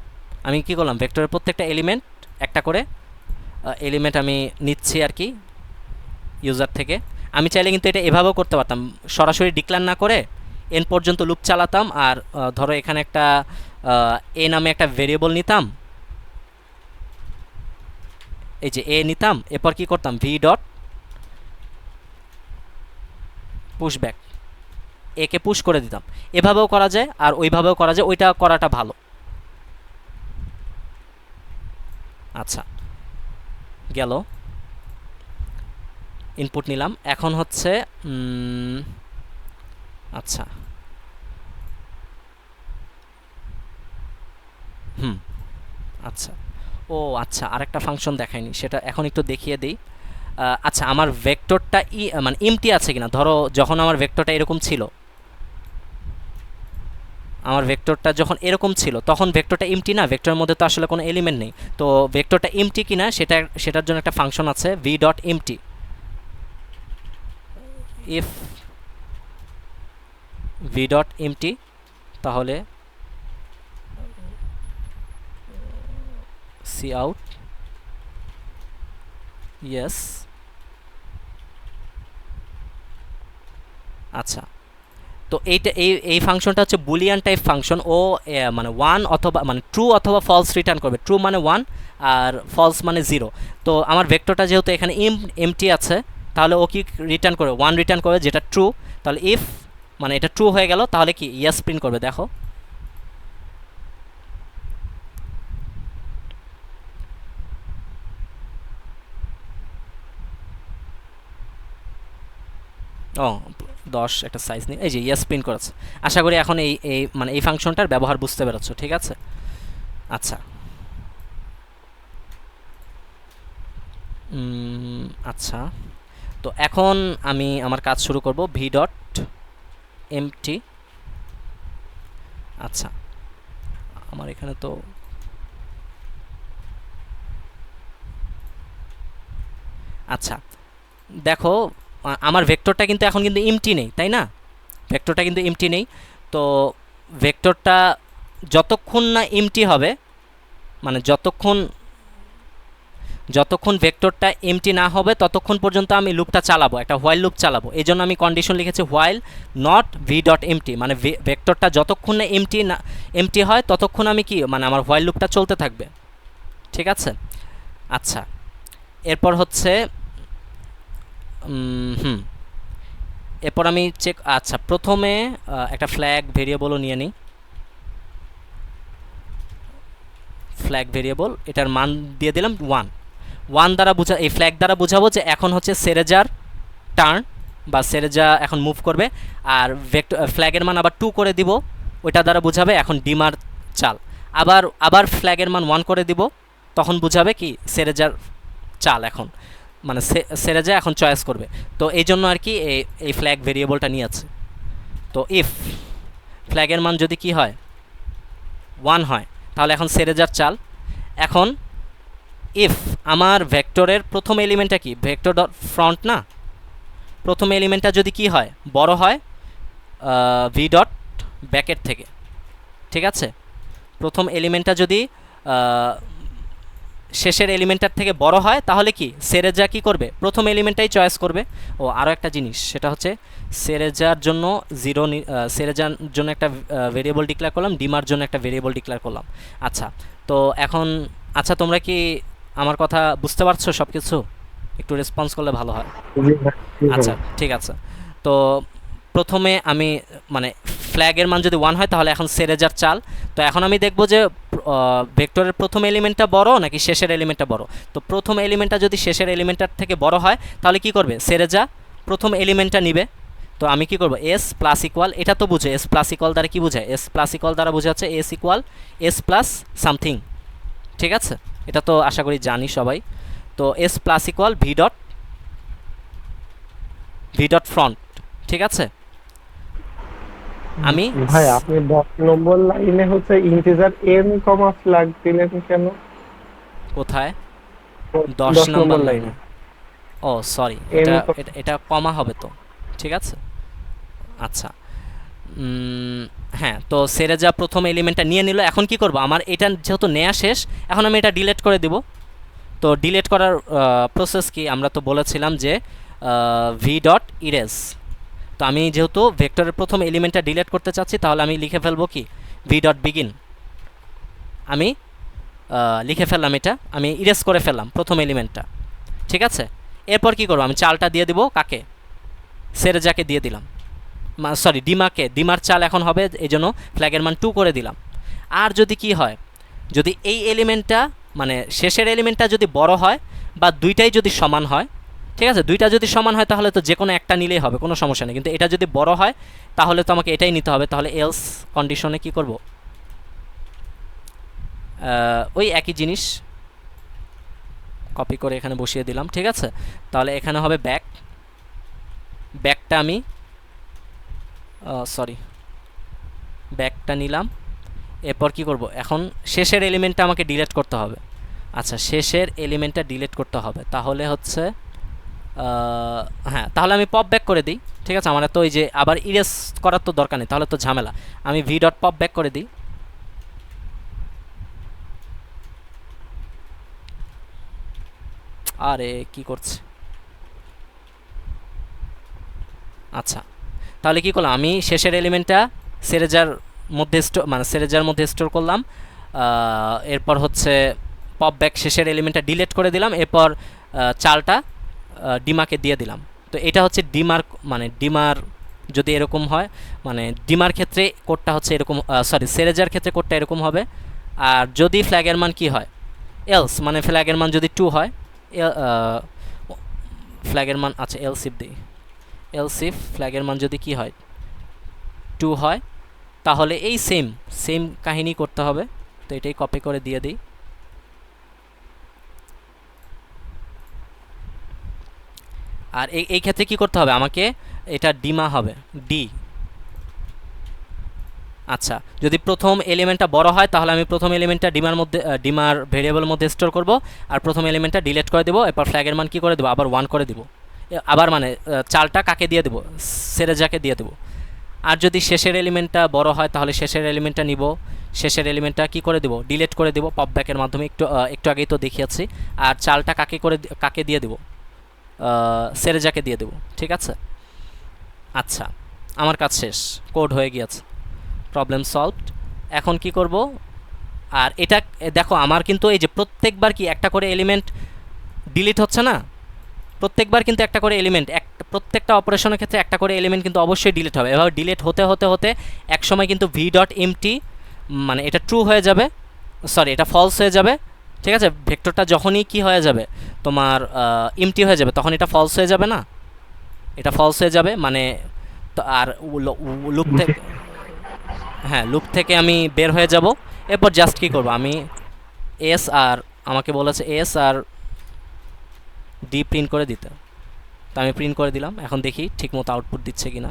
আমি কি করলাম, ভেক্টরের প্রত্যেকটা এলিমেন্ট একটা করে এলিমেন্ট আমি নিচ্ছি আর কি ইউজার থেকে। আমি চাইলে কিন্তু এটা এভাবেও করতে পারতাম, সরাসরি ডিক্লেয়ার না করে এন পর্যন্ত লুপ চালাতাম, আর ধরো এখানে একটা এ নামে একটা ভেরিয়েবল নিতাম, এই যে এ নিতাম, এরপর কি করতাম ভি ডট পুশ ব্যাক, একে পুশ করে দিতাম। এভাবেও করা যায় আর ওইভাবেও করা যায়, ওইটা করাটা ভালো। আচ্ছা গেল, ইনপুট নিলাম। এখন হচ্ছে আচ্ছা আচ্ছা ও আচ্ছা, আরেকটা ফাংশন দেখায়নি, সেটা এখন একটু দেখিয়ে দিই। আচ্ছা, আমার ভেক্টরটা মানে এমটি আছে কিনা, ধরো যখন আমার ভেক্টরটা এরকম ছিল, আমার ভেক্টরটা যখন এরকম ছিল তখন ভেক্টরটা এমটি না, ভেক্টরের মধ্যে তো আসলে কোনো এলিমেন্ট নেই। তো ভেক্টরটা এমটি কিনা সেটার জন্য একটা ফাংশন আছে V dot empty. If V dot empty, তাহলে সি আউট ইয়েস। আচ্ছা, তো এই ফাংশনটা হচ্ছে বুলিয়ান টাইপ ফাংশন। ও মানে ওয়ান অথবা মানে ট্রু অথবা ফলস রিটার্ন করবে। ট্রু মানে ওয়ান আর ফলস মানে জিরো। তো আমার ভেক্টরটা যেহেতু এখানে এমটি আছে, তাহলে ও কি রিটার্ন করবে, ওয়ান রিটার্ন করবে, যেটা ট্রু। তাহলে ইফ মানে এটা ট্রু হয়ে গেল, তাহলে কি ইয়েস প্রিন্ট করবে, দেখো। ও 10 একটা সাইজ নিয়ে এই যে ইয়েস প্রিন্ট করেছে। আশা করি এখন এই মানে এই ফাংশনটার ব্যবহার বুঝতে পেরেছো, ঠিক আছে। আচ্ছা আচ্ছা, তো এখন আমি আমার কাজ শুরু করব ভি ডট এমটি। আচ্ছা, আমার এখানে তো আচ্ছা দেখো, আমার ভেক্টরটা কিন্তু এখন কিন্তু এমটি নেই, তাই না? ভেক্টরটা কিন্তু এমটি নেই। তো ভেক্টরটা যতক্ষণ না এমটি হবে, মানে যতক্ষণ ভেক্টরটা এমটি না হবে ততক্ষণ পর্যন্ত আমি লুপটা চালাবো, একটা হোয়াইল লুপ চালাবো। এই জন্য আমি কন্ডিশন লিখেছি while not V dot empty, মানে ভেক্টরটা যতক্ষণ না এমটি হয় ততক্ষণ আমি কি মানে আমার হোয়াইল লুপটা চলতে থাকবে, ঠিক আছে। আচ্ছা, এরপর হচ্ছে এরপর আমি আচ্ছা প্রথমে একটা ফ্ল্যাগ ভেরিয়েবলও নিয়ে নিই। ফ্ল্যাগ ভেরিয়েবল, এটার মান দিয়ে দিলাম 1 দ্বারা এই ফ্ল্যাগ দ্বারা বোঝাবো যে এখন হচ্ছে সেরেজার টার্ন, বা সেরেজা এখন মুভ করবে। আর ফ্ল্যাগের মান আবার 2 করে দিব, ওইটা দ্বারা বোঝাবে এখন ডিমার চাল। আবার ফ্ল্যাগের মান 1 করে দিব, তখন বোঝাবে কি সেরেজার চাল, এখন মানে সেরেজা এখন চয়েস করবে। তো এই জন্য আর কি এই ফ্ল্যাগ ভেরিয়েবলটা নিয়ে আছে। তো ইফ ফ্ল্যাগের মান যদি কি হয় 1 হয়, তাহলে এখন সেরেজার চাল। এখন ইফ আমার ভেক্টরের প্রথম এলিমেন্টটা কি, ভেক্টর ডট ফ্রন্ট না, প্রথম এলিমেন্টটা যদি কি হয় বড় হয় ভি ডট ব্যাকের থেকে, ঠিক আছে। প্রথম এলিমেন্টটা যদি শেষের এলিমেন্টটার থেকে বড় হয়, তাহলে কি সেরেজা কি করবে, প্রথম এলিমেন্টটাই চয়েস করবে। ও আরও একটা জিনিস, সেটা হচ্ছে সেরেজার জন্য সেরেজার জন্য একটা ভেরিয়েবল ডিক্লেয়ার করলাম, ডিমার জন্য একটা ভেরিয়েবল ডিক্লেয়ার করলাম। আচ্ছা, তো এখন আচ্ছা তোমরা কি আমার কথা বুঝতে পারছো সব কিছু? একটু রেসপন্স করলে ভালো হয়। আচ্ছা ঠিক আছে, তো প্রথমে আমি মানে ফ্ল্যাগের মান যদি 1 হয় তাহলে এখন সেরেজার চাল। তো এখন আমি দেখব যে ভেক্টরের প্রথম এলিমেন্টটা বড় নাকি শেষের এলিমেন্টটা বড়। তো প্রথম এলিমেন্টটা যদি শেষের এলিমেন্টটার থেকে বড় হয়, তাহলে কি করবে সেরেজা প্রথম এলিমেন্টটা নিবে। তো আমি কি করব এস প্লাস ইকুয়াল, এটা তো বুঝে এস প্লাস ইকুয়াল দ্বারা কি বোঝায়, এস প্লাস ইকুয়াল দ্বারা বোঝাচ্ছে S equal S plus something, ঠিক আছে। এটা তো আশা করি জানি সবাই। তো S plus equal V dot front, ঠিক আছে। আমি ভাই আপনি 10 নম্বর লাইনে হচ্ছে ইন্টিজার n কমা ফ্ল্যাগ দিলেন কেন? কোথায় 10 নম্বর লাইনে? ও সরি, এটা কমা হবে তো, ঠিক আছে। আচ্ছা হ্যাঁ, তো সেরেজা প্রথম এলিমেন্টটা নিয়ে নিল। এখন কি করব, আমার এটা যেহেতু নেওয়া শেষ, এখন আমি এটা ডিলিট করে দিব। তো ডিলিট করার প্রসেস কি, আমরা তো বলেছিলাম যে ভি ডট ইরেজ। তো আমি যেহেতু ভেক্টরের প্রথম এলিমেন্টটা ডিলিট করতে চাচ্ছি, তাহলে আমি লিখে ফেলবো কি ভি ডট বিগিন। আমি লিখে ফেললাম, এটা আমি ইরেজ করে ফেললাম প্রথম এলিমেন্টটা। ঠিক আছে, এরপর কি করবো, আমি চালটা দিয়ে দিব কাকে, সেরেজাকে দিয়ে দিলাম, সরি ডিমাকে, ডিমার চাল এখন হবে, এই জন্য ফ্ল্যাগের মান 2 করে দিলাম। আর যদি কি হয়, যদি এই এলিমেন্টটা মানে শেষের এলিমেন্টটা যদি বড় হয় বা দুইটাই যদি সমান হয়, ঠিক আছে, দুইটা যদি সমান হয় তাহলে তো যে কোনো একটা নিলেই হবে, কোনো সমস্যা নেই। কিন্তু এটা যদি বড় হয় তাহলে তো আমাকে এটাই নিতে হবে। তাহলে এলস কন্ডিশনে কি করব, ওই একই জিনিস কপি করে এখানে বসিয়ে দিলাম। ঠিক আছে, তাহলে এখানে হবে ব্যাকটা আমি সরি ব্যাকটা নিলাম। এরপর কি করব, এখন শেষের এলিমেন্টটা আমাকে ডিলিট করতে হবে। আচ্ছা, শেষের এলিমেন্টটা ডিলিট করতে হবে, তাহলে হচ্ছে হ্যাঁ, তাহলে আমি পপ ব্যাক করে দিই। ঠিক আছে, আমার তো ওই যে আবার ইরেজ করার তো দরকার নেই, তাহলে তো ঝামেলা। আমি ভি ডট পপ ব্যাক করে দিই। আরে কি করছে, আচ্ছা তাহলে কি করলাম, আমি শেষের এলিমেন্টটা সেরেজার মধ্যে মানে সেরেজার মধ্যে স্টোর করলাম। এরপর হচ্ছে পপ ব্যাক শেষের এলিমেন্টটা ডিলিট করে দিলাম। এরপর চালটা ডিমাকে দিয়ে দিলাম। তো এটা হচ্ছে ডিমার, মানে ডিমার যদি এরকম হয়, মানে ডিমার ক্ষেত্রে কোডটা হচ্ছে এরকম, সরি সেরেজার ক্ষেত্রে কোডটা এরকম হবে। আর যদি ফ্ল্যাগের মান কি হয়, এলস মানে ফ্ল্যাগের মান যদি 2 হয়, ফ্ল্যাগের মান, আচ্ছা এলসিফ দিই, এলসিফ ফ্ল্যাগের মান যদি কি হয় 2 হয়, তাহলে এই সেম কাহিনী করতে হবে। তো এটাই কপি করে দিয়ে দিই। আর এই ক্ষেত্রে কি করতে হবে, আমাকে এটা ডিমা হবে ডি। আচ্ছা, যদি প্রথম এলিমেন্টটা বড় হয় তাহলে আমি প্রথম এলিমেন্টটা ডিমার ভেরিয়েবলের মধ্যে স্টোর করব, আর প্রথম এলিমেন্টটা ডিলিট করে দেবো। এরপর ফ্ল্যাগের মান কি করে দেবো, আবার 1 করে দেবো। আবার মানে চালটা কাকে দিয়ে দেবো, সেরেজাকে দিয়ে দেবো। আর যদি শেষের এলিমেন্টটা বড় হয় তাহলে শেষের এলিমেন্টটা নিব, শেষের এলিমেন্টটা কি করে দেবো, ডিলিট করে দেবো পপ ব্যাকের মাধ্যমে, একটু আগেই তো দেখিয়েছি। আর চালটা কাকে দিয়ে দেবো, সেরেজাকে দিয়ে দেবো। ঠিক আছে, আচ্ছা আমার কাজ শেষ, কোড হয়ে গিয়েছে, প্রবলেম সলভড। এখন কি করব, আর এটা দেখো আমার কিন্তু এই যে প্রত্যেকবার কি একটা করে এলিমেন্ট ডিলিট হচ্ছে না, প্রত্যেকবার কিন্তু একটা করে এলিমেন্ট, প্রত্যেকটা অপারেশনের ক্ষেত্রে একটা করে এলিমেন্ট কিন্তু অবশ্যই ডিলিট হবে। এভাবে ডিলিট হতে হতে হতে এক সময় কিন্তু ভি ডট এমটি মানে এটা ট্রু হয়ে যাবে, সরি এটা ফলস হয়ে যাবে। ঠিক আছে, ভেক্টরটা যখনই কি হয়ে যাবে, তোমার এমটি হয়ে যাবে, তখন এটা ফলস হয়ে যাবে না, এটা ফলস হয়ে যাবে মানে। তো আর লুপ থেকে, হ্যাঁ লুপ থেকে আমি বের হয়ে যাব। এরপর জাস্ট কী করবো, আমি এস আর আমাকে বলেছে এস আর ডি প্রিন্ট করে দিতে, তো আমি প্রিন্ট করে দিলাম। এখন দেখি ঠিকমতো আউটপুট দিচ্ছে কিনা।